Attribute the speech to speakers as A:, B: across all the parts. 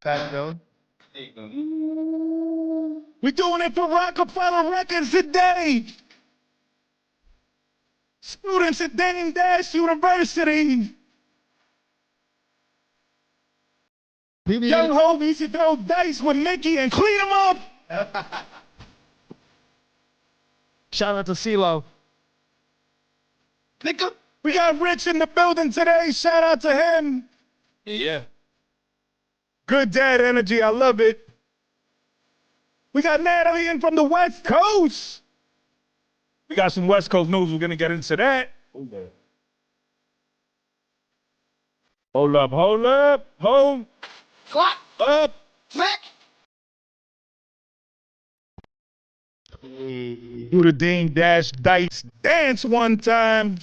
A: Pat Bill.
B: We doing it for Rockefeller Records today. Students at Diddy and University. Young homies to throw dice with Mickey and clean them up.
A: Shout out to CeeLo.
B: Nigga, we got Rich in the building today. Shout out to him.
A: Yeah.
B: Good dad energy. I love it. We got Natalie in from the West Coast. We got some West Coast news. We're going to get into that. Hold up. Hold up. Hold up. Do the Dean Dash Dice dance one time.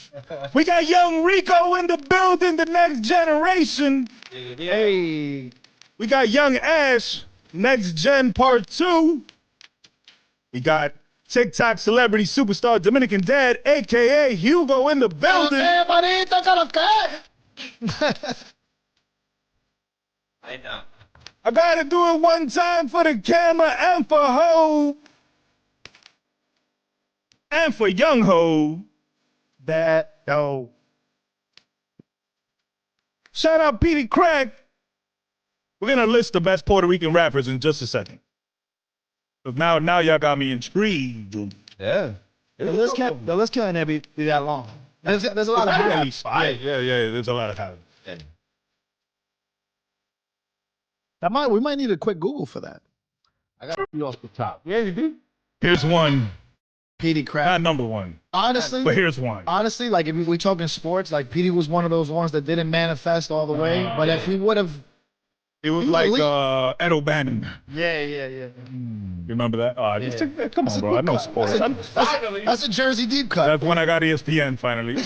B: We got young Rico in the building, the next generation.
A: Hey.
B: We got young Ash, next gen part 2. We got TikTok celebrity superstar Dominican Dad, aka Hugo, in the building.
A: I know.
B: I gotta do it one time for the camera and for Ho. And for young Ho. That yo. Shout out Petey Crack. We're gonna list the best Puerto Rican rappers in just a second. But now y'all got me intrigued.
A: Yeah. The list can't be that long. There's a lot of
B: at least 5. Yeah, there's a lot of talent.
A: Yeah.
C: We might need a quick Google for that.
A: I got to be off the top.
B: Yeah, you do. Here's one.
C: Petey Crap.
B: Not number 1.
C: Honestly,
B: but here's one.
C: Honestly, like if we talking sports, like Petey was one of those ones that didn't manifest all the way. But if he would have,
B: it was like Ed O'Bannon.
C: Yeah.
B: You remember that? Yeah. Come on, bro. I know sports.
C: That's a Jersey deep cut.
B: That's when I got ESPN finally.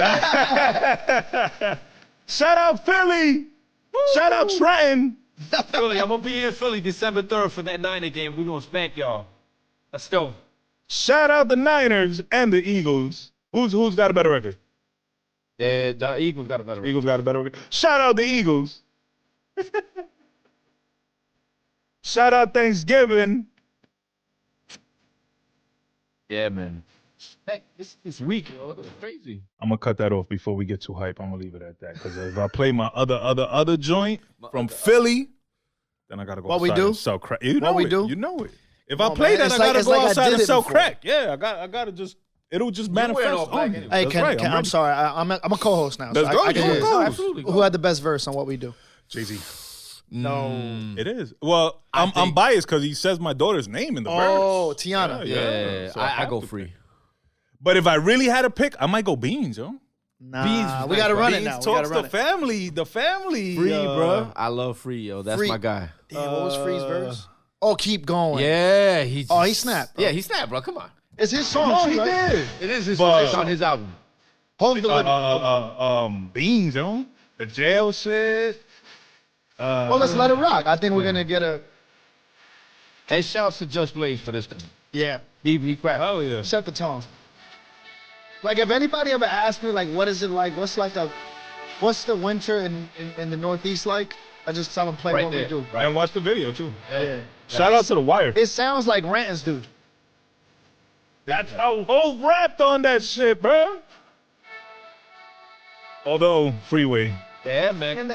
B: Shout out Philly. Woo! Shout out Trenton.
A: Philly, I'm gonna be in Philly December 3rd for that Niner game. We're gonna spank y'all. Let's go.
B: Shout out the Niners and the Eagles. Who's got a better record?
A: The Eagles got a better record.
B: Eagles got a better record. Shout out the Eagles. Shout out Thanksgiving.
A: Yeah, man. Hey, it's weak, yo. It's crazy.
B: I'm gonna cut that off before we get too hype. I'm gonna leave it at that because if I play my other joint from Philly, then I gotta go
C: outside
B: and sell crack. You know
C: what we
B: it.
C: do?
B: You know it. If I play that, I gotta go outside and sell crack. Yeah, I gotta just. It'll just manifest on me.
C: Hey, I'm sorry. I'm a co-host now.
B: Let's go.
C: Absolutely. Who had the best verse on what we do?
B: Jay-Z.
C: No.
B: It is. Well, I'm biased because he says my daughter's name in the verse.
C: Oh, Tiana.
A: Yeah.
B: So
A: I go free.
B: But if I really had to pick, I might go Beans, yo.
C: Nah, Beans, we gotta run it now.
B: Beans talks the family.
A: Free, bro. I love Free, yo. That's my guy.
C: Damn, what was Free's verse? Oh, keep going.
A: Yeah,
C: he snapped. Bro.
A: Yeah, he snapped, bro. Come on.
C: It's his song.
B: No, he did.
A: It is his song. It's on his album.
B: Beans, yo. The jail shit.
C: Well, let's let it rock. I think we're gonna get a.
A: Hey, shouts to Just Blaze for this thing.
C: Yeah.
A: BB Crap.
B: Oh yeah.
C: Set the tone. Like, if anybody ever asked me, like, what is it like? What's the winter in the Northeast like? I just tell them play what we do.
B: Right. And watch the video too.
C: Yeah.
B: Shout out to The Wire.
C: It sounds like Ranton's dude.
B: That's how Ho rapped on that shit, bro. Although Freeway.
A: Yeah, man.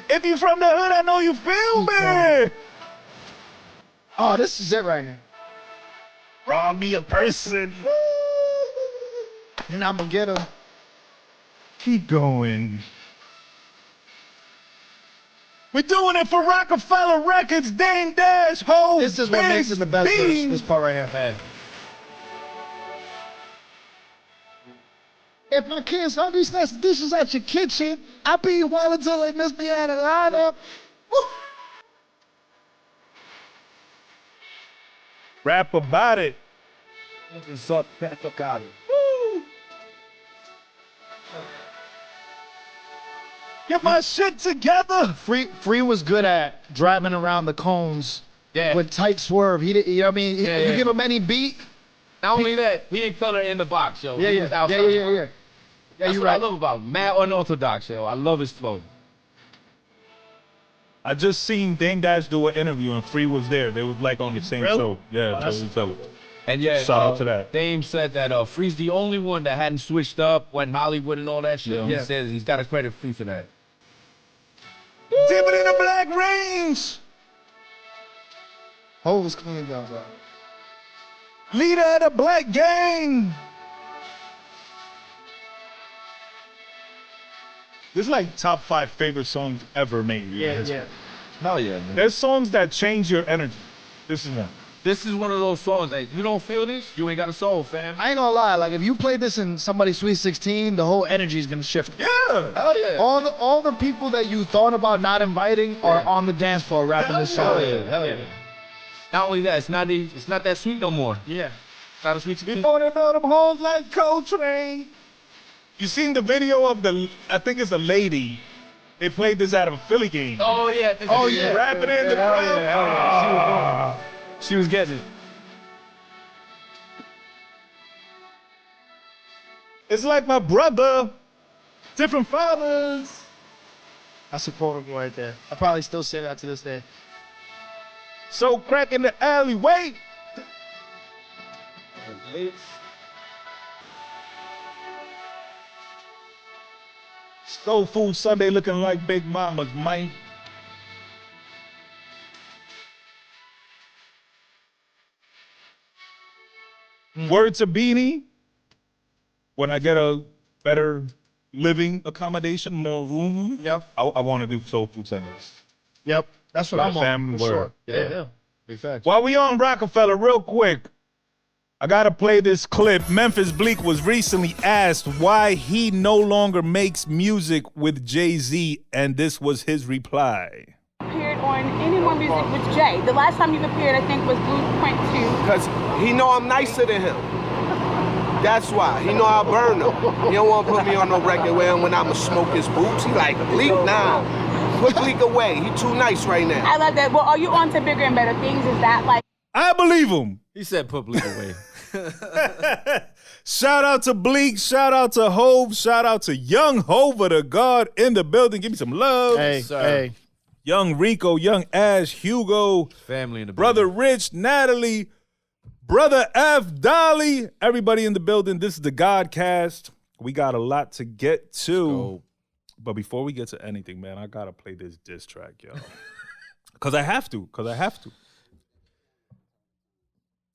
B: If you from the hood, I know you feel me.
C: Oh, this is it right here.
B: Rob me a person.
C: And I'm gonna get him.
B: Keep going. We're doing it for Rockefeller Records, Dane Dash, Ho.
C: This is what makes it the best verse, this part right here.
A: Man.
C: If my kids don't be snatching dishes at your kitchen, I be well until they miss me out of the lineup.
B: Rap about it. Get my shit together.
C: Free was good at driving around the cones with tight swerve. He did, you know what I mean? You give him any beat.
A: Not only that, he ain't color in the box, yo.
C: Yeah,
A: That's
C: you're
A: what
C: right.
A: I love about him. Mad unorthodox, yo. I love his flow.
B: I just seen Dame Dash do an interview and Free was there. They was like on the same show. Yeah, so
A: And yeah,
B: shout out to that.
A: Dame said that Free's the only one that hadn't switched up when Hollywood and all that shit. He says he's got to credit Free for that.
B: Dipping in the Black Range.
C: Hov was cleaning down, bro.
B: Leader of the Black Gang. This is like top 5 favorite songs ever made.
C: Yeah.
A: Hell yeah, man.
B: There's songs that change your energy. This is one.
A: This is one of those songs that you don't feel this, you ain't got a soul, fam.
C: I ain't gonna lie, like if you play this in somebody's Sweet 16, the whole energy is gonna shift.
B: Yeah.
A: Hell yeah.
C: All the people that you thought about not inviting are on the dance floor rapping this song.
A: Hell yeah. Not only that, it's not that sweet no more.
C: Yeah.
A: It's not a sweet sweet.
B: Before they build them hoes like Coltrane. You seen the video of I think it's a lady. They played this at a Philly game.
A: Oh yeah.
B: Rapping in the crowd.
A: She was getting it.
B: It's like my brother, different fathers.
C: That's a quotable right there. I probably still say that to this day.
B: So crack in the alleyway. Soul Food Sunday looking like Big Mama's, man. Word to Beanie. When I get a better living accommodation, more room, I want to do Soul Food Sundays.
C: Yep. That's what I'm on.
B: Family
C: For
B: word.
C: sure. Yeah.
A: Big facts.
B: While we on Rockefeller, real quick, I gotta play this clip. Memphis Bleak was recently asked why he no longer makes music with Jay-Z, and this was his reply.
D: Appeared on any more music with Jay. The last time you appeared, I think, was Blueprint 2.
E: Because he know I'm nicer than him. That's why. He know I burn him. He don't want to put me on no record with him when I'ma smoke his boots. He like, Bleak, nah. Put Bleak away. He too nice right now.
D: I love that. Well, are you on to bigger and better things? Is that like...
B: I believe him.
A: He said put Bleak away.
B: Shout out to Bleak. Shout out to Hove. Shout out to Young Hova, the God in the building. Give me some love.
C: Hey.
B: Young Rico, Young Ash, Hugo,
A: Family in the
B: Brother
A: building.
B: Rich, Natalie, Brother F, Dolly, everybody in the building. This is the Gahhdcast. We got a lot to get to. But before we get to anything, man, I got to play this diss track, yo. Because I have to.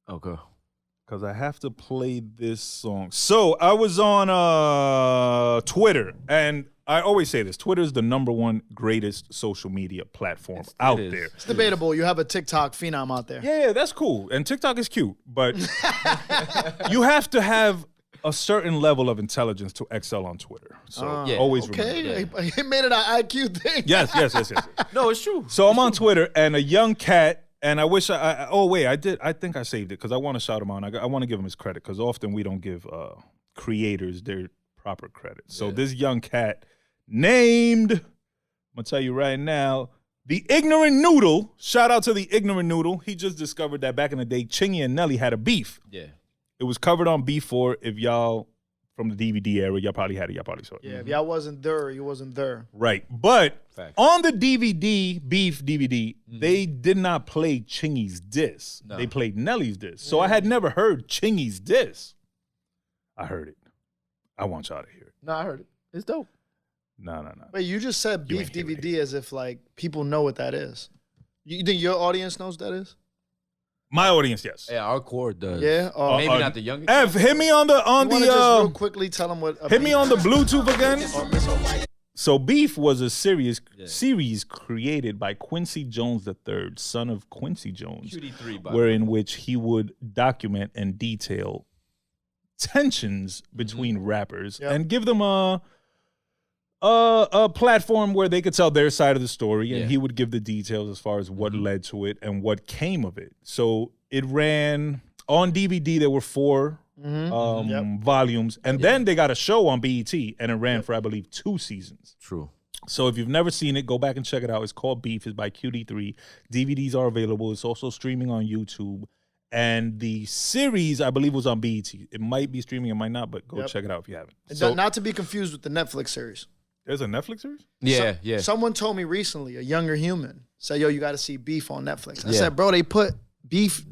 A: Okay.
B: Because I have to play this song. So I was on Twitter, and I always say this. Twitter is the #1 greatest social media platform out there.
C: It's debatable. You have a TikTok phenom out there.
B: Yeah, that's cool. And TikTok is cute, but you have to have a certain level of intelligence to excel on Twitter. So always remember that.
C: Okay, he made it an IQ thing.
B: Yes.
A: No, it's true.
B: So I'm on Twitter, and a young cat, and I wish I think I saved it because I want to shout him out. I want to give him his credit because often we don't give creators their proper credit. So this young cat named, I'm going to tell you right now, the Ignorant Noodle. Shout out to the Ignorant Noodle. He just discovered that back in the day, Chingy and Nelly had a beef.
A: Yeah.
B: It was covered on B4. If y'all from the DVD era, y'all probably had it. Y'all probably saw it.
C: Yeah, if y'all wasn't there, you wasn't there.
B: Right. But
A: Facts.
B: on the DVD, Beef DVD, they did not play Chingy's diss.
A: No.
B: They played Nelly's diss. So I had never heard Chingy's diss. I heard it. I want y'all to hear it.
C: No, I heard it. It's dope.
B: No.
C: Wait, you just said
B: You
C: Beef
B: ain't hear it.
C: DVD as if like people know what that is. You think your audience knows what that is?
B: My audience, yes.
A: Yeah, our core does.
C: Yeah.
A: Maybe not the youngest.
B: Ev, hit me on the
C: You want to just real quickly tell them what.
B: hit me on the Bluetooth again. So Beef was a series created by Quincy Jones III, son of Quincy Jones,
A: QD3, by
B: wherein which he would document and detail tensions between rappers and give them a platform where they could tell their side of the story, and he would give the details as far as what led to it and what came of it. So it ran on DVD. There were 4 volumes, and then they got a show on BET, and it ran for I believe 2 seasons.
A: True.
B: So if you've never seen it, go back and check it out. It's called Beef. It's by QD3. DVDs are available. It's also streaming on YouTube. And the series, I believe, was on BET. It might be streaming, it might not, but go check it out if you haven't.
C: Not to be confused with the Netflix series.
B: There's a Netflix series?
A: Yeah.
C: Someone told me recently, a younger human, said, yo, you got to see Beef on Netflix. I said, bro, they put Beef,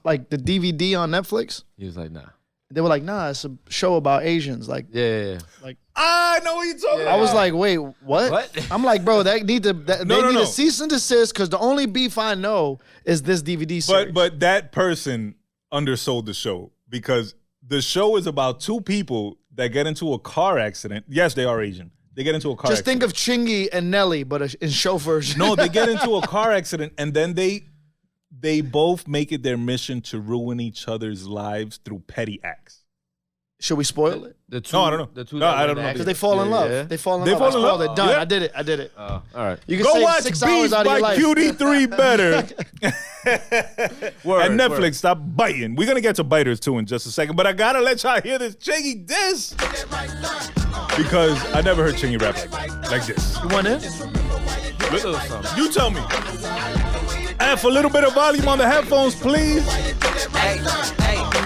C: like the DVD on Netflix?
A: He was like, nah.
C: They were like, nah, it's a show about Asians. Like,
B: Like, I know what you're talking about.
C: I was like, wait, what? I'm like, bro, they need to cease and desist because the only beef I know is this DVD series.
B: But that person undersold the show because the show is about two people that get into a car accident. Yes, they are Asian. They get into a car accident.
C: Just think of Chingy and Nelly, but in show version.
B: No, they get into a car accident, and then they both make it their mission to ruin each other's lives through petty acts.
C: Should we spoil it?
B: No, I don't know. I don't know.
C: Because they fall in love.
B: Yeah.
C: They fall in love. They're done.
B: Yeah.
C: I did it.
A: All right.
C: You can
B: Go
C: save
B: watch
C: 6 hours
B: Beef
C: out of your
B: by
C: life.
B: QD3 better.
A: Word,
B: and Netflix,
A: word.
B: stop biting. We're going to get to biters, too, in just a second. But I got to let y'all hear this Chingy diss. Because I never heard Chingy rap like this.
C: You want in?
B: You tell me. And for a little bit of volume on the headphones, please.
F: Hey,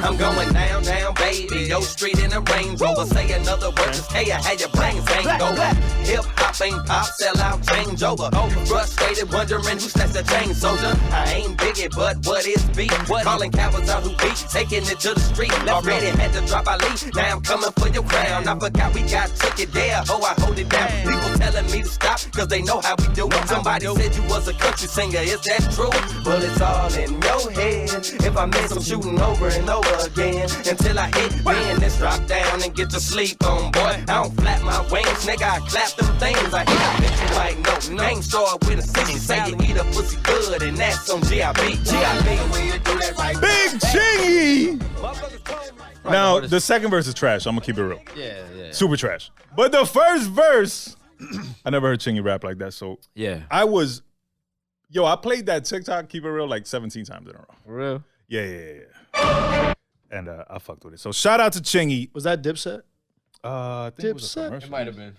F: I'm going down, baby. Yo, street in the Range Rover. Say another word, just K, I had your brains hang over. Hip hop ain't pop, sell out, change over. Frustrated, wondering who snatched the chain soldier. I ain't Biggie, but what is beat? Calling cowards out who beat, taking it to the street. Already had to drop our lead. Now I'm coming for your crown. I forgot we got took it there. Oh, I hold it down. People telling me to stop, cause they know how we do. Somebody said you was a country singer, is that true? Well, it's all in your head. If I miss, I'm shooting over and over again until I hit then let's drop down and get to sleep on, boy. I don't flap my wings, nigga, I clap them things. I hit a bitch you might know. Name start with a city, say you eat a pussy good, and that's on GIB.
B: Big Chingy! Now, the second verse is trash. I'm going to keep it real.
A: Yeah.
B: Super trash. But the first verse, I never heard Chingy rap like that, so
A: Yeah.
B: I played that TikTok, keep it real, like 17 times in a row.
A: For real?
B: Yeah. And I fucked with it. So shout out to Chingy.
C: Was that Dipset?
B: I think it was a
C: Dipset.
B: commercial.
A: It might have been.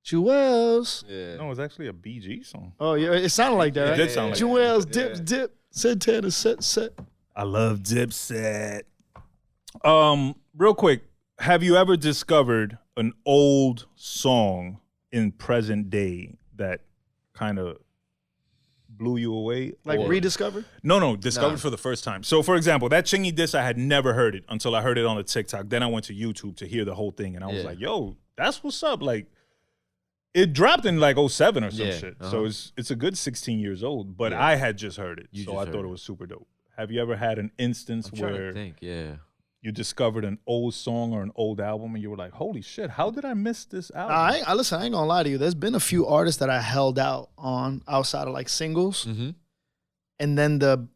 C: Jewels.
A: Yeah.
B: No, it was actually a BG song.
C: Oh, yeah. It sounded like that, right?
B: It did sound like
C: Jewels,
B: that.
C: dip. Santana, set.
B: I love Dipset. Real quick, have you ever discovered an old song in present day that kind of blew you away?
C: Like rediscovered?
B: No, discovered for the first time. So, for example, that Chingy diss, I had never heard it until I heard it on a TikTok. Then I went to YouTube to hear the whole thing, and I was like, yo, that's what's up. Like, it dropped in like 07 or some shit. So it's a good 16 years old, but I had just heard it. So I thought it was super dope. Have you ever had an instance where you discovered an old song or an old album and you were like, holy shit, how did I miss this album?
C: Listen, I ain't gonna lie to you. There's been a few artists that I held out on outside of like singles.
A: Mm-hmm.
C: And then the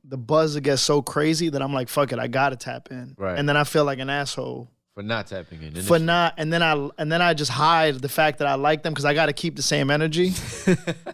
C: buzz gets so crazy that I'm like, fuck it, I gotta tap in.
A: Right.
C: And then I feel like an asshole.
A: For not tapping in.
C: And then I just hide the fact that I like them because I gotta keep the same energy.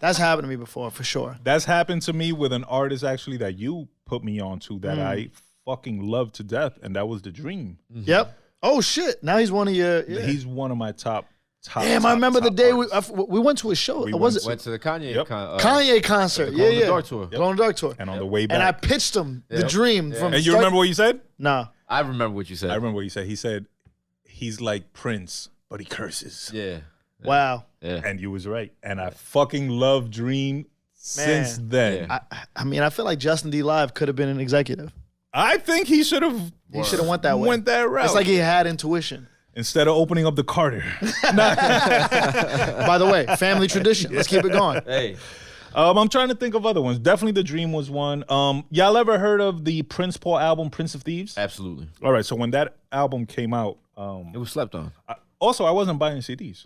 C: That's happened to me before, for sure.
B: That's happened to me with an artist actually that you put me on to that I fucking love to death, and that was The Dream.
C: Mm-hmm. Yep. Oh shit! Now he's one of your. Yeah.
B: He's one of my top.
C: Damn, I remember the day we went to a show.
B: We
C: went
A: to the Kanye
C: Kanye concert.
A: Glow in the Dark tour.
C: Glow in the Dark tour.
B: And on the way back,
C: and I pitched him The Dream from.
B: And you remember what you said?
C: Nah.
A: I remember what you said.
B: I remember what you said. He said he's like Prince, but he curses.
A: Yeah.
C: Wow.
A: Yeah.
B: And you was right. And I fucking love Dream since then.
A: Yeah.
C: I mean, I feel like Justin D Live could have been an executive.
B: I think he should have.
C: He should have went that way.
B: Went that route.
C: It's like he had intuition.
B: Instead of opening up the Carter.
C: By the way, family tradition. Let's keep it going.
A: Hey.
B: I'm trying to think of other ones. Definitely The Dream was one. Y'all ever heard of the Prince Paul album, Prince of Thieves?
A: Absolutely.
B: All right, so when that album came out,
A: it was slept on.
B: I wasn't buying CDs.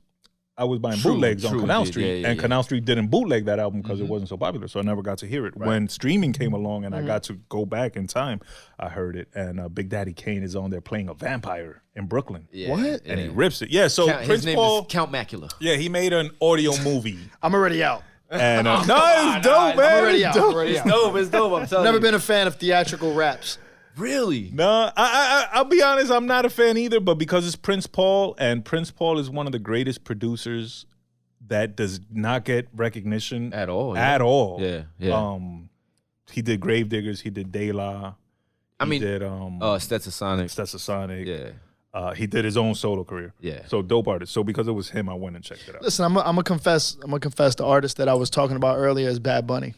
B: I was buying bootlegs on Canal Street, and Canal Street didn't bootleg that album because it wasn't so popular, so I never got to hear it. Right. When streaming came along and I got to go back in time, I heard it, and Big Daddy Kane is on there playing a vampire in Brooklyn.
A: Yeah.
C: What?
B: And he rips it. Yeah, so
A: His
B: Prince
A: name
B: Paul,
A: is Count Macula.
B: yeah, he made an audio movie.
C: I'm already out.
B: And no, it's dope, man.
C: I'm already
B: It's
C: out.
B: dope.
C: I'm already out.
A: It's dope, I'm telling
C: Never
A: you.
C: been a fan of theatrical raps.
A: Really?
B: No, I'll be honest, I'm not a fan either, but because it's Prince Paul, and Prince Paul is one of the greatest producers that does not get recognition
A: At all.
B: At all.
A: Yeah.
B: He did Gravediggers, he did De La. He did
A: Stetsasonic.
B: Stetsasonic.
A: Yeah.
B: He did his own solo career.
A: Yeah.
B: So dope artist. So because it was him, I went and checked it out.
C: Listen, I'm gonna confess the artist that I was talking about earlier is Bad Bunny.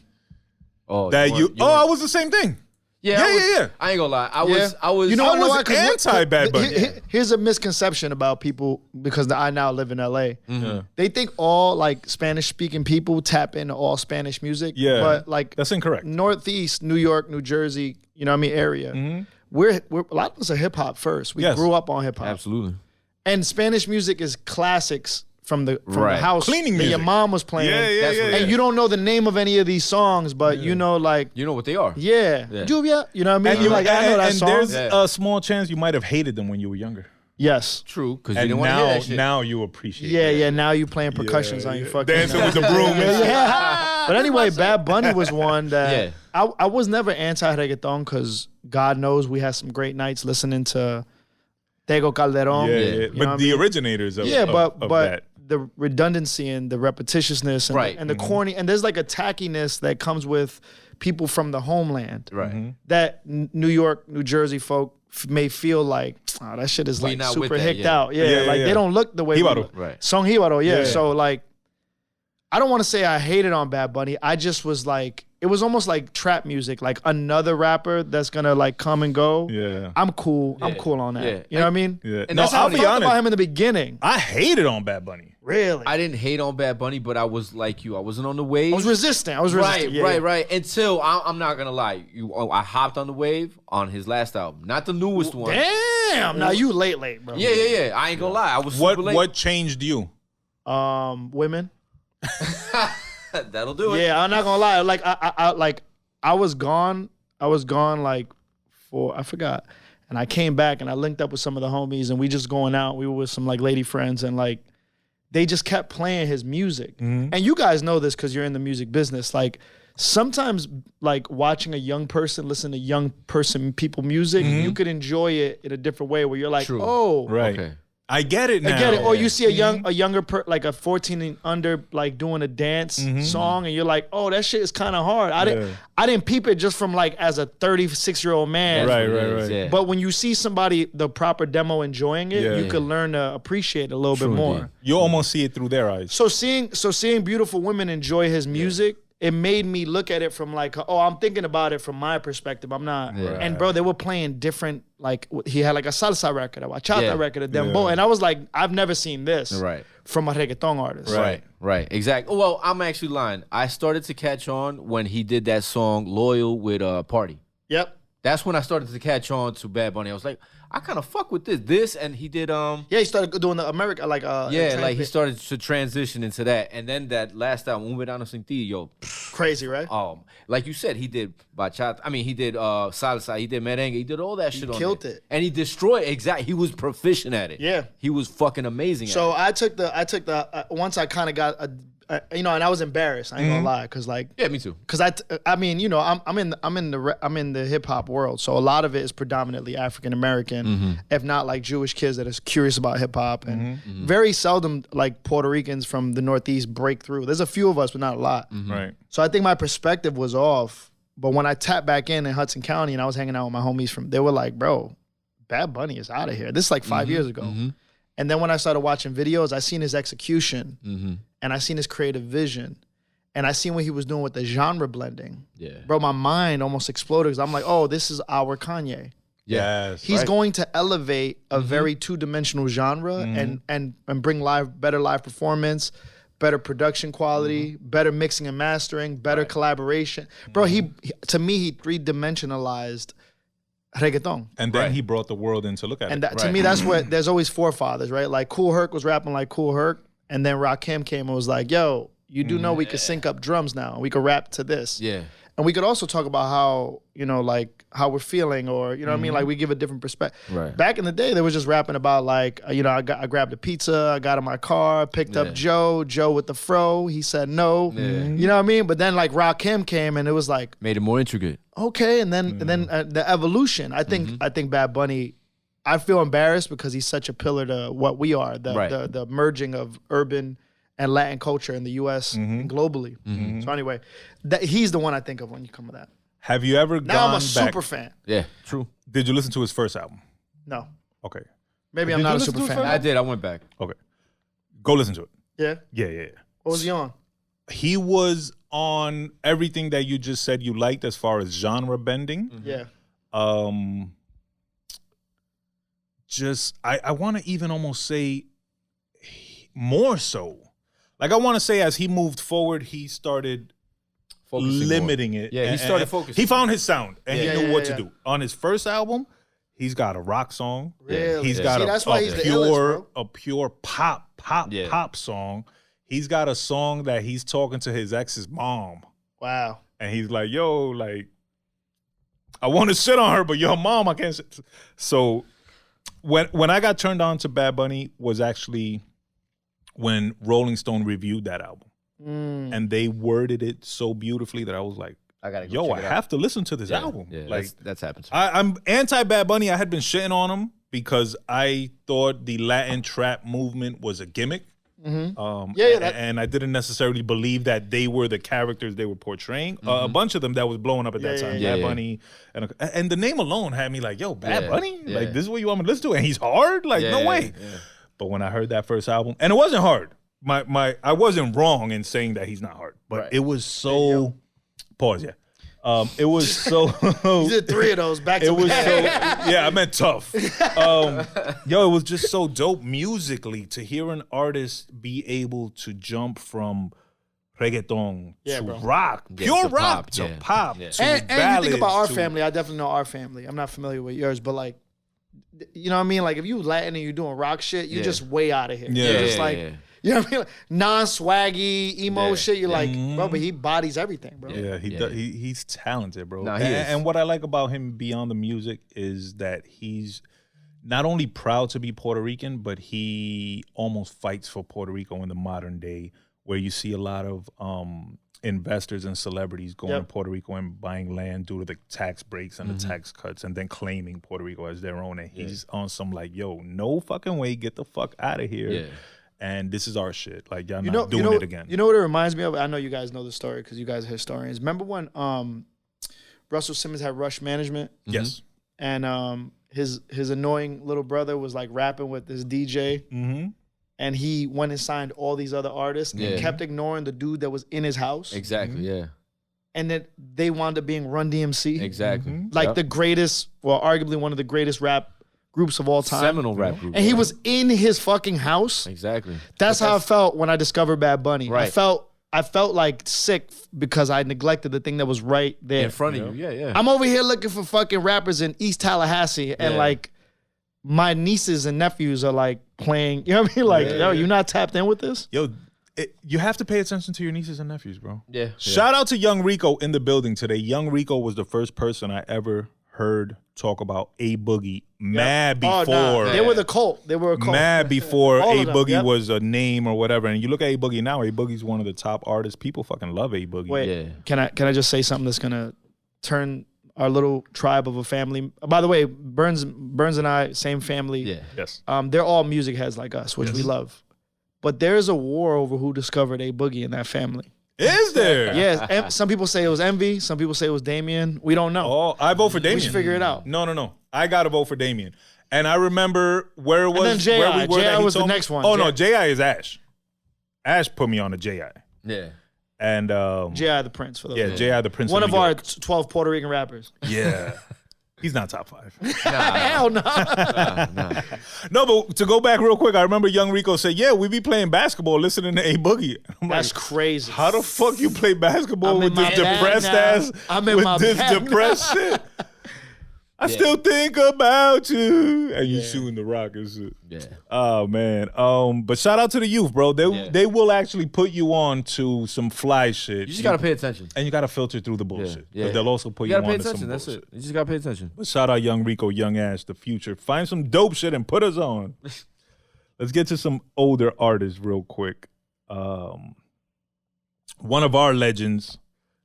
B: Oh, I was the same thing.
A: Yeah. I ain't gonna lie. I was.
C: You know
B: I was anti Bad Bunny.
C: Here's a misconception about people because I now live in LA.
B: Mm-hmm.
C: They think all like Spanish speaking people tap into all Spanish music.
B: Yeah,
C: but like
B: that's incorrect.
C: Northeast, New York, New Jersey, you know what I mean, area.
B: Mm-hmm.
C: We're a lot of us are hip hop first. We grew up on hip hop.
A: Absolutely.
C: And Spanish music is classics from the house.
B: Cleaning
C: that
B: music.
C: your mom was playing.
B: Yeah.
C: And you don't know the name of any of these songs, but you know like
A: You know what they are.
C: Lluvia, you know what I mean?
B: And
C: You're like, I know that song.
B: there's a small chance you might have hated them when you were younger.
C: Yes.
A: True, because you
B: And
A: didn't want to hear that shit.
B: now you appreciate it.
C: Yeah, now you playing percussions on your fucking
B: dancing with the broom.
C: But anyway, Bad Bunny was one that
A: Yeah.
C: I was never anti-reggaeton because God knows we had some great nights listening to Tego Calderon.
B: Yeah.
C: You know
B: But
C: what I
B: the
C: mean?
B: originators of
C: but
B: that.
C: the redundancy and the repetitiousness and the corny, and there's like a tackiness that comes with people from the homeland.
A: Right.
C: That New York, New Jersey folk may feel like, oh, that shit is
A: We
C: like
A: not
C: super
A: with that,
C: hicked
A: yeah.
C: out. They don't look the way we
B: Jíbaro.
C: look.
A: Right.
C: Song Jíbaro,
B: Yeah.
C: So like, I don't want to say I hated on Bad Bunny. I just was like, it was almost like trap music, like another rapper that's gonna like come and go.
B: Yeah.
C: I'm cool. I'm cool on that.
A: Yeah.
C: You know what I mean?
B: Yeah.
A: And
B: No,
A: that's
B: I'll
A: how
B: be
C: Talked
B: honest.
C: about him in the beginning.
B: I hated on Bad Bunny.
C: Really?
A: I didn't hate on Bad Bunny, but I was like you. I wasn't on the wave.
C: I was resistant.
A: Right. Until I'm not gonna lie, I hopped on the wave on his last album, not the newest one.
C: Damn. Now you late, bro.
A: Yeah. I ain't gonna lie. I was super late.
B: What changed you?
C: Women.
A: That'll do it.
C: Yeah, I'm not gonna lie. Like I was gone. Like I forgot. And I came back and I linked up with some of the homies and we just going out. We were with some like lady friends and like they just kept playing his music.
B: Mm-hmm.
C: And you guys know this because you're in the music business. Like sometimes like watching a young person listen to young person people music, you could enjoy it in a different way where you're like,
A: True.
C: oh,
B: Right.
A: Okay.
B: I get it now.
C: I get it. Or you see a younger like a 14 and under like doing a dance song and you're like, oh, that shit is kind of hard. I didn't peep it just from like as a 36-year-old man.
B: Right.
A: Yeah.
C: But when you see somebody the proper demo enjoying it, you can learn to appreciate it a little bit more.
B: You almost see it through their eyes.
C: So seeing beautiful women enjoy his music, it made me look at it from like, oh, I'm thinking about it from my perspective. I'm not.
A: Yeah.
C: And bro, they were playing different, like he had like a salsa record, a bachata record, a dembow.
B: Yeah.
C: And I was like, I've never seen this
A: Right.
C: from a reggaeton artist.
A: Right. Exactly. Well, I'm actually lying. I started to catch on when he did that song "Loyal" with Pardi.
C: Yep.
A: That's when I started to catch on to Bad Bunny. I was like, I kind of fuck with this. And he did
C: Yeah, he started doing the America
A: he started to transition into that. And then that last album, Un Verano Sin Ti, yo,
C: crazy, right?
A: like you said, he did bachata. I mean, he did salsa, he did merengue, he did all that shit on
C: killed
A: there.
C: it.
A: And he destroyed he was proficient at it.
C: Yeah.
A: He was fucking amazing
C: So
A: at it.
C: I took the once I kind of got and I was embarrassed. I ain't gonna lie, cause like
A: Yeah, me too.
C: Cause I mean, you know, I'm in the hip hop world, so a lot of it is predominantly African American, if not like Jewish kids that is curious about hip hop, and very seldom like Puerto Ricans from the Northeast break through. There's a few of us, but not a lot.
B: Right.
C: So I think my perspective was off. But when I tapped back in Hudson County and I was hanging out with my homies they were like, bro, Bad Bunny is out of here. This is like 5 years ago. And then when I started watching videos, I seen his execution and I seen his creative vision and I seen what he was doing with the genre blending.
A: Yeah.
C: Bro, my mind almost exploded because I'm like, oh, this is our Kanye.
B: Yes.
C: He's going to elevate a very two-dimensional genre and bring better live performance, better production quality, better mixing and mastering, better collaboration. Bro, he to me, he three-dimensionalized reggaeton.
B: And then he brought the world in to look at
C: And
B: it.
C: to me, that's what, there's always forefathers, right? Like Kool Herc was rapping like Kool Herc, and then Rakim came and was like, yo, you do know we could sync up drums now. We could rap to this.
A: Yeah.
C: And we could also talk about how, you know, like how we're feeling or, you know what I mean? Like we give a different perspective.
A: Right.
C: Back in the day, they was just rapping about like, you know, I grabbed a pizza, I got in my car, picked up Joe with the fro. He said no. You know what I mean? But then like Rakim came and it was like.
A: Made it more intricate.
C: Okay. And then the evolution. I think Bad Bunny, I feel embarrassed because he's such a pillar to what we are. The merging of urban and Latin culture in the U.S. and globally. So anyway, he's the one I think of when you come to that.
B: Have you ever
C: Now I'm a
B: gone back?
C: super fan.
A: Yeah, true.
B: Did you listen to his first album?
C: No.
B: Okay.
C: Maybe I'm not a super fan.
A: I did. I went back.
B: Okay. Go listen to it.
C: Yeah?
B: Yeah.
C: What was he on?
B: He was on everything that you just said you liked as far as genre bending.
C: Yeah.
B: I want to even almost say more so. Like I want to say as he moved forward, he started focusing limiting more. It.
A: Yeah, he started focusing.
B: He found his sound and he knew what to do. On his first album, he's got a rock song.
C: Really?
B: He's got
C: a
B: pure pop song. He's got a song that he's talking to his ex's mom.
C: Wow.
B: And he's like, yo, like, I want to sit on her, but your mom, I can't sit. So when I got turned on to Bad Bunny was actually when Rolling Stone reviewed that album. And they worded it so beautifully that I was like, I have to listen to this album.
A: Yeah,
B: like
A: that's happened.
B: I'm anti Bad Bunny. I had been shitting on him because I thought the Latin trap movement was a gimmick. And I didn't necessarily believe that they were the characters they were portraying. A bunch of them that was blowing up at that time. Bad Bunny. And the name alone had me like, yo, Bad Bunny? Like, this is what you want me to listen to? And he's hard? Like, no way. Yeah. But when I heard that first album, and it wasn't hard. I wasn't wrong in saying that he's not hard. But it was so... Pause, it was so...
C: You did 3 of those back to back.
B: It was so... Yeah, I meant tough. It was just so dope musically to hear an artist be able to jump from reggaeton to rock, pure rock to pop to
C: and you think about our family. I definitely know our family. I'm not familiar with yours, but like, you know what I mean? Like if you Latin and you're doing rock shit, you're just way out of here. You're just like... You know what I mean? Like, non-swaggy, emo shit. You're like, bro, but he bodies everything, bro.
B: Yeah, he's talented, bro. Nah, and what I like about him beyond the music is that he's not only proud to be Puerto Rican, but he almost fights for Puerto Rico in the modern day, where you see a lot of investors and celebrities going to Puerto Rico and buying land due to the tax breaks and the tax cuts and then claiming Puerto Rico as their own. And he's on some like, yo, no fucking way, get the fuck out of here. Yeah. And this is our shit. Like, y'all not doing it again.
C: You know what it reminds me of? I know you guys know the story because you guys are historians. Remember when Russell Simmons had Rush Management?
B: Yes.
C: And his annoying little brother was like rapping with this DJ. And he went and signed all these other artists and kept ignoring the dude that was in his house.
A: Exactly, yeah.
C: And then they wound up being Run DMC.
A: Exactly.
C: Like the greatest, well, arguably one of the greatest rap groups of all time.
A: Seminal rap group.
C: And he was in his fucking house.
A: Exactly.
C: That's how I felt when I discovered Bad Bunny.
A: Right.
C: I felt like sick because I neglected the thing that was right there.
A: In front of you. Yeah.
C: I'm over here looking for fucking rappers in East Tallahassee and like my nieces and nephews are like playing, you know what I mean? Like, yo, you not tapped in with this?
B: Yo, you have to pay attention to your nieces and nephews, bro.
A: Yeah.
B: Shout out to Young Rico in the building today. Young Rico was the first person I ever heard talk about A Boogie mad before.
C: They were the cult. They were a cult.
B: Mad before A Boogie was a name or whatever. And you look at A Boogie now, A Boogie's one of the top artists. People fucking love A Boogie.
C: Wait, can I just say something that's gonna turn our little tribe of a family? By the way, Burns and I, same family.
A: Yeah.
B: Yes.
C: They're all music heads like us, which we love. But there's a war over who discovered A Boogie in that family.
B: Is there?
C: Yes. Some people say it was Envy. Some people say it was Damien. We don't know.
B: Oh, I vote for Damien.
C: We should figure it out.
B: No. I got to vote for Damien. And I remember where it was.
C: And then J.I.
B: Where we were
C: J.I. was the next one.
B: Oh, no. J.I. is Ash. Ash put me on the J.I.
A: Yeah.
B: And
C: J.I. the Prince. For those
B: J.I. the Prince.
C: One of our 12 Puerto Rican rappers.
B: Yeah. He's not top 5.
C: Hell no.
A: Nah.
B: No, but to go back real quick, I remember Young Rico said, yeah, we be playing basketball listening to A Boogie.
C: That's crazy.
B: How the fuck you play basketball with this depressed ass? With this depressed shit. I still think about you. And you shooting the rock and shit.
A: Yeah.
B: Oh, man. But shout out to the youth, bro. They will actually put you on to some fly shit.
A: You just got to pay attention.
B: And you got to filter through the bullshit.
A: Yeah.
B: They'll also put you on to some bullshit.
A: You got to pay attention. That's it. You just got to pay attention.
B: But shout out Young Rico, Young Ash, the future. Find some dope shit and put us on. Let's get to some older artists real quick. One of our legends,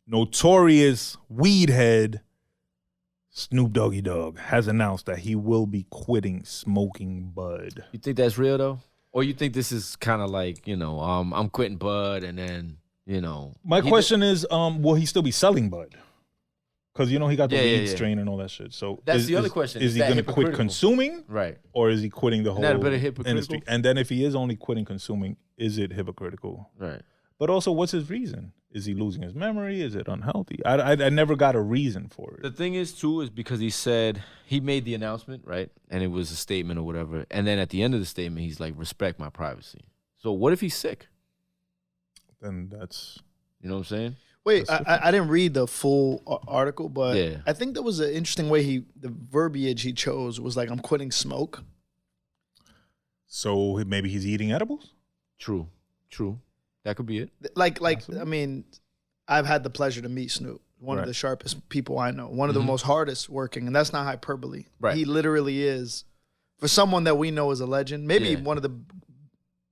B: notorious weed head, Snoop Doggy Dogg, has announced that he will be quitting smoking bud.
A: You think that's real though? Or you think this is kind of like, I'm quitting bud and then,
B: My question is, will he still be selling bud? Because he got the weed strain and all that shit. So
A: that's the other question.
B: Is he going to quit consuming?
A: Right.
B: Or is he quitting the whole
A: hypocritical?
B: industry? And then if he is only quitting consuming, is it hypocritical?
A: Right.
B: But also, what's his reason? Is he losing his memory? Is it unhealthy? I never got a reason for it.
A: The thing is, too, is because he said he made the announcement, right? And it was a statement or whatever. And then at the end of the statement, he's like, respect my privacy. So what if he's sick?
B: Then that's...
A: You know what I'm saying?
C: Wait, I didn't read the full article, but
A: yeah.
C: I think there was an interesting way the verbiage he chose was like, I'm quitting smoke.
B: So maybe he's eating edibles?
A: True. That could be it.
C: I mean, I've had the pleasure to meet Snoop, one of the sharpest people I know, one of the most hardest working, and that's not hyperbole.
A: Right.
C: He literally is, for someone that we know as a legend, maybe one of the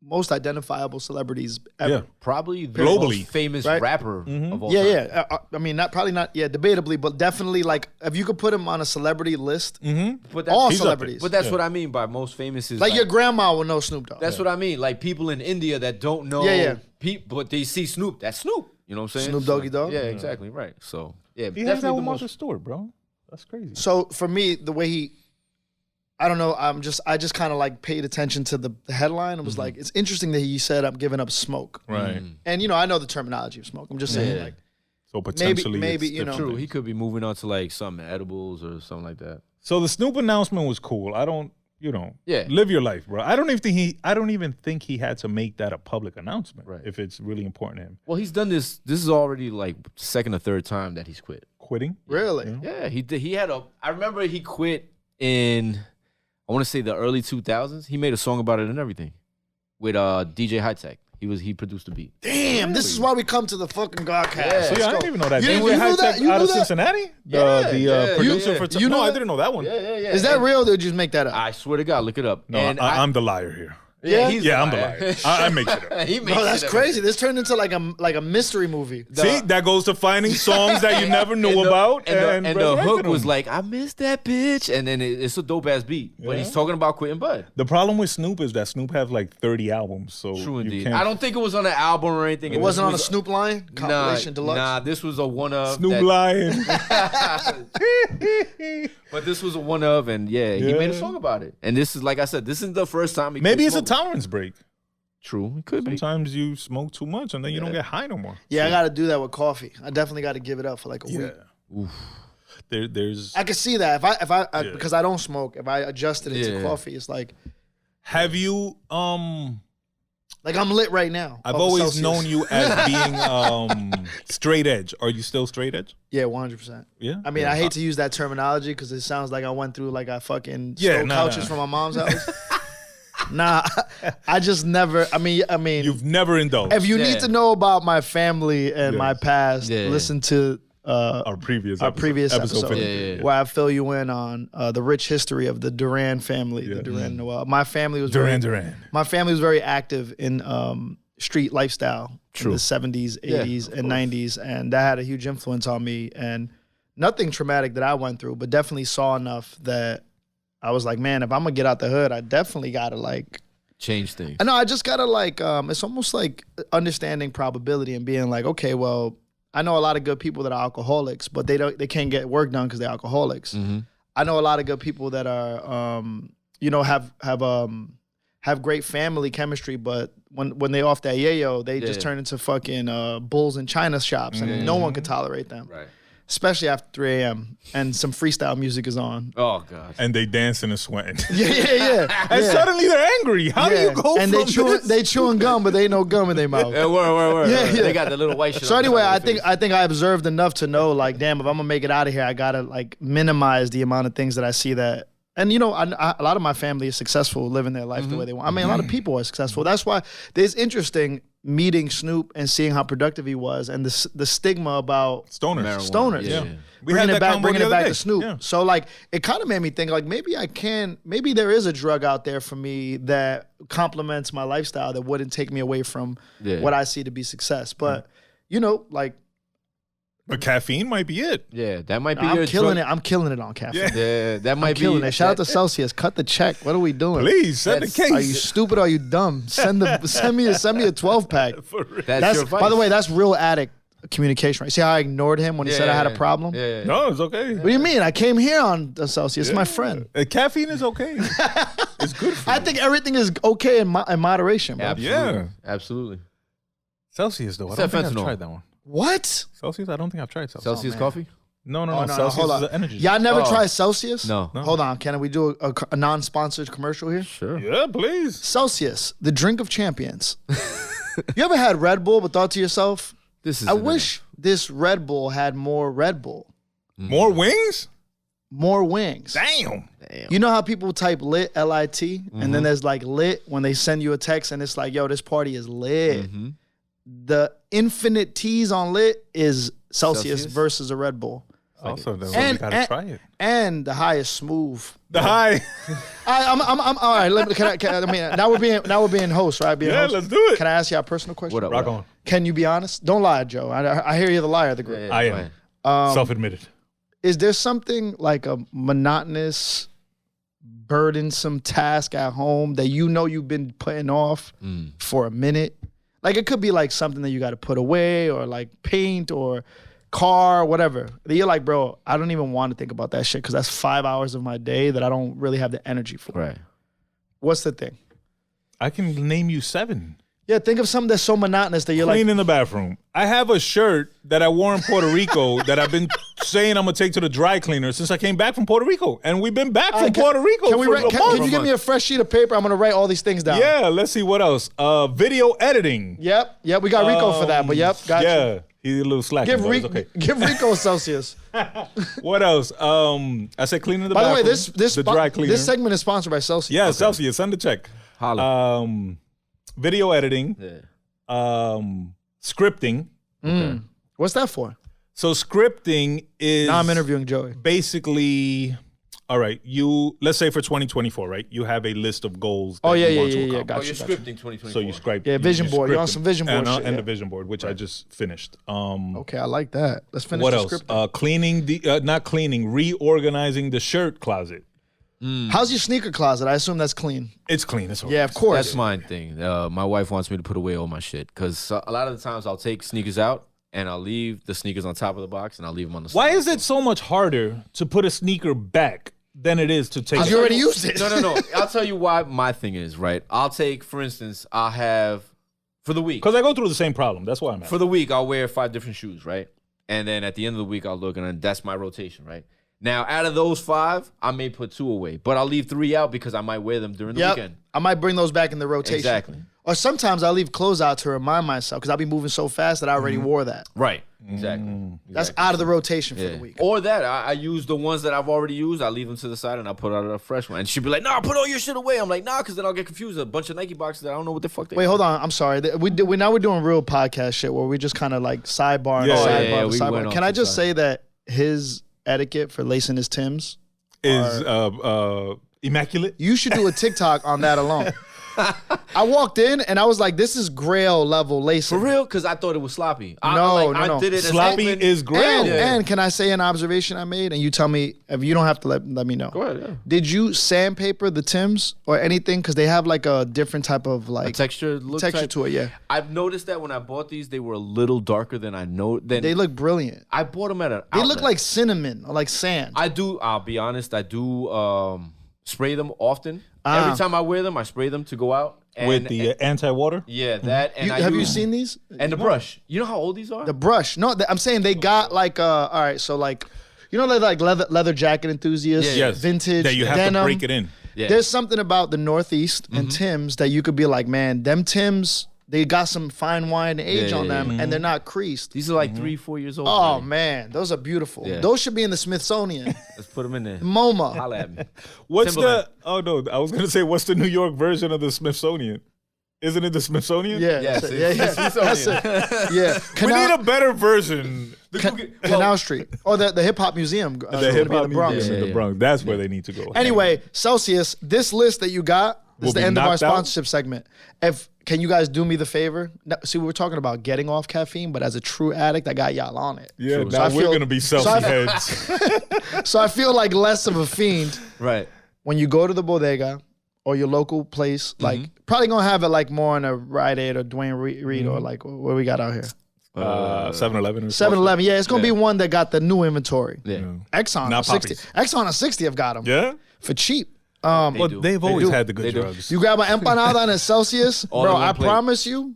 C: most identifiable celebrities ever.
B: Yeah.
A: Probably the
B: Globally
A: most famous rapper of all time.
C: Yeah. I mean, debatably, but definitely, like, if you could put him on a celebrity list,
A: But
C: all
A: he's
C: celebrities.
A: But that's what I mean by most famous is
C: like your grandma will know Snoop Dogg.
A: That's what I mean. Like people in India that don't know but they see Snoop. That's Snoop. You know what I'm saying?
C: Snoop Doggy Dogg?
A: Yeah, exactly. Right. So, yeah.
B: He has that one off the store, bro. That's crazy.
C: So, for me, the way I don't know, I just kind of like paid attention to the headline and was like, it's interesting that he said, I'm giving up smoke.
B: Right.
C: And, I know the terminology of smoke. I'm just saying, like,
B: so potentially
C: maybe
A: True. He could be moving on to like some edibles or something like that.
B: So the Snoop announcement was cool. I don't,
A: Yeah.
B: live your life, bro. I don't even think he had to make that a public announcement if it's really important to him.
A: Well, he's done this. This is already like second or third time that he's quit.
B: Quitting?
C: Really?
A: Yeah, he did. I remember he quit in, I want to say the early 2000s. He made a song about it and everything with DJ High Tech. He produced the beat.
C: Damn, this is why we come to the fucking Gahhdcast.
A: Yeah.
B: See, I didn't even know that.
C: You
B: DJ
C: knew
B: High Tech
C: that? You
B: out
C: knew
B: of
C: that?
B: Cincinnati?
A: Yeah.
B: Producer for...
C: You know
B: I
C: that?
B: didn't know that one.
A: Yeah.
C: Is that real or did you just make that up?
A: I swear to God, look it up.
B: No,
A: And
B: I'm the liar here.
A: he's
B: I'm the liar. I make it up.
A: He makes
C: Bro, that's
A: it up.
C: crazy. This turned into like a mystery movie.
B: See, that goes to finding songs that you never knew about.
A: And the hook
B: resurrecting
A: was
B: them.
A: like, I miss that bitch. And then it's a dope ass beat. But he's talking about quitting Bud.
B: The problem with Snoop is that Snoop has like 30 albums. So
A: True
B: you
A: indeed.
B: can't-
A: I don't think it was on an album or anything.
C: It wasn't on a Snoop line? Compilation deluxe?
A: Nah, this was a one of.
B: Snoop lying.
A: But this was a one of, and he made a song about it. And this is, like I said, this is the first time he
B: Maybe
A: quit
B: it's a
A: smoking.
B: tolerance break.
A: True, it could be.
B: Sometimes you smoke too much and then you don't get high no more.
C: Yeah, I got to do that with coffee. I definitely got to give it up for like a week.
B: Oof. There's.
C: I can see that if I because I don't smoke. If I adjusted it to coffee, it's like
B: Have you
C: like I'm lit right now.
B: I've
C: off of
B: always
C: Celsius.
B: known you as being straight edge. Are you still straight edge?
C: Yeah, 100%.
B: Yeah.
C: I mean, I hate to use that terminology because it sounds like I went through like I fucking
B: Yeah,
C: stole
B: nah,
C: couches from my mom's house. Nah, I just never. I mean,
B: You've never indulged.
C: if you need to know about my family and my past,
A: Yeah.
C: listen to
B: our previous
C: episode
A: Yeah.
C: where I fill you in on the rich history of the Duran family, the Duran Noel. My family was
B: Duran.
C: My family was very active in street lifestyle in the 70s, 80s, and 90s, and that had a huge influence on me. And nothing traumatic that I went through, but definitely saw enough that I was like, man, if I'm gonna get out the hood, I definitely gotta like
A: Change things.
C: I know. I just gotta like. It's almost like understanding probability and being like, okay, well, I know a lot of good people that are alcoholics, but they can't get work done because they're alcoholics.
A: Mm-hmm.
C: I know a lot of good people that are, have great family chemistry, but when they off that yayo, they just turn into fucking bulls in china shops, and no one can tolerate them.
A: Right.
C: Especially after 3 a.m. and some freestyle music is on.
A: Oh God.
B: And they dancing and sweating.
C: Yeah.
B: And suddenly they're angry. How do you go
C: and
B: from
C: they chewing gum, but they ain't no gum in their mouth.
A: Word.
C: Yeah.
A: They got the little white shit.
C: So
A: on the
C: anyway,
A: side
C: I
A: of their face.
C: think I observed enough to know, like, damn, if I'm gonna make it out of here, I gotta like minimize the amount of things that I see that. And a lot of my family is successful living their life the way they want. I mean, a lot of people are successful. That's why it's interesting meeting Snoop and seeing how productive he was, and the stigma about
B: stoners?
C: Stoners.
A: Yeah.
B: We had that combo
C: bringing
B: the
C: it
B: other
C: back
B: day.
C: to Snoop.
B: Yeah.
C: So like, it kind of made me think like maybe there is a drug out there for me that complements my lifestyle that wouldn't take me away from what I see to be success. But
B: But caffeine might be it.
A: Yeah, that might be
C: I'm
A: your
C: killing
A: drug.
C: it. I'm killing it on caffeine.
A: Yeah, that might be
C: Killing it. Shout out to Celsius. Cut the check. What are we doing?
B: Please send the
A: That's-
B: case.
C: Are you stupid or are you dumb? Send me a 12 pack.
A: That's your
C: By the
A: vice.
C: way, that's real addict communication, right? See how I ignored him when he said I had a problem?
A: Yeah.
B: No, it's okay.
C: What do you mean? I came here on Celsius. It's my friend.
B: Caffeine is okay. It's good for you.
C: I think everything is okay in moderation, bro.
A: Absolutely.
B: Yeah.
A: Absolutely.
B: Celsius, though. I
A: Except
B: don't think I've
A: fentanil.
B: tried that one.
C: What?
B: Celsius? I don't think I've tried Celsius.
A: Celsius coffee?
B: No.
C: No,
B: Celsius
C: hold
B: is
C: on.
B: an energy.
C: Y'all never tried Celsius?
A: No.
C: Hold on. Can we do a non-sponsored commercial here?
A: Sure.
B: Yeah, please.
C: Celsius, the drink of champions. You ever had Red Bull but thought to yourself, I wish this Red Bull had more Red Bull.
B: More wings?
C: More wings.
B: Damn.
C: You know how people type lit, L-I-T, and then there's like lit when they send you a text and it's like, yo, this party is lit. The infinite T's on lit is Celsius versus a Red Bull.
B: Also, though,
C: And-
B: we gotta try it.
C: And the high is smooth.
B: The high.
C: I'm all right. Now we're being hosts, right? Being
B: Yeah,
C: host.
B: let's do it.
C: Can I ask you a personal question?
A: What up?
B: Rock on.
C: Can you be honest? Don't lie, Joe. I hear you're the liar of the group.
B: I am. Self-admitted.
C: Is there something like a monotonous, burdensome task at home that you know you've been putting off for a minute? Like it could be like something that you got to put away, or like paint, or car, whatever. That you're like, bro, I don't even want to think about that shit because that's 5 hours of my day that I don't really have the energy for.
A: Right.
C: What's the thing?
B: I can name you 7.
C: Yeah, think of something that's so monotonous that you're
B: Clean
C: like,
B: in the bathroom. I have a shirt that I wore in Puerto Rico that I've been saying I'm gonna take to the dry cleaner since I came back from Puerto Rico, and we've been back from Puerto Rico
C: can
B: for a month.
C: Can you give me a fresh sheet of paper? I'm gonna write all these things down.
B: Yeah, let's see what else. Video editing.
C: Yep. We got Rico for that, but got you.
B: Yeah, he's a little slack.
C: Give
B: okay.
C: Rico Celsius.
B: What else? I said cleaning the
C: By the
B: bathroom.
C: way, this
B: the dry cleaner.
C: this segment is sponsored by Celsius.
B: Yeah, Celsius. Send a check.
A: Holla.
B: Video editing.
A: Yeah.
B: Scripting.
C: What's that for?
B: So scripting is
C: Now I'm interviewing Joey.
B: basically, all right, let's say for 2024, right? You have a list of goals.
C: Oh,
B: that
C: yeah.
B: you want to
C: Got
B: accomplish.
C: you.
A: You're scripting 2024.
B: So you scribe.
C: Yeah, vision
B: you
C: board. You're on
B: script
C: some
B: them.
C: vision board
B: and,
C: shit,
B: and
C: yeah.
B: the vision board, which I just finished.
C: Okay, I like that. Let's finish
B: What
C: the
B: else?
C: script.
B: Cleaning not cleaning, reorganizing the shirt closet.
C: How's your sneaker closet? I assume that's clean.
B: It's clean. It's
C: Yeah, of course.
A: That's my thing. My wife wants me to put away all my shit because a lot of the times I'll take sneakers out and I'll leave the sneakers on top of the box and I'll leave them on the side.
B: Why is it so much harder to put a sneaker back than it is to take?
C: You already used it.
A: No. I'll tell you why my thing is, right? I'll take, for instance, I'll have, for the week.
B: Because I go through the same problem. That's why I'm at.
A: For the week, I'll wear 5 different shoes, right? And then at the end of the week, I'll look and that's my rotation, right? Now, out of those 5, I may put 2 away, but I'll leave 3 out because I might wear them during the weekend.
C: I might bring those back in the rotation.
A: Exactly.
C: Or sometimes I'll leave clothes out to remind myself because I'll be moving so fast that I already wore that.
A: Right. Exactly.
C: That's out of the rotation for the week.
A: Or that I use the ones that I've already used. I leave them to the side and I put out a fresh one. And she'd be like, "Nah, put all your shit away." I'm like, "Nah," because then I'll get confused. A bunch of Nike boxes that I don't know what the fuck they.
C: Wait, hold on. I'm sorry. We're doing real podcast shit where we just kind of like sidebar and sidebar and
A: we went
C: sidebar.
A: off
C: Can I
A: the
C: just
A: side.
C: say that his etiquette for lacing his Timbs
B: is immaculate.
C: You should do a TikTok on that alone. I walked in and I was like, "This is Grail level lacing."
A: For real? Because I thought it was sloppy.
C: No.
A: I did it as
B: Sloppy
A: open.
B: is Grail.
C: And can I say an observation I made? And you tell me if you don't have to let me know.
A: Go ahead. Yeah.
C: Did you sandpaper the Timbs or anything? Because they have like a different type of like
A: Texture type.
C: to it. Yeah,
A: I've noticed that when I bought these, they were a little darker than I know.
C: they look brilliant.
A: I bought them at an
C: They look
A: outlet.
C: like cinnamon or like sand.
A: I'll be honest, I do spray them often. Every time I wear them, I spray them to go out. And,
B: With the anti-water?
A: Yeah, that. And
C: have you seen these?
A: And the brush. You know how old these are?
C: The brush. No, I'm saying they got like all right, so like you know like leather jacket enthusiasts,
B: Yes.
C: vintage
B: That you have
C: denim.
B: to break it in.
A: Yeah.
C: There's something about the Northeast and Timbs that you could be like, man, them Timbs, they got some fine wine age on them and they're not creased.
A: These are like 3-4 years old.
C: Oh
A: already.
C: man, those are beautiful.
A: Yeah.
C: Those should be in the Smithsonian.
A: Let's put them in there.
C: MoMA.
A: Holla at me.
B: What's
A: Timberland.
B: oh no, I was going to say, what's the New York version of the Smithsonian? Isn't it the Smithsonian?
C: Yeah,
A: Yes,
C: that's it.
A: it's
C: yeah. That's it. Yeah.
B: We need a better version.
C: Canal Street. Or the Hip Hop Museum.
B: The hip hop
C: in the Bronx.
B: museum in the Bronx. That's where they need to go.
C: Anyway, Celsius, this list that you got
B: Will
C: is the
B: be
C: end of our
B: knocked out?
C: sponsorship segment. Can you guys do me the favor? Now, see, we were talking about getting off caffeine, but as a true addict, I got y'all on it.
B: Yeah,
C: So
B: now
C: I
B: we're
C: feel-
B: going to be selfie heads.
C: So I feel like less of a fiend
A: Right.
C: when you go to the bodega or your local place. Like, probably gonna have it like more in a Rite Aid or Dwayne Reed or like what we got out here.
B: 7-Eleven.
C: 7-Eleven. Yeah, it's gonna be one that got the new inventory.
A: Yeah.
C: Exxon
B: Not
C: 60.
B: Poppies.
C: Exxon on 60 have got them.
B: Yeah.
C: For cheap.
B: But they've always had the good
A: do.
B: drugs.
C: You grab an empanada and a Celsius,
A: All
C: bro.
A: in one
C: I
A: plate.
C: promise you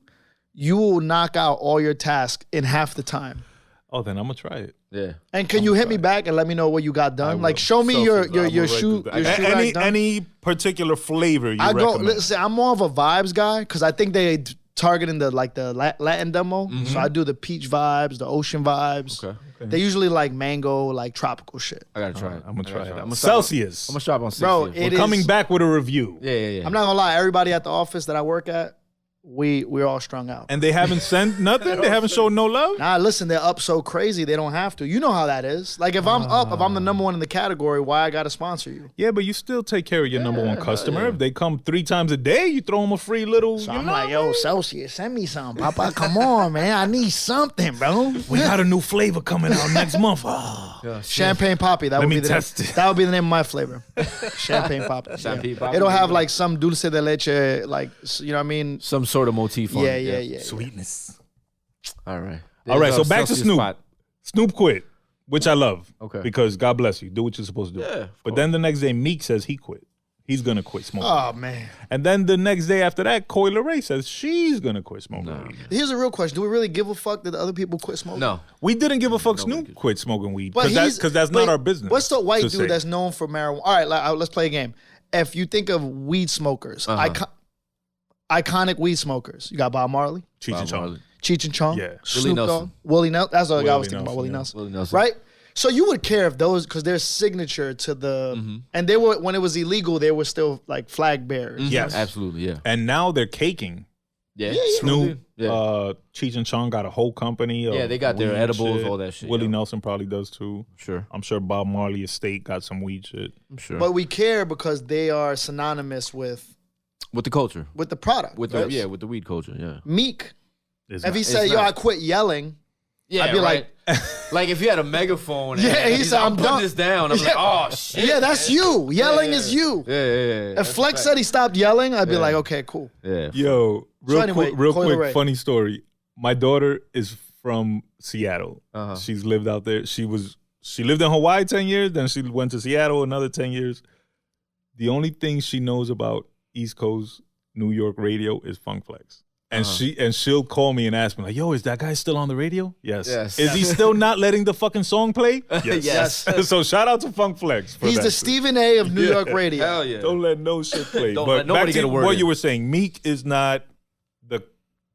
C: will knock out all your tasks in half the time.
B: Oh, then I'm gonna try it.
A: Yeah.
C: And can you hit me back and let me know what you got done? Like,
B: will.
C: show me your shoe.
B: Any
C: rack done.
B: any particular flavor you
C: I go.
B: recommend?
C: Listen, I'm more of a vibes guy because I think they targeting the Latin demo. So I do the peach vibes, the ocean vibes.
A: Okay.
C: They usually like mango, like tropical shit.
A: I gotta try it.
B: I'm gonna try it.
A: I'm gonna
B: Celsius.
A: I'm gonna shop on 60.
C: Bro,
B: We're
C: it is
B: coming back with a review.
A: Yeah.
C: I'm not gonna lie. Everybody at the office that I work at, we're all strung out.
B: And they haven't sent nothing? They haven't shown no love?
C: Nah, listen, they're up so crazy they don't have to. You know how that is. Like if I'm up, if I'm the number one in the category, why I gotta sponsor you?
B: Yeah, but you still take care of your number one customer. If they come 3 times a day, you throw them a free little.
C: So
B: you
C: I'm
B: know?
C: like, yo, Celsius, send me some, Papa. Come on, man. I need something, bro.
B: We got a new flavor coming out next month.
C: Champagne Poppy. That
B: Let
C: would
B: me
C: be the
B: test
C: name.
B: it.
C: That would be the name of my flavor. Champagne Poppy.
A: Champagne Poppy.
C: It'll have like some dulce de leche, like, you know what I mean?
A: Some sort of motif on
C: Yeah.
A: it.
B: Sweetness.
A: All right.
B: All right, so back to
A: Celsius
B: Snoop.
A: spot.
B: Snoop quit, which I love.
A: Okay.
B: Because God bless you. Do what you're supposed to do.
A: Yeah, of
B: But then the next day, Meek says he quit. He's going to quit smoking.
C: Oh, man.
B: And then the next day after that, Coi Leray says she's going to quit smoking weed.
C: Here's a real question. Do we really give a fuck that the other people quit smoking?
A: No.
B: We didn't give a fuck Snoop quit smoking weed
C: But
B: because that's not our business.
C: What's the white
B: to
C: dude
B: say.
C: that's known for marijuana? All right, let's play a game. If you think of weed smokers, iconic weed smokers, you got Bob Marley,
B: Cheech and Chong.
C: Cheech and Chong,
B: Yeah.
C: Snoop
A: Nelson.
C: Dogg, Willie Nelson. That's what I was
B: Willie
C: thinking about,
B: Nelson,
C: Willie
B: yeah.
C: Nelson.
A: Willie Nelson.
C: Right? So you would care if those, because they're signature to the, and they were, when it was illegal, they were still like flag bearers.
B: Yes.
A: Absolutely, yeah.
B: And now they're caking.
A: Yeah.
B: Snoop,
A: Yeah.
B: Cheech and Chong got a whole company. Of
A: Yeah, they got their
B: weed
A: edibles,
B: shit.
A: all that shit,
B: Willie
A: yeah.
B: Nelson probably does too.
A: Sure.
B: I'm sure Bob Marley Estate got some weed shit.
A: I'm sure.
C: But we care because they are synonymous with
A: with the culture.
C: the product.
A: With
C: right?
A: the with the weed culture, yeah.
C: Meek,
B: It's
C: if
B: not-
C: he said, yo,
A: not.
C: I quit yelling,
A: Yeah,
C: I'd be
A: right. like if you had a megaphone and
C: Yeah, he
A: he's
C: said,
A: like,
C: I'm
A: I'm putting
C: done.
A: this down. I'm like, oh shit.
C: yeah, that's you. Yelling is you.
A: Yeah.
C: If Flex said he stopped yelling, I'd be like, okay, cool.
A: Yeah.
B: Yo, real
C: anyway,
B: real
C: Coi
B: quick,
C: Leray.
B: funny story. My daughter is from Seattle.
A: Uh-huh.
B: She's lived out there. She lived in Hawaii 10 years, then she went to Seattle another 10 years. The only thing she knows about East Coast New York radio is Funk Flex. And she'll call me and ask me, like, yo, is that guy still on the radio? Yes.
A: Yes.
B: Is he still not letting the fucking song play? Yes.
A: Yes.
B: So shout out to Funk Flex. For
C: He's
B: that.
C: the Stephen A. of New York radio.
A: Hell yeah.
B: Don't let no shit play.
A: Don't
B: But
A: let nobody
B: back
A: get
B: to
A: a word
B: what
A: in.
B: you were saying, Meek is not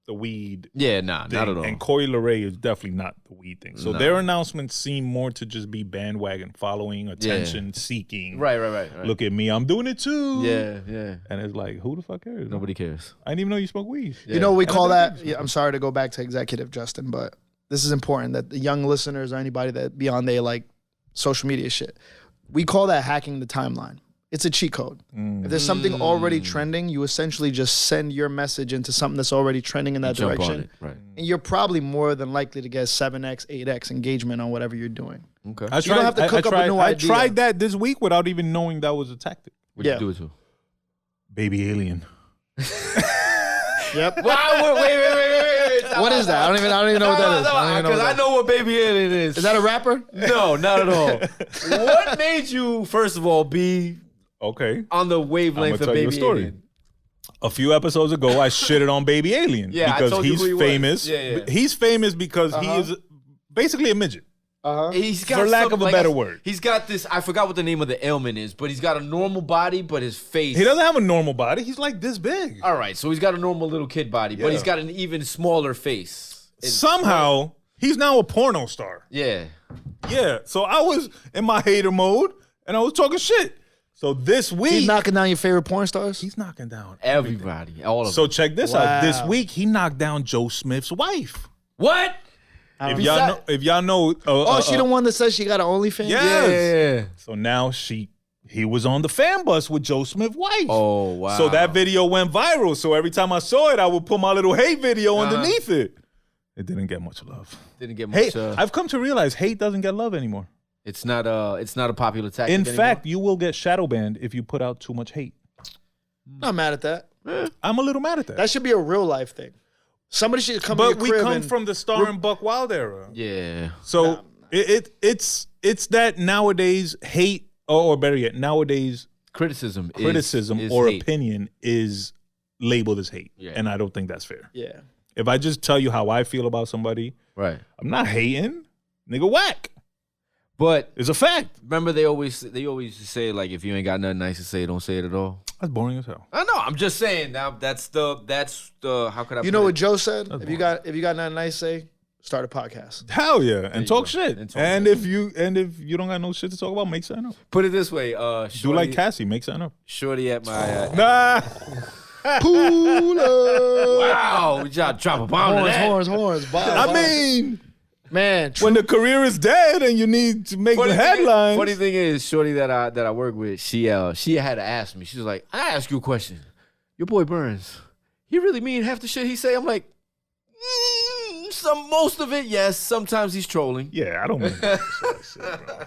B: the weed
A: Yeah, nah,
B: thing,
A: not at all.
B: and Coi Leray is definitely not the weed thing. So
A: No.
B: their announcements seem more to just be bandwagon following, attention seeking.
A: Right.
B: Look at me, I'm doing it too.
A: Yeah.
B: And it's like, who the fuck cares?
A: Nobody cares.
B: I didn't even know you smoke weed.
C: You know what we
B: And I
C: call
B: think
C: that? Yeah, I'm sorry to go back to executive, Justin, but this is important that the young listeners or anybody that be on their like social media shit, we call that hacking the timeline. It's a cheat code. If there's something already trending, you essentially just send your message into something that's already trending in that
A: Jump on
C: direction.
A: it. Right.
C: And you're probably more than likely to get 7x, 8x engagement on whatever you're doing.
A: Okay.
B: I
C: don't have to cook up a new
B: I
C: idea.
B: tried that this week without even knowing that was a tactic.
A: What'd
C: Yeah.
A: you do it to?
B: Baby alien.
C: Yep.
A: Wow, wait.
C: What is that? I don't even know what that is. I don't even know
A: Because
C: what
A: I
C: that
A: know what Baby Alien is.
C: is that a rapper?
A: No, not at all. What made you, first of all, be
B: Okay.
A: on the wavelength
B: I'ma
A: of
B: tell you a
A: Baby
B: story.
A: Alien?
B: A few episodes ago, I shitted on Baby Alien
A: Yeah, I
B: because
A: told you
B: he's
A: who he was.
B: famous.
A: Yeah.
B: He's famous because he is basically a midget.
A: He's got
B: For lack
A: some,
B: of a better word.
A: He's got this, I forgot what the name of the ailment is, but he's got a normal body, but his face.
B: He doesn't have a normal body. He's like this big.
A: All right, so he's got a normal little kid body, but
B: Yeah.
A: he's got an even smaller face.
B: Somehow, he's now a porno star.
A: Yeah.
B: Yeah. So I was in my hater mode and I was talking shit. So this week,
C: He's knocking down your favorite porn stars?
B: he's knocking down.
A: Everybody. All of
B: So
A: them.
B: check this out. This week, he knocked down Joe Smith's wife.
A: What?
B: If y'all know,
C: Oh, she the one that says she got an OnlyFans?
B: yes. So now he was on the fan bus with Joe Smith's wife.
A: Oh, wow.
B: So that video went viral. So every time I saw it, I would put my little hate video underneath it. It didn't get much love.
A: Didn't get
B: Hate.
A: much.
B: I've come to realize hate doesn't get love anymore.
A: It's not a popular tactic
B: In
A: anymore.
B: fact, you will get shadow banned if you put out too much hate.
C: Not mad at that.
B: I'm a little mad at that.
C: That should be a real life thing. Somebody should come to your
B: But we
C: crib
B: come
C: and
B: from the Star and Buck Wild era.
A: Yeah.
B: So it's that nowadays hate, or better yet, nowadays
A: Criticism is
B: or
A: hate.
B: opinion is labeled as hate.
A: Yeah.
B: And I don't think that's fair.
C: Yeah.
B: If I just tell you how I feel about somebody,
A: Right.
B: I'm not hating. Nigga, whack.
A: But
B: It's a fact.
A: remember, they always say, like, if you ain't got nothing nice to say, don't say it at all.
B: That's boring as hell.
A: I know. I'm just saying. Now that's the how could I?
C: You
A: put
C: know
A: it?
C: what Joe said?
B: That's
C: If you got nothing nice to say, start a podcast.
B: Hell yeah.
A: you
B: And talk
A: go.
B: shit.
A: And
B: And,
A: talk
B: if you don't got no shit to talk about, make something up.
A: Put it this way.
B: Do
A: Shorty,
B: like Cassie, make something up.
A: Shorty at my.
B: Nah.
C: Pull up.
A: Wow, we just drop a bomb to that.
C: Horns.
B: I mean,
C: man,
B: when the career is dead and you need to make the headlines.
A: Funny thing is, Shorty that I work with, she had to ask me. She was like, "I ask you a question. Your boy Burns, he really mean half the shit he say?" I'm like, most of it, yes. Sometimes he's trolling.
B: Yeah, I don't mean that shit, bro.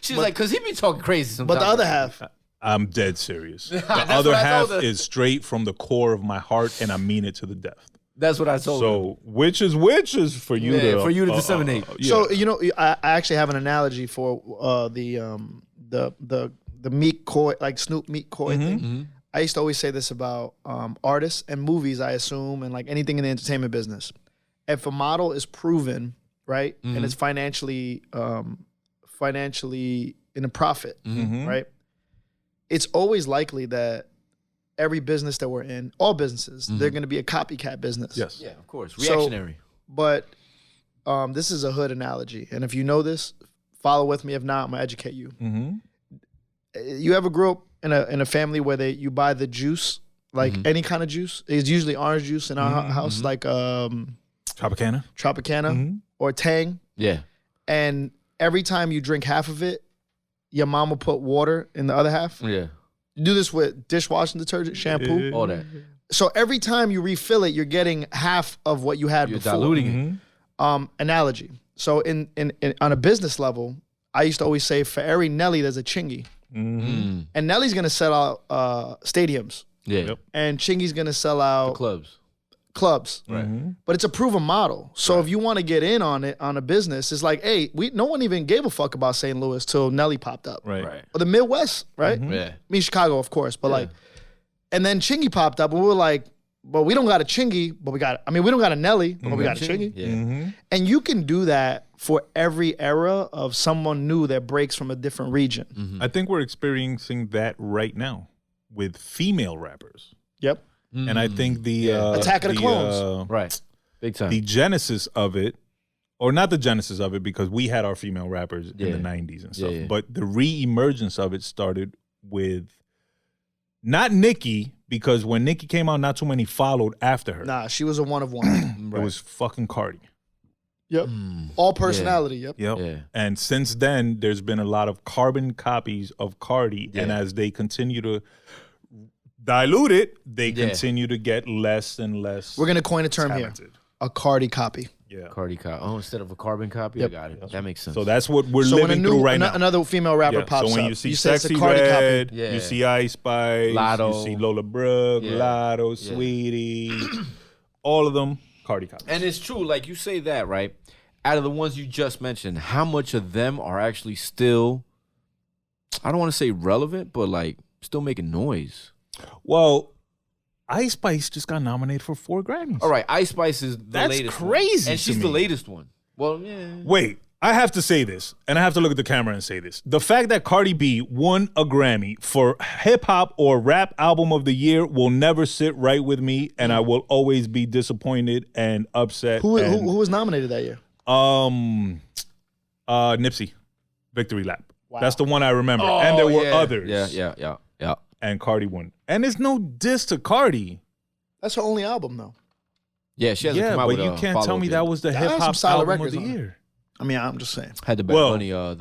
A: She's like, "Cause he be talking crazy sometimes."
C: but the other half,
B: I'm dead serious. The
A: That's
B: other
A: what I
B: half
A: told her.
B: is straight from the core of my heart, and I mean it to the death.
A: That's what I told her.
B: So which is for you
A: Yeah,
B: to
A: for you to disseminate.
B: yeah.
C: So you know, I actually have an analogy for the meat Coi, like Snoop meat Coi thing.
A: Mm-hmm.
C: I used to always say this about artists and movies, I assume, and like anything in the entertainment business. If a model is proven, right,
A: Mm-hmm.
C: and it's financially in a profit,
A: Mm-hmm.
C: right, it's always likely that every business that we're in, all businesses,
A: Mm-hmm.
C: they're going to be a copycat business.
B: Yes.
A: yeah, of course,
C: So-
A: reactionary.
C: But this is a hood analogy, and if you know this, follow with me. If not, I'm gonna educate you.
B: Mm-hmm.
C: You ever grew up in a family where you buy the juice, like any kind of juice? It's usually orange juice in our house, like
B: Tropicana.
C: Tropicana or Tang.
A: Yeah.
C: And every time you drink half of it, your mom will put water in the other half.
A: Yeah.
C: You do this with dishwashing detergent, shampoo.
A: All that.
C: So every time you refill it, you're getting half of what you had
A: You're
C: before.
A: diluting it.
C: Analogy. So in on a business level, I used to always say for every Nelly, there's a Chingy.
A: Mm.
C: And Nelly's gonna sell out stadiums.
A: Yeah.
B: Yep.
C: And Chingy's gonna sell out
A: Clubs.
C: clubs.
A: Right.
C: But it's a proven model. So if you want to get in on it on a business, it's like, hey, no one even gave a fuck about St. Louis till Nelly popped up.
B: Right.
A: Right.
C: Or the Midwest, right?
A: Yeah.
C: I mean Chicago, of course, but like, and then Chingy popped up, and we were like, well, we don't got a Chingy, but we got we don't got a Nelly, but we got a Chingy.
A: Yeah.
C: And you can do that for every era of someone new that breaks from a different region.
B: I think we're experiencing that right now with female rappers.
C: Yep.
B: And I think the
C: Attack of the Clones.
A: Right. Big time.
B: the genesis of it, or not the genesis of it, because we had our female rappers
A: Yeah.
B: in the 90s and stuff,
A: Yeah, yeah.
B: but the re-emergence of it started with not Nicki, because when Nicki came out, not too many followed after her.
C: Nah, she was a one of one.
B: It was fucking Cardi.
C: Yep. All personality. Yep.
B: Yep.
A: Yeah.
B: And since then, there's been a lot of carbon copies of Cardi, and
A: Yeah.
B: as they continue to dilute it, they
A: Yeah.
B: continue to get less and less.
C: We're gonna coin a term
B: talented.
C: here: a Cardi copy.
B: Yeah.
A: Cardi copy. Oh, instead of a carbon copy,
C: Yep.
A: I got it. That makes sense.
B: So that's what we're
C: So when a
B: living
C: new
B: through right now.
C: another female rapper
B: Yeah,
C: pops
B: so when
C: up,
B: you see
C: say it's
B: Sexy
C: a Cardi
B: Red,
C: copy.
A: Yeah.
B: you see Ice Spice,
A: Lotto.
B: you see Lola Brooke,
A: Yeah.
B: Lotto,
A: Yeah.
B: Sweetie, all of them Cardi copies.
A: And it's true, like you say that, right? Out of the ones you just mentioned, how much of them are actually still, I don't want to say relevant, but like still making noise?
B: Well, Ice Spice just got nominated for 4 Grammys.
A: All right, Ice Spice is the
B: That's
A: latest
B: crazy
A: one. And
B: to
A: she's the
B: me.
A: latest one. Well, yeah.
B: Wait, I have to say this, and I have to look at the camera and say this. The fact that Cardi B won a Grammy for hip hop or rap album of the year will never sit right with me, and I will always be disappointed and upset.
C: Who
B: and,
C: was nominated that year?
B: Nipsey, Victory Lap. That's the one I remember.
A: Oh,
B: and there were
A: yeah.
B: others.
A: Yeah.
B: And Cardi won. And it's no diss to Cardi.
C: That's her only album, though.
A: Yeah, she hasn't
B: Yeah,
A: come out
B: but
A: with
B: you
A: a
B: can't tell
A: follow-up
B: me
A: yet.
B: that was the
C: That has
B: hip
C: some
B: hop
C: solid
B: album of
C: records
B: the
C: on it.
B: year.
C: I mean, I'm just saying.
A: Had the Bad
B: Well-
A: Bunny, like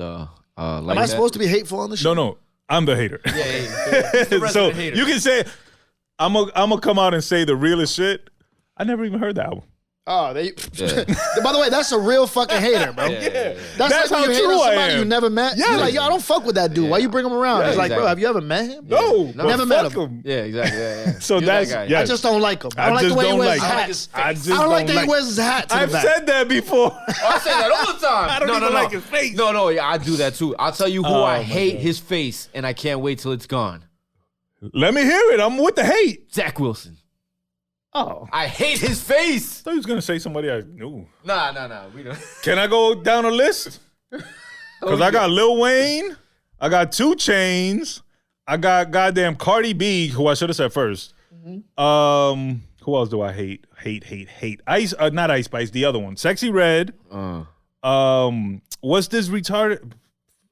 C: Am I
A: that.
C: supposed to be hateful on this show?
B: No, I'm the hater.
A: Yeah, he's the
B: So
A: resident hater.
B: you can say, I'm gonna come out and say the realest shit. I never even heard the album.
C: Oh, they.
A: Yeah.
C: By the way, that's a real fucking hater, bro.
A: Yeah.
C: That's like
B: how
C: when you hate
B: true
C: on
B: I
C: somebody
B: am.
C: you never met.
B: Yeah.
C: You're like, yo, I don't fuck with that dude. Why you bring him around?
A: Yeah,
C: It's like,
A: exactly.
C: bro, have you ever met him?
B: No,
A: No.
B: but
C: Never met
B: fuck
C: him.
A: Yeah, exactly. Yeah.
B: So
A: You're
B: that's
A: that guy.
C: I just don't like him. I don't like the
B: just
C: way he
B: don't
C: wears
B: like
C: his
B: him.
C: hats.
B: I just
C: I don't like that
B: don't
C: he wears his hat to the
B: I've
C: back.
B: said that before.
A: I say that all the time.
B: I don't even like his face.
A: No, yeah, I do that too. I'll tell you who
B: Oh,
A: I
B: my
A: hate
B: God.
A: his face, and I can't wait till it's gone.
B: Let me hear it. I'm with the hate.
A: Zach Wilson.
C: Oh.
A: I hate his face.
B: I thought he was gonna say somebody I knew.
A: Nah. We don't.
B: Can I go down a list? Because I got Lil Wayne, I got 2 Chainz, I got goddamn Cardi B, who I should have said first.
C: Mm-hmm.
B: Who else do I hate? Hate. Ice, not Ice Spice, the other one. Sexy Red. What's this retarded?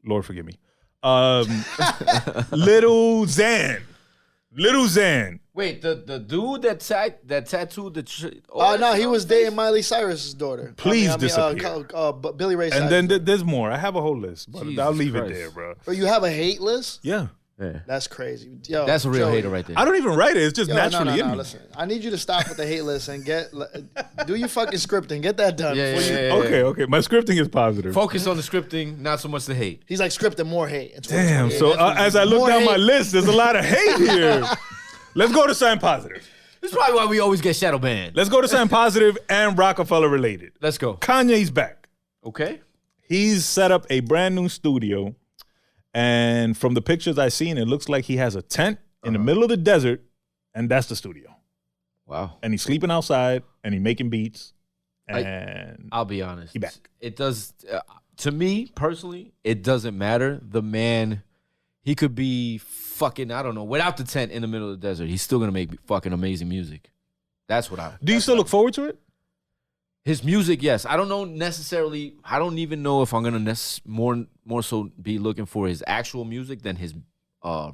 B: Lord forgive me. Little Xan.
A: Wait, the dude that tattooed the.
C: Oh, no, he was dating Miley Cyrus's daughter.
B: Please disappear.
C: Billy Ray
B: And
C: Cyrus.
B: then there's more. I have a whole list, but
A: Jesus
B: I'll leave
A: Christ.
B: it there, bro.
C: Bro, you have a hate list?
B: Yeah.
A: Yeah.
C: That's crazy. Yo,
A: That's a real
C: Joey,
A: hater right there.
B: I don't even write it. It's just
C: Yo,
B: naturally in
C: no.
B: me.
C: Listen, I need you to stop with the hate list and do your fucking scripting. Get that done.
A: Yeah,
C: before
A: yeah,
C: you-
A: yeah.
B: Okay. My scripting is positive.
A: Focus on the scripting, not so much the hate.
C: He's like scripting more hate. in
B: Damn.
C: 2028.
B: So as I look
C: More
B: down my
C: hate.
B: list, there's a lot of hate here. Let's go to something positive.
A: That's probably why we always get shadow banned.
B: Let's go to something positive and Rockefeller related.
A: Let's go.
B: Kanye's back.
A: Okay.
B: He's set up a brand new studio. And from the pictures I've seen, it looks like he has a tent in the middle of the desert, and that's the studio.
A: Wow.
B: And he's sleeping outside, and he's making beats. And
A: I'll be honest.
B: He back.
A: It does, to me personally, it doesn't matter. The man, he could be fucking, I don't know, without the tent in the middle of the desert, he's still gonna make fucking amazing music. That's what I.
B: do you still look forward to it?
A: His music, yes. I don't know necessarily. I don't even know if I'm gonna more so be looking for his actual music than his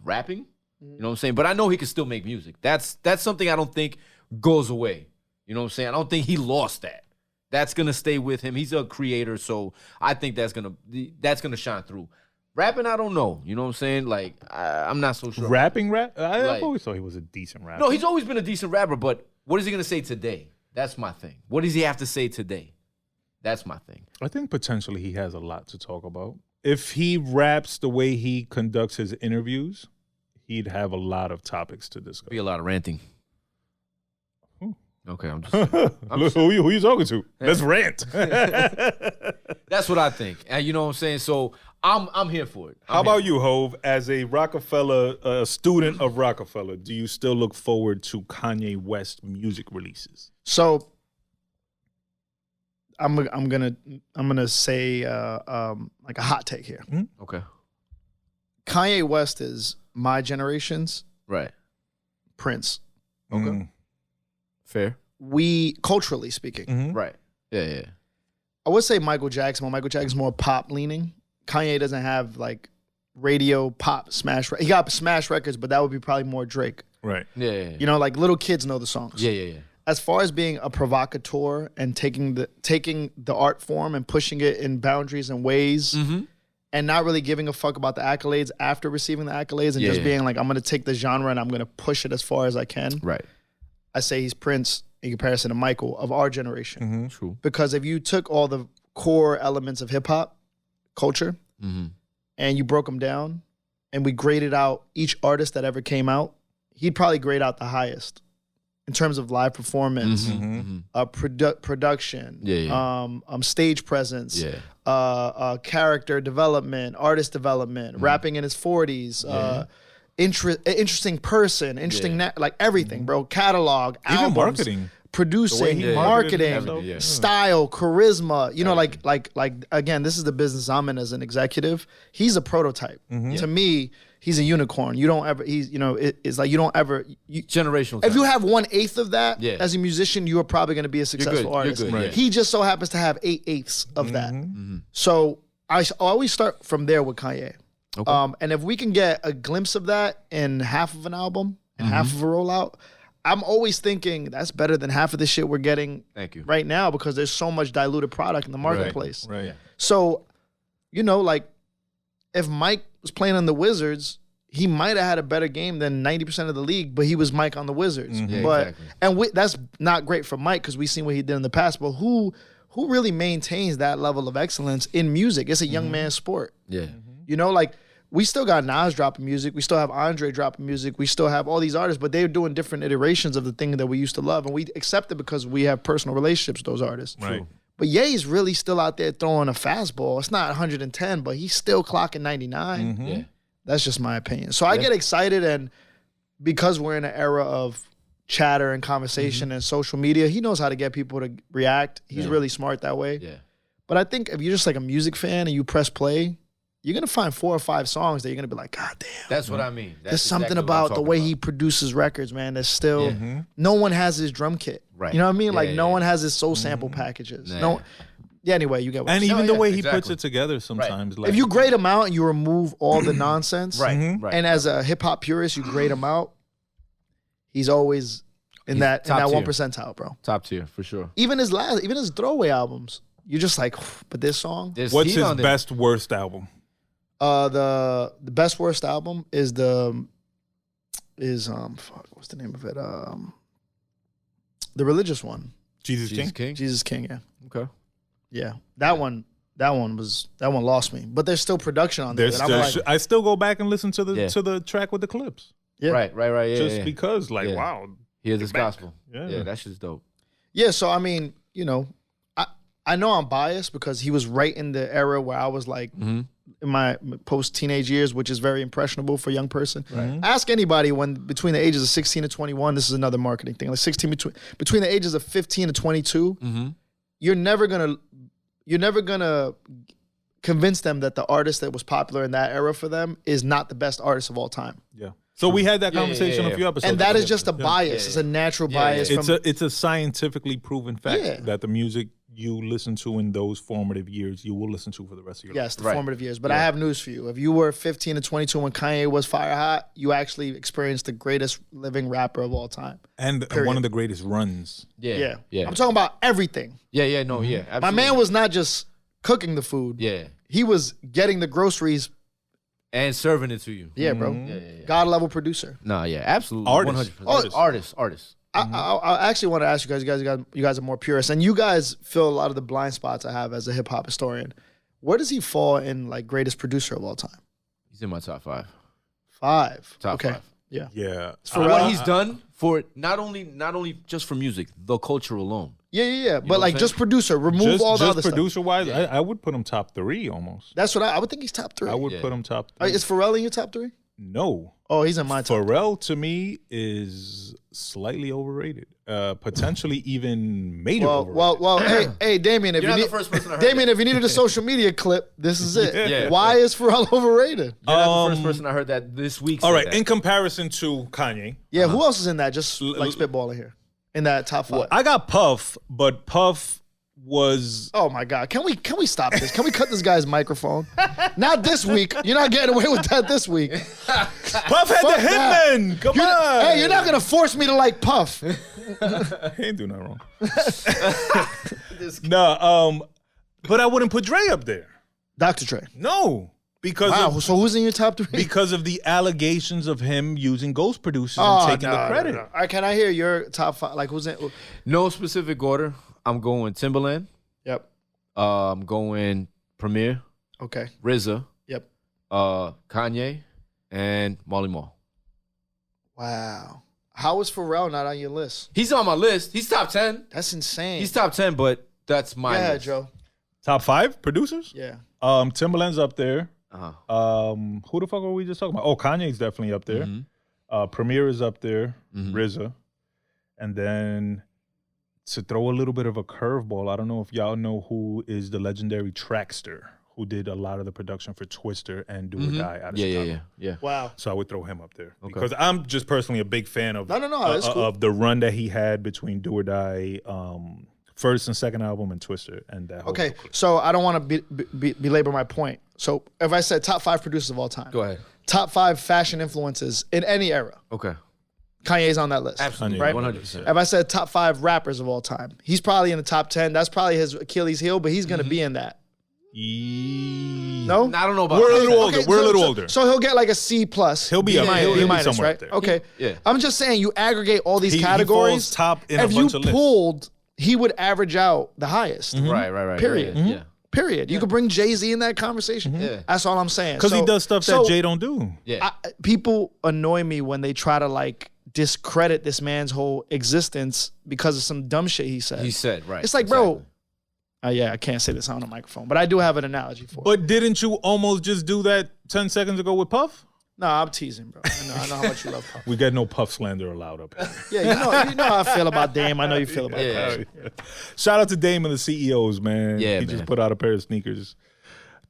A: rapping. You know what I'm saying? But I know he can still make music. That's something I don't think goes away. You know what I'm saying? I don't think he lost that. That's gonna stay with him. He's a creator, so I think that's gonna shine through. Rapping, I don't know. You know what I'm saying? Like I'm not so sure.
B: Rapping rap? I've
A: Like-
B: always thought he was a decent rapper.
A: No, he's always been a decent rapper, but what is he gonna say today? That's my thing. What does he have to say today? That's my thing.
B: I think potentially he has a lot to talk about. If he raps the way he conducts his interviews, he'd have a lot of topics to discuss.
A: Be a lot of ranting. Okay, I'm just.
B: Look, who you talking to? Let's rant.
A: That's what I think, and you know what I'm saying. So I'm here for it.
B: How about you, Hove? As a Rockefeller student of Rockefeller, do you still look forward to Kanye West music releases?
C: So I'm gonna say like a hot take here.
A: Okay.
C: Kanye West is my generation's
A: Right.
C: Prince.
B: Okay.
A: Fair.
C: We culturally speaking,
A: Right. Yeah.
C: I would say Michael Jackson. But Michael Jackson's more pop leaning. Kanye doesn't have like radio pop smash. He got smash records, but that would be probably more Drake.
B: Right.
A: Yeah.
C: You know, like little kids know the songs.
A: Yeah.
C: As far as being a provocateur and taking the art form and pushing it in boundaries and ways, and not really giving a fuck about the accolades after receiving the accolades, and just being like, I'm gonna take the genre and I'm gonna push it as far as I can.
A: Right.
C: I say he's Prince in comparison to Michael of our generation.
A: True.
C: Because if you took all the core elements of hip hop culture and you broke them down and we graded out each artist that ever came out, he'd probably grade out the highest in terms of live performance, production, stage presence, character development, artist development, rapping in his 40s, interesting person, like everything, bro. Catalog,
B: Even
C: albums,
B: marketing.
C: producing,
B: he marketed
C: marketing,
B: himself.
C: style, charisma. You know, like again, this is the business I'm in as an executive. He's a prototype. To me, he's a unicorn. You don't ever. He's it's like you don't ever.
A: Generational.
C: If you have 1/8 of that
A: Yeah.
C: as a musician, you are probably going to be a successful
A: You're
C: artist.
A: good, Right.
C: He just so happens to have 8/8 of that. So I always start from there with Kanye.
A: Okay.
C: And if we can get a glimpse of that in half of an album and half of a rollout, I'm always thinking that's better than half of the shit we're getting
A: Thank you.
C: right now because there's so much diluted product in the marketplace.
B: Right.
C: So, like if Mike was playing on the Wizards, he might have had a better game than 90% of the league, but he was Mike on the Wizards.
A: Yeah,
C: but
A: exactly.
C: and that's not great for Mike because we've seen what he did in the past. But who really maintains that level of excellence in music? It's a young man's sport.
A: Yeah.
C: You know, like we still got Nas dropping music. We still have Andre dropping music. We still have all these artists, but they're doing different iterations of the thing that we used to love. And we accept it because we have personal relationships with those artists.
B: Right.
C: But Ye's really still out there throwing a fastball. It's not 110, but he's still clocking 99.
A: Yeah.
C: That's just my opinion. So I get excited, and because we're in an era of chatter and conversation and social media, he knows how to get people to react. He's really smart that way.
A: Yeah.
C: But I think if you're just like a music fan and you press play, you're going to find 4 or 5 songs that you're going to be like, God damn.
A: That's what I mean. That's
C: There's something
A: exactly what I'm
C: about the
A: talking
C: way
A: about.
C: he produces records, man. There's still, no one has his drum kit.
A: Right.
C: You know what I mean?
A: Yeah,
C: like,
A: yeah,
C: no
A: yeah.
C: one has his soul sample packages.
A: Nah.
C: No. Yeah, anyway, you get what
B: And
C: I'm saying.
B: even the way he
A: exactly.
B: puts it together sometimes. Like,
C: If you grade him out and you remove all the nonsense,
A: Right. Right.
C: and as a hip hop purist, you grade him out, he's always in
A: He's
C: that
A: top
C: 1
A: tier.
C: percentile, bro.
A: Top tier for sure.
C: Even his throwaway albums, you're just like, but this song,
A: There's
B: what's
A: heat
B: his
A: on there.
B: best worst album?
C: the best worst album is what's the name of it? The religious one,
B: Jesus
A: Jesus
B: King.
A: King?
C: Jesus King. Yeah,
A: Okay.
C: yeah. That one lost me. But there's still production on there.
B: There's
C: that I'm
B: still,
C: like,
B: I still go back and listen to the
A: Yeah.
B: to the track with the clips.
C: yeah.
A: Right. Yeah.
B: Just
A: yeah.
B: because, like,
A: Yeah.
B: wow.
A: Here's his gospel.
B: Yeah.
A: Yeah, that shit's dope.
C: Yeah, so I mean, you know, I know I'm biased because he was right in the era where I was like in my post-teenage years, which is very impressionable for a young person. Ask anybody when between the ages of 16 and 21, this is another marketing thing. Like 16 between the ages of 15 and 22, you're never gonna convince them that the artist that was popular in that era for them is not the best artist of all time.
B: Yeah. So we had that conversation a few episodes
C: And that
B: ago.
C: is just a bias. It's a natural bias.
B: It's a scientifically proven fact
C: Yeah.
B: that the music you listen to in those formative years, you will listen to for the rest of your life.
C: Yes, the formative years. But I have news for you. If you were 15 to 22 when Kanye was fire hot, you actually experienced the greatest living rapper of all time.
B: And one of the greatest runs.
A: Yeah. Yeah.
C: I'm talking about everything.
A: Yeah. No. Yeah.
C: My
A: Absolutely.
C: man was not just cooking the food.
A: Yeah.
C: He was getting the groceries.
A: And serving it to you.
C: Yeah, bro.
A: Yeah.
C: God level producer.
A: Nah. Yeah. Absolutely.
B: Artist.
A: 100%. Artist.
C: I actually want to ask you guys. You guys are more purists, and you guys fill a lot of the blind spots I have as a hip hop historian. Where does he fall in like greatest producer of all time?
A: He's in my top 5.
C: 5.
A: Top
C: okay.
A: 5.
C: Yeah.
B: Yeah.
A: For what he's done for not only just for music, the culture alone.
C: Yeah. But
A: what
C: like
A: I'm
C: just producer, remove all the other stuff.
B: producer wise, I would put him top 3 almost.
C: That's what I would think he's top 3.
B: I would put him top 3.
C: Is Pharrell in your top 3?
B: No.
C: Oh, he's in my top.
B: Pharrell to me is slightly overrated. Potentially even major overrated.
C: Well. Hey, Damien. If
A: You're
C: you
A: not
C: need,
A: the first person I heard
C: Damien,
A: that.
C: if you needed a social media clip, this is it.
A: Yeah.
C: Why is Pharrell overrated?
A: You're not the first person I heard that this week.
B: All
A: said
B: right,
A: that.
B: in comparison to Kanye,
C: Yeah, who else is in that? Just like spitballing here in that top 5.
B: I got Puff, but Puff was
C: Oh my God! Can we stop this? Can we cut this guy's microphone? Not this week. You're not getting away with that this week.
B: Puff had
C: Fuck
B: the
C: that.
B: Hitman. Come on.
C: Hey, you're not gonna force me to like Puff.
B: He ain't doing nothing wrong. No, but I wouldn't put Dre up there.
C: Dr. Dre.
B: No, because
C: Wow.
B: of,
C: So who's in your top 3?
B: because of the allegations of him using ghost producers
C: Oh,
B: and taking the credit.
C: no. All right, can I hear your top 5? Like who's in?
A: No specific order. I'm going Timbaland.
C: Yep.
A: I'm going Premier,
C: Okay.
A: RZA,
C: Yep.
A: Kanye, and Marley Marl.
C: Wow. How is Pharrell not on your list?
A: He's on my list. He's top 10.
C: That's insane.
A: He's top 10, but that's my
C: Yeah,
A: list.
C: Joe.
B: Top 5 producers?
C: Yeah.
B: Timbaland's up there.
A: Uh-huh.
B: Who the fuck were we just talking about? Oh, Kanye's definitely up there. Premier is up there. RZA. And then to throw a little bit of a curveball, I don't know if y'all know who is the legendary Trackster who did a lot of the production for Twister and Do or Die out of Chicago.
A: Yeah.
C: Wow.
B: So I would throw him up there because I'm just personally a big fan of
C: That's cool.
B: of the run that he had between Do or Die, first and second album, and Twister, and that.
C: Okay,
B: whole
C: so I don't want to belabor my point. So if I said top 5 producers of all time,
A: Go ahead.
C: top 5 fashion influences in any era,
A: Okay.
C: Kanye's on that list.
A: Absolutely.
C: Right?
A: 100%.
C: If I said top 5 rappers of all time, he's probably in the top 10. That's probably his Achilles heel, but he's going to be in that. No?
A: I don't know about
B: We're a
A: that.
B: little older.
C: Okay,
B: We're a little older.
C: So he'll get like a C plus.
B: He'll be
C: B
B: up.
C: minus,
B: He'll
C: B
B: be
C: minus,
B: somewhere
C: right?
B: up there.
C: Okay.
A: Yeah.
C: I'm just saying, you aggregate all these
B: He
C: categories.
B: falls top in a
C: if you
B: bunch of lists.
C: pulled, he would average out the highest.
A: Right.
C: Period.
A: Yeah.
C: Period. You could bring Jay-Z in that conversation.
A: Yeah.
C: That's all I'm saying.
B: Because he
C: So-
B: does stuff
C: so
B: that Jay don't do.
A: Yeah.
C: people annoy me when they try to like discredit this man's whole existence because of some dumb shit he said.
A: He said, right.
C: It's like, bro. Yeah, I can't say this on the microphone, but I do have an analogy for it.
B: But didn't you almost just do that 10 seconds ago with Puff?
C: No, I'm teasing, bro. I know how much you love Puff.
B: We got no Puff slander allowed up here.
C: Yeah, you know how I feel about Dame. I know you feel about Puff.
B: Shout out to Dame and the CEOs, man.
A: Yeah,
B: he
A: man.
B: just put out a pair of sneakers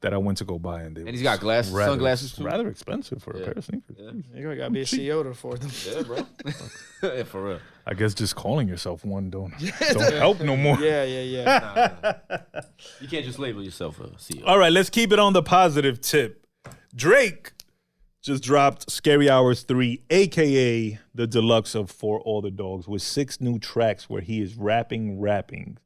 B: that I went to go buy, and
A: And he's got glasses, sunglasses too.
B: Rather expensive for a pair of sneakers.
C: You gotta be a CEO to afford them.
A: Yeah, bro. Yeah, for real.
B: I guess just calling yourself one don't help no more.
C: Yeah.
A: You can't just label yourself a CEO.
B: All right, let's keep it on the positive tip. Drake just dropped Scary Hours 3, a.k.a. the deluxe of For All the Dogs, with 6 new tracks where he is rapping,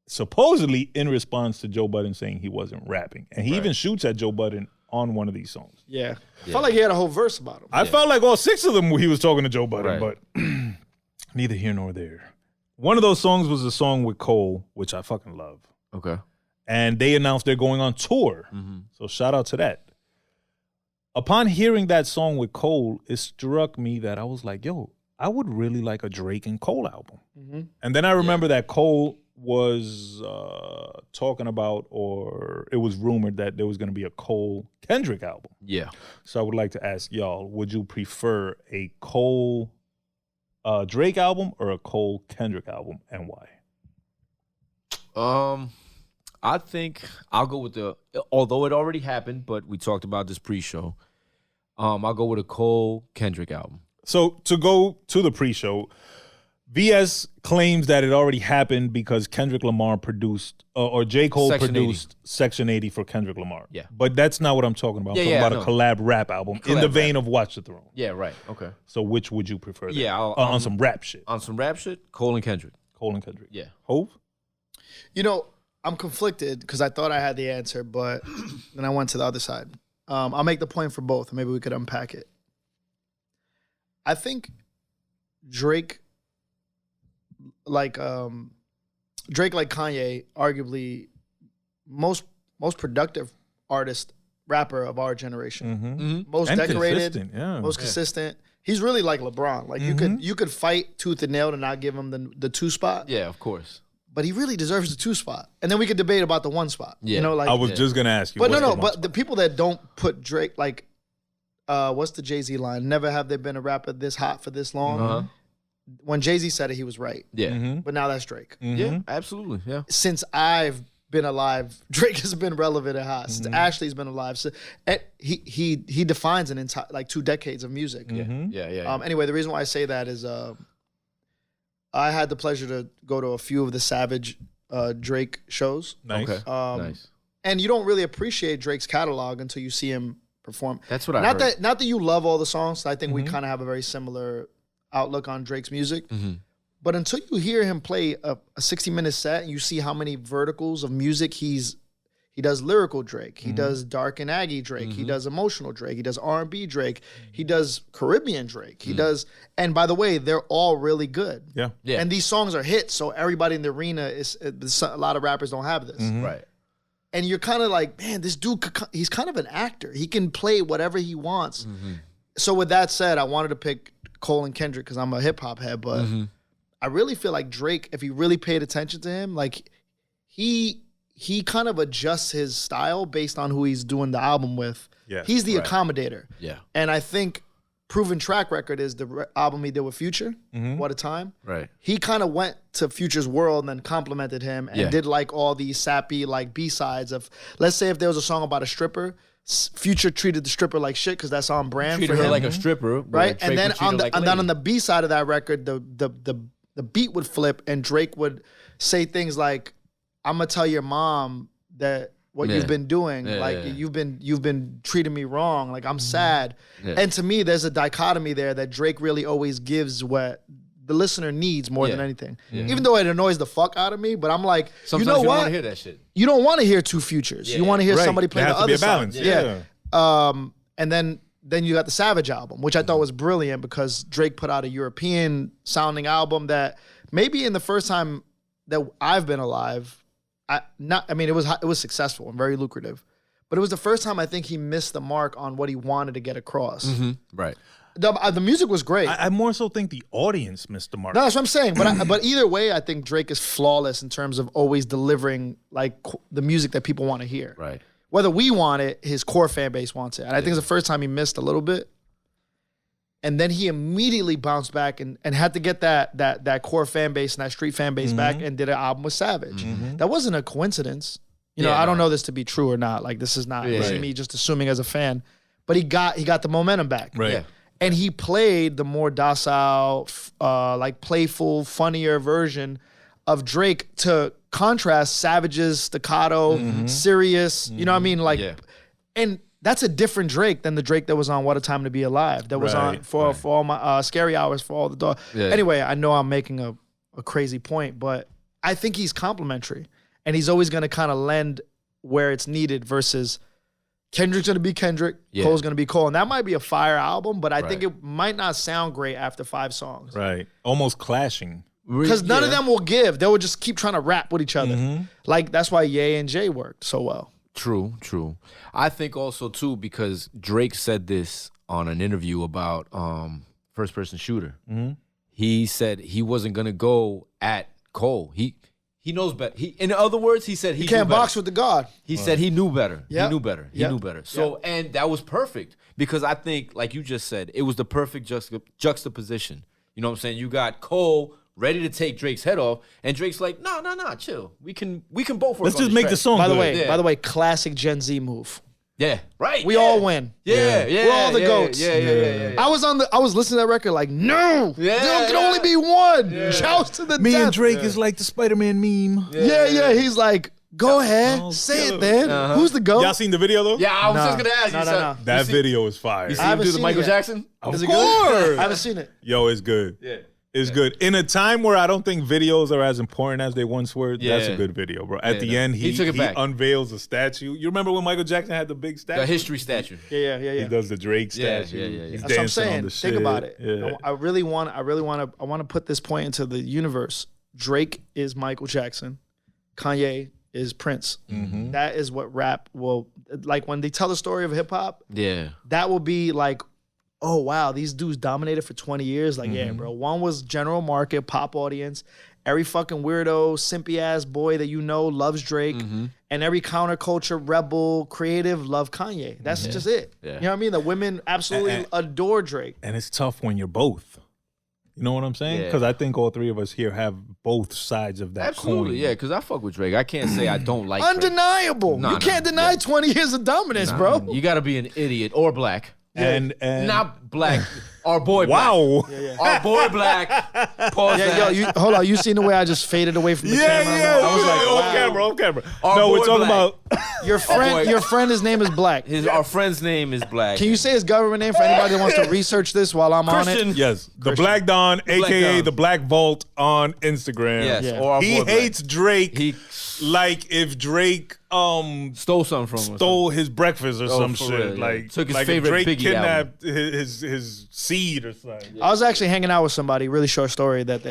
B: supposedly in response to Joe Budden saying he wasn't rapping. And he even shoots at Joe Budden on one of these songs.
C: Yeah. I felt like he had a whole verse about him.
B: I felt like all 6 of them he was talking to Joe Budden,
A: Right.
B: but neither here nor there. One of those songs was a song with Cole, which I fucking love.
A: Okay.
B: And they announced they're going on tour. So shout out to that. Upon hearing that song with Cole, it struck me that I was like, yo, I would really like a Drake and Cole album. And then I remember that Cole was talking about, or it was rumored that there was going to be a Cole Kendrick album.
A: Yeah.
B: So I would like to ask y'all, would you prefer a Cole Drake album or a Cole Kendrick album, and why?
A: I think I'll go with although it already happened, but we talked about this pre-show. I'll go with a Cole Kendrick album.
B: So to go to the pre-show, VS claims that it already happened because Kendrick Lamar produced, or J. Cole
A: Section
B: produced Section 80 for Kendrick Lamar.
A: Yeah.
B: But that's not what I'm talking about. I'm talking about a collab rap album in the vein of Watch the Throne.
A: Yeah, right. Okay.
B: So which would you prefer?
A: Yeah,
B: on some rap shit.
A: On some rap shit, Cole and Kendrick.
B: Cole and Kendrick.
A: Yeah.
B: Hove?
C: You know, I'm conflicted because I thought I had the answer, but then I went to the other side. I'll make the point for both, and maybe we could unpack it. I think Drake, like Kanye, arguably most productive artist, rapper of our generation. Most
B: And
C: decorated,
B: consistent, yeah.
C: most consistent. He's really like LeBron. Like you could fight tooth and nail to not give him the 2 spot.
A: Yeah, of course.
C: But he really deserves the 2 spot. And then we could debate about the 1 spot.
A: Yeah.
C: You know, like
B: I was just going to ask you.
C: But
B: what's
C: no,
B: the one
C: but
B: spot?
C: the people that don't put Drake, like, what's the Jay-Z line? Never have there been a rapper this hot for this long. When Jay-Z said it, he was right.
A: Yeah.
C: But now that's Drake.
A: Yeah, absolutely. Yeah.
C: Since I've been alive, Drake has been relevant and hot. Since Ashley's been alive, so he defines an entire, like, 2 decades of music.
A: Yeah.
C: Anyway, the reason why I say that is I had the pleasure to go to a few of the Savage Drake shows.
B: Nice.
A: Okay. Nice.
C: And you don't really appreciate Drake's catalog until you see him perform.
A: That's what I
C: not
A: heard.
C: Not that you love all the songs. I think we kind of have a very similar outlook on Drake's music. But until you hear him play a 60-minute set and you see how many verticals of music he does lyrical Drake, he does dark and aggy Drake, he does emotional Drake, he does R&B Drake, he does Caribbean Drake, he does, and by the way, they're all really good.
B: Yeah.
A: Yeah.
C: And these songs are hits, so everybody in the arena a lot of rappers don't have this.
A: Right.
C: And you're kind of like, man, this dude, he's kind of an actor. He can play whatever he wants. So with that said, I wanted to pick Cole and Kendrick because I'm a hip hop head, but I really feel like Drake, if he really paid attention to him, like he kind of adjusts his style based on who he's doing the album with.
B: Yes,
C: He's the accommodator.
A: Yeah.
C: And I think Proven Track Record is the album he did with Future. What a time.
A: Right.
C: He kind of went to Future's world and then complimented him and did like all these sappy like B-sides of, let's say if there was a song about a stripper, Future treated the stripper like shit because that's on brand
A: Treated
C: for
A: her
C: him.
A: like a stripper,
C: Right?
A: Drake
C: And then
A: would treat her like a
C: and then on
A: lady.
C: the B side of that record, the beat would flip and Drake would say things like, I'm gonna tell your mom that what you've been doing, you've been treating me wrong, like I'm sad. And to me, there's a dichotomy there that Drake really always gives what the listener needs more than
A: Yeah.
C: anything. Even though it annoys the fuck out of me, but I'm like,
A: Sometimes
C: you know
A: you don't
C: what?
A: want to hear that shit.
C: You don't want to hear two Futures. You want to hear
B: Right.
C: somebody play
B: There
C: the
B: has to be
C: other
B: a balance.
C: side.
B: Yeah.
C: And then you got the Savage album, which I thought was brilliant because Drake put out a European sounding album that maybe in the first time that I've been alive, it was successful and very lucrative, but it was the first time I think he missed the mark on what he wanted to get across.
A: Right.
C: The music was great.
B: I more so think the audience missed the mark.
C: No, that's what I'm saying. But either way, I think Drake is flawless in terms of always delivering like the music that people want to hear.
A: Right.
C: Whether we want it, his core fan base wants it. And I think it's the first time he missed a little bit. And then he immediately bounced back and had to get that core fan base and that street fan base back and did an album with Savage. That wasn't a coincidence. You know, I don't know this to be true or not. Like this is not this is me just assuming as a fan. But he got the momentum back.
B: Right.
A: Yeah.
C: And he played the more docile, like playful, funnier version of Drake to contrast Savage's staccato, serious. You know what I mean? Like, and that's a different Drake than the Drake that was on What a Time to Be Alive. That was on for all my Scary Hours for all the dog.
A: Yeah.
C: Anyway, I know I'm making a crazy point, but I think he's complimentary, and he's always going to kind of lend where it's needed versus. Kendrick's gonna be Kendrick, Cole's gonna be Cole, and that might be a fire album, but I think it might not sound great after 5 songs.
B: Right. Almost clashing.
C: Because none of them will give. They will just keep trying to rap with each other. Like that's why Ye and Jay worked so well.
A: True. I think also too because Drake said this on an interview about first person shooter. He said he wasn't gonna go at Cole. He knows better. In other words, he said he
C: can't
A: knew better.
C: box with the God.
A: He said he knew better.
C: Yep.
A: He knew better. He knew better. So, and that was perfect because I think, like you just said, it was the perfect juxtaposition. You know what I'm saying? You got Cole ready to take Drake's head off, and Drake's like, no, chill. We can both work.
B: Let's
A: on
B: just
A: this
B: make
A: track.
B: the song
C: By the
B: good.
C: way, classic Gen Z move.
A: Yeah, right.
C: We all win.
A: Yeah.
C: We're all the goats.
A: Yeah.
C: I was listening to that record like, no, there can only be one. Joust to the
B: Me
C: death.
B: and Drake is like the Spider-Man meme.
C: Yeah. He's like, go ahead,
B: I'll
C: say
B: kill
C: it then. Who's the goat?
B: Y'all seen the video though?
A: Yeah, I was
C: Nah.
A: just gonna ask you.
C: No.
A: son.
B: That video is fire.
A: You see
C: I
A: him
C: haven't
A: do the
C: seen
A: Michael
C: it yet.
A: Jackson?
B: Of
C: Is it
B: course.
C: good? I haven't seen it.
B: Yo, it's good.
A: Yeah.
B: It's good. In a time where I don't think videos are as important as they once were, that's
A: Yeah.
B: a good video, bro. At the
A: no.
B: end,
A: He
B: he
A: took it back.
B: unveils a statue. You remember when Michael Jackson had the big statue?
A: The history statue.
C: Yeah.
B: He does the Drake
A: Yeah,
B: statue.
A: yeah.
B: He's
C: That's what I'm
B: dancing on
C: saying.
B: the
C: Think
B: shit.
C: about it.
B: Yeah.
C: I really want to put this point into the universe. Drake is Michael Jackson. Kanye is Prince. That is what rap will like when they tell the story of hip hop.
A: Yeah.
C: That will be like, oh wow, these dudes dominated for 20 years. Like, yeah, bro. One was general market, pop audience. Every fucking weirdo, simpy ass boy that you know loves Drake. And every counterculture, rebel, creative love Kanye. That's just it.
A: Yeah.
C: You know what I mean? The women absolutely adore Drake.
B: And it's tough when you're both. You know what I'm saying?
A: Yeah.
B: Because I think all three of us here have both sides of that
A: Absolutely,
B: coin.
A: yeah, because I fuck with Drake. I can't say I don't like Drake.
C: Undeniable.
A: Nah,
C: you can't deny 20 years of dominance, bro.
A: You got to be an idiot or black.
B: And
A: Not black. Our boy black.
B: wow.
A: Our boy black. Pause that.
C: Yo, hold on. You seen the way I just faded away from the camera? I was like,
B: off camera.
A: Our
B: No,
A: boy
B: we're talking
A: Black.
B: about
C: your friend, his name is Black.
A: Our friend's name is Black.
C: Can you say his government name for anybody that wants to research this while I'm on
A: Christian?
C: it?
B: yes, the Black Don, aka
A: Don.
B: the Black Vault on Instagram.
A: Yes,
C: Yeah.
A: or our
B: He
A: boy Black.
B: hates Drake
A: He
B: like if Drake
A: stole something from him.
B: stole his breakfast or some
A: for
B: shit.
A: real, yeah.
B: Like
A: Took his
B: like
A: favorite
B: if Drake
A: Biggie album.
B: kidnapped his seed or something.
C: I was actually hanging out with somebody, really short story, that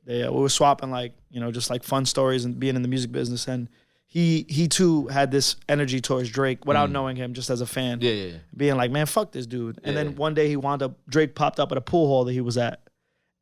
C: we were swapping like, just like fun stories and being in the music business. And he too had this energy towards Drake without knowing him, just as a fan.
A: Yeah.
C: Being like, man, fuck this dude. And then one day Drake popped up at a pool hall that he was at.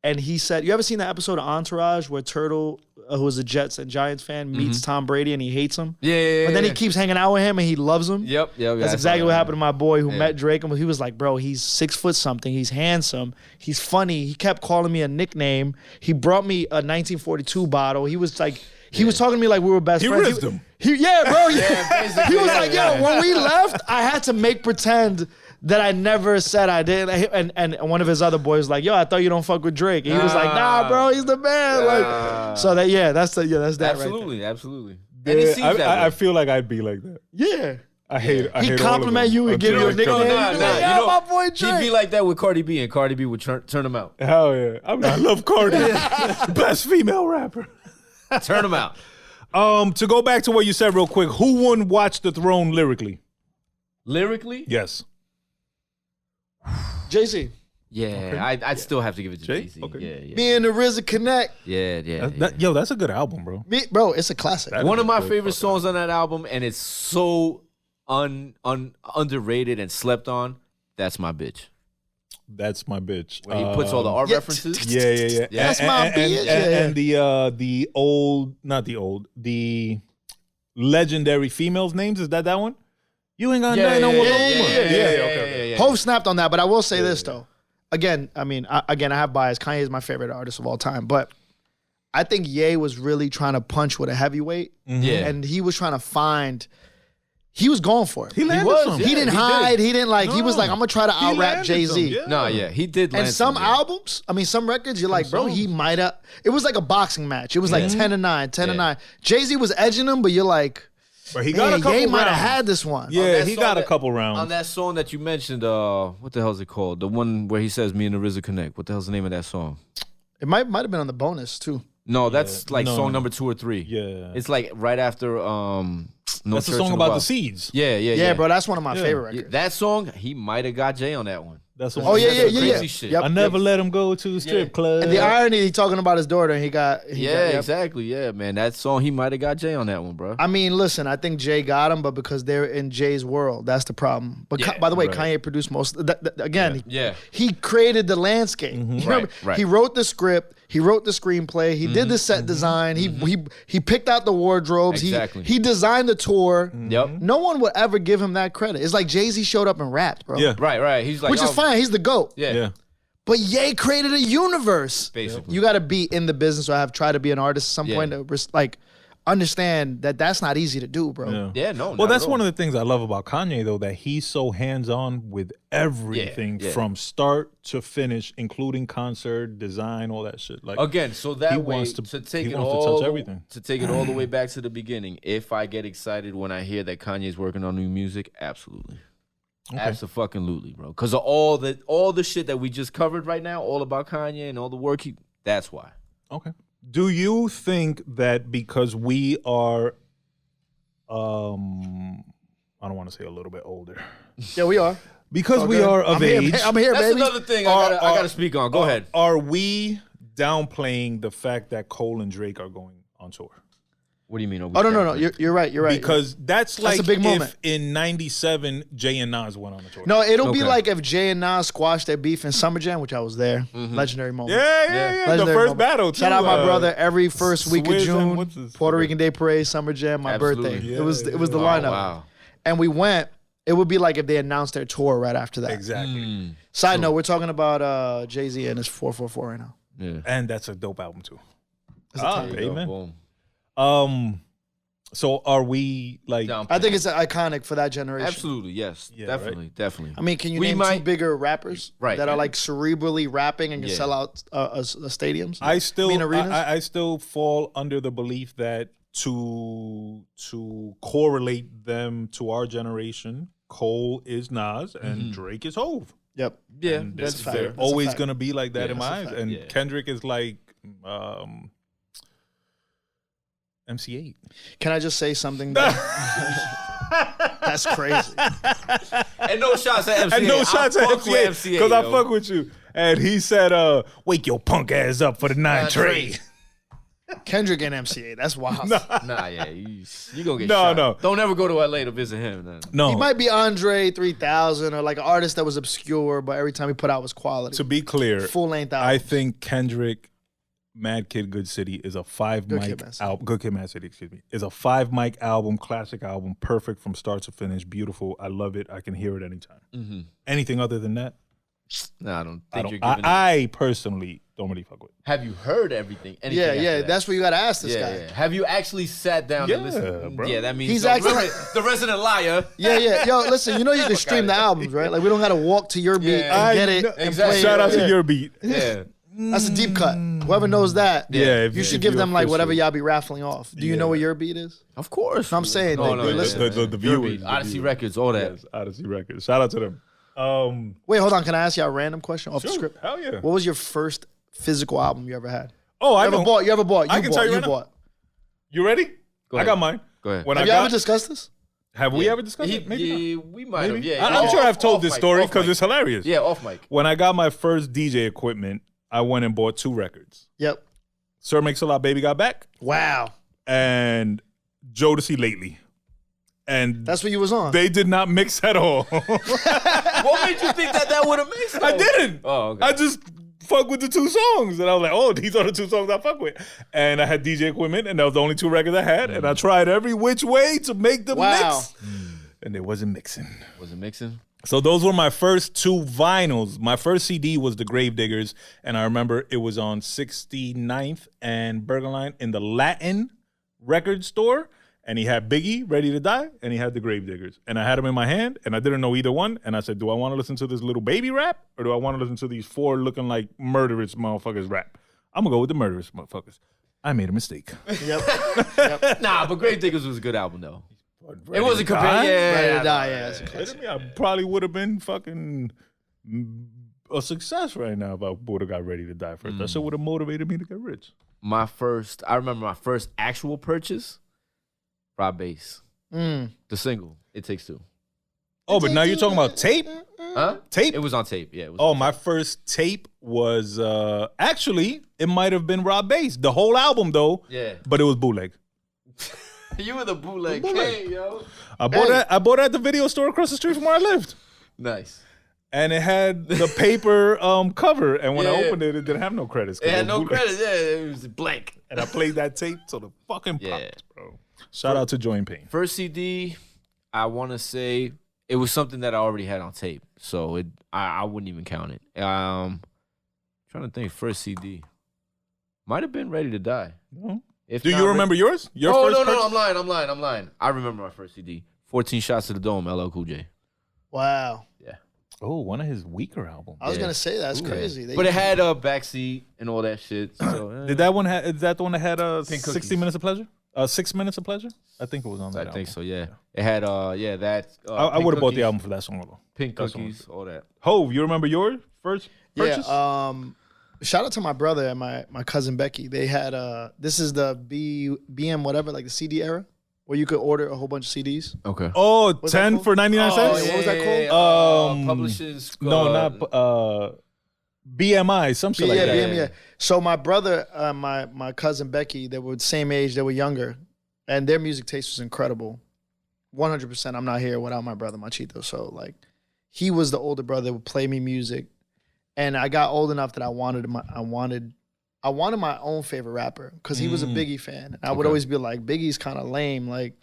C: And he said, you ever seen the episode of Entourage where Turtle, who was a Jets and Giants fan, meets Tom Brady and he hates him?
A: Yeah.
C: But then he keeps hanging out with him and he loves him.
A: Yep.
C: That's exactly what happened to my boy who met Drake. And he was like, bro, he's 6 foot something. He's handsome. He's funny. He kept calling me a nickname. He brought me a 1942 bottle. He was like, he was talking to me like we were best friends.
B: rizzed him.
C: Yeah, bro. Yeah.
A: basically,
C: He was like, yo, when we left, I had to make pretend that I never said I did. And one of his other boys was like, yo, I thought you don't fuck with Drake. And he was like, nah, bro, he's the man. Like, so that's that.
A: Absolutely.
C: Right
A: And it seems that way.
B: I feel like I'd be like that.
C: there. Yeah.
B: I hate
C: He
B: all of
C: compliment
B: them
C: you and give you a
B: until I
C: nickname.
B: come-
A: Nah,
C: Yeah,
A: you know,
C: my boy
A: he'd
C: Drake.
A: be like that with Cardi B, and Cardi B would turn him out.
B: Hell yeah. I love Cardi. Best female rapper.
A: Turn him out.
B: To go back to what you said real quick, who won Watch the Throne lyrically?
A: Lyrically?
B: Yes.
C: Jay-Z.
A: Yeah, I'd still have to give it to
B: Jay?
A: Jay-Z.
B: Okay.
A: Yeah.
C: Me and the RZA connect.
A: Yeah.
B: Yo, that's a good album, bro.
C: Bro, it's a classic.
B: That-
A: One of my
B: Good
A: favorite
B: fucking
A: songs on that album, and it's so underrated and slept on. That's My Bitch.
B: That's my bitch.
A: Where he puts all the art
C: yeah.
A: references.
B: Yeah.
C: That's my bitch.
B: And the legendary females' names, is that one? You ain't got nothing on
A: yeah.
C: Hov snapped on that, but I will say this though. Again, I mean, I have bias. Kanye is my favorite artist of all time, but I think Ye was really trying to punch with a heavyweight,
A: Yeah.
C: and he was trying to find. He was going for it.
B: He landed
A: was,
B: some.
A: yeah.
C: He didn't
A: he
C: hide.
A: did.
C: He didn't like. He was
B: No.
C: like, I'm gonna try to
B: He
C: out rap
B: landed
C: Jay
B: some,
C: Z.
B: yeah.
A: No, yeah, he did.
C: And
A: land
C: some
A: yeah.
C: albums, I mean, some records, you're like, bro, he might have. It was like a boxing match. It was like 10-9, 10-9. Jay Z was edging him, but you're like,
B: But he got a couple
C: Ye might have
B: rounds.
C: had this one.
B: Yeah,
A: that
B: he
A: song
B: got a
A: that-
B: couple rounds.
A: On that song that you mentioned, what the hell is it called? The one where he says "Me and the RZA connect." What the hell's the name of that song?
C: It might have been on the bonus too.
A: No, that's like
B: No.
A: song number 2 or 3.
B: Yeah.
A: It's like right after No
B: That's the
A: Church
B: song
A: in a
B: about
A: While.
B: the seeds.
A: Yeah,
C: Bro, that's one of my favorite
A: Yeah,
C: records.
A: that song, he might have got Jay on that one.
B: That's
C: Oh, yeah,
A: That's some
C: yeah.
A: crazy shit.
C: Yep.
B: I never let him go to a strip club.
C: And the irony, he talking about his daughter, and he
A: Yeah,
C: got, yep.
A: exactly. Yeah, man. That song, he might have got Jay on that one, bro.
C: I mean, listen, I think Jay got him, but because they're in Jay's world, that's the problem. But
A: Yeah,
C: by the way,
B: right.
C: Kanye produced most. Again,
A: Yeah.
C: he created the landscape. You remember?
A: right.
C: He wrote the script. He wrote the screenplay. He did the set design. He picked out the wardrobes.
A: Exactly.
C: He designed the tour.
A: Yep.
C: No one would ever give him that credit. It's like Jay-Z showed up and rapped, bro.
B: Yeah.
A: Right. He's like,
C: Which is fine. He's the GOAT.
A: Yeah.
B: Yeah.
C: But Ye created a universe.
A: Basically.
C: You got to be in the business, or have tried to be an artist at some
A: Yeah.
C: point to like understand that that's not easy to do, bro.
A: Yeah, no.
B: Well, that's one of the things I love about Kanye, though, that he's so hands-on with everything
A: Yeah.
B: from start to finish, including concert, design, all that shit. Like
A: Again, so that
B: he
A: way
B: wants
A: to take
B: he
A: it
B: wants
A: all
B: to touch everything.
A: to take it all the way back to the beginning. If I get excited when I hear that Kanye's working on new music, absolutely. Absolutely, bro. Because of all the shit that we just covered right now, all about Kanye and all the work that's why.
B: Okay. Do you think that because we are, I don't want to say a little bit older,
C: Yeah, we are.
B: because we
C: Okay.
B: are of
C: I'm
B: age,
C: Here, I'm here,
A: That's
C: baby.
A: another thing I gotta speak on. Go ahead.
B: Are we downplaying the fact that Cole and Drake are going on tour?
A: What do you mean?
C: Oh no, you're right. You're right.
B: Because that's like
C: a big
B: if
C: moment.
B: in '97 Jay and Nas went on a tour.
C: No, it'll be
A: Okay.
C: like if Jay and Nas squashed their beef in Summer Jam, which I was there. Legendary moment.
B: Yeah. The
C: Legendary
B: first
C: moment.
B: battle. Too,
C: Shout out my brother. Every first week of
B: Swizz and
C: June,
B: what's his-
C: Puerto Rican Day Parade, Summer Jam, my
A: Absolutely.
C: birthday.
B: Yeah,
C: it was the
A: Oh,
C: lineup.
A: wow.
C: And we went. It would be like if they announced their tour right after that.
B: Exactly.
C: Side note, we're talking about Jay-Z and his 444 right now.
A: Yeah.
B: And that's a dope album too.
C: It's a tape.
B: amen.
A: Boom.
B: So are we like?
A: Down
C: I think it's iconic for that generation.
A: Absolutely, yes.
B: Yeah,
A: Definitely.
C: I mean, can you
A: We
C: name
A: might-
C: two bigger rappers
A: Right.
C: that are like cerebrally rapping and can
A: Yeah.
C: sell out stadiums?
B: I still,
C: arenas?
B: I still fall under the belief that to correlate them to our generation, Cole is Nas and Drake is Hove.
C: Yep.
A: Yeah,
B: And
A: that's
B: it's
A: fair.
B: always
C: fact.
B: gonna be like that
A: Yeah,
B: in
A: that's
B: my
A: a
B: eyes.
A: fact,
B: And
A: yeah.
B: Kendrick is like MC8.
C: Can I just say something? That's crazy.
A: And no shots at MCA.
B: And no shots at MC8 because I
A: yo.
B: fuck with you. And he said, "Wake your punk ass up for the 9 trade."
C: Kendrick and MCA. That's wild.
A: Nah, yeah, you gonna get
B: No,
A: shot.
B: no.
A: Don't ever go to LA to visit him. Then.
B: No,
C: He might be Andre 3000 or like an artist that was obscure, but every time he put out was quality.
B: to be clear,
C: Full length
B: I
C: album.
B: think Kendrick, Mad Kid, Good City is a 5
C: Good
B: mic
C: Kid, Mad City.
B: album. Good Kid, Mad City, excuse me, is a 5 mic album, classic album, perfect from start to finish, beautiful. I love it. I can hear it anytime. Anything other than that,
A: Nah, I don't think you're
B: I,
A: giving.
B: I personally don't really fuck with.
A: Have you heard everything? Anything
C: Yeah,
A: after
C: yeah.
A: that?
C: That's what you got to ask this
A: yeah,
C: guy.
A: yeah. Have you actually sat down and
B: Yeah,
A: listened?
B: bro.
A: Yeah, that means
C: He's
A: so.
C: acting
A: Remember, the resident liar.
C: Yeah. Yo, listen, you know you can stream the albums, right? Like we don't got to walk to your beat
A: Yeah.
C: and get it
B: know-
C: and
B: exactly.
C: play
B: Shout
C: it.
B: out
C: Yeah.
B: to your beat.
A: Yeah.
C: That's a deep cut. Whoever knows that,
B: if
C: you should
B: if
C: give
B: you're
C: them like
B: official.
C: whatever y'all be raffling off. Do you know what your beat is?
A: Of course.
C: I'm saying,
A: No,
C: they listen.
B: The viewers,
A: Odyssey Records, all that.
B: Yes, Odyssey Records. Shout out to them.
C: Wait, hold on. Can I ask you a random question off the
B: Sure,
C: script?
B: hell yeah.
C: What was your first physical album you ever had?
B: Oh, I
C: You ever
B: know.
C: bought? You ever bought?
B: I can tell you right now.
C: bought.
B: You ready?
A: Go
B: I
A: ahead.
B: got mine.
A: Go ahead.
B: When
C: Have
B: I
C: you
B: got,
C: ever discussed this?
B: have we ever discussed it? Maybe
A: yeah,
B: not.
A: we might have.
B: Maybe?
A: Yeah,
B: I'm sure I've told
A: off
B: this
A: mic,
B: story
A: off
B: because
A: mic.
B: it's hilarious.
A: Yeah, off mic.
B: When I got my first DJ equipment, I went and bought 2 records.
C: Yep.
B: Sir Makes a Lot, Baby Got Back,
C: Wow.
B: and Jodeci Lately. And
C: That's what you was on.
B: they did not mix at all.
A: What made you think that would have mixed?
B: I didn't.
A: Oh, okay.
B: I just fuck with the 2 songs. And I was like, oh, these are the 2 songs I fuck with. And I had DJ equipment, and that was the only 2 records I had. And I tried every which way to make them
C: Wow.
B: mix. And it wasn't mixing.
A: Was it mixing?
B: So those were my first 2 vinyls. My first CD was The Gravediggers, and I remember it was on 69th and Burger Line in the Latin record store, and he had Biggie, Ready to Die, and he had The Gravediggers. And I had them in my hand, and I didn't know either one, and I said, do I want to listen to this little baby rap, or do I want to listen to these 4 looking like murderous motherfuckers rap? I'm going to go with the murderous motherfuckers. I made a mistake.
C: Yep.
A: Nah, but Grave Diggers was a good album though.
B: Ready
A: It wasn't
B: to Die?
A: compared. Yeah,
C: Ready to
A: yeah,
C: Die.
A: yeah.
C: Yeah. It's a classic.
B: Kidding me? I probably would have been fucking a success right now if I would have got Ready to Die first. That shit would have motivated me to get rich.
A: I remember my first actual purchase, Rob Bass. The single, It Takes Two.
B: Oh, but now you're talking about tape?
A: Huh?
B: Tape?
A: It was on tape, yeah. It was
B: Oh, my first tape was actually, it might have been Rob Bass. The whole album though.
A: Yeah.
B: But it was bootleg.
A: You were the bootleg
B: Bootleg.
A: king, yo.
B: I bought it at the video store across the street from where I lived.
A: Nice.
B: And it had the paper cover. And when I
A: Yeah.
B: opened it, it didn't have no credits. 'cause
A: It had
B: was
A: no
B: bootleg.
A: credits, yeah. It was blank.
B: And I played that tape till the fucking popped,
A: Yeah.
B: bro. Shout out to Join Pain.
A: First CD, I want to say it was something that I already had on tape, so I wouldn't even count it. Trying to think, first CD might have been Ready to Die.
B: No.
A: If
B: Do
A: not,
B: you remember yours? Your
A: Oh
B: first
A: no,
B: purchase?
A: I'm lying. I remember my first CD. 14 Shots to the Dome, LL Cool J.
C: Wow.
A: Yeah,
B: Oh, one of his weaker albums.
C: I was
A: Yeah.
C: gonna say that's crazy. They-
A: but it had a backseat and all that shit. So
B: Did that one have? Is that the one that had
A: Pink
B: 60
A: Cookies.
B: Minutes of Pleasure? 6 Minutes of Pleasure? I think it was on that.
A: I think
B: album.
A: so. Yeah, it had that.
B: I
A: Pink
B: would have bought the
A: Cookies,
B: album for that song alone.
A: Pink
B: That's what
A: Cookies, all that.
B: Hove, you remember your first purchase?
C: Yeah. Shout out to my brother and my cousin Becky. They had this is the BM whatever, like the CD era, where you could order a whole bunch of CDs.
A: Okay.
B: Oh,
C: What's that
B: 10
C: called?
B: for 99
C: Oh,
B: cents?
C: yeah, what was that called?
A: Publishers.
B: No, not BMI, some shit like
C: yeah,
B: that.
C: BM, yeah. So my brother, my cousin Becky, they were the same age, they were younger, and their music taste was incredible. 100%. I'm not here without my brother Machito. So like, he was the older brother that would play me music, and I got old enough that I wanted my own favorite rapper because he was a Biggie fan, and I would always be like, Biggie's kind of lame, like.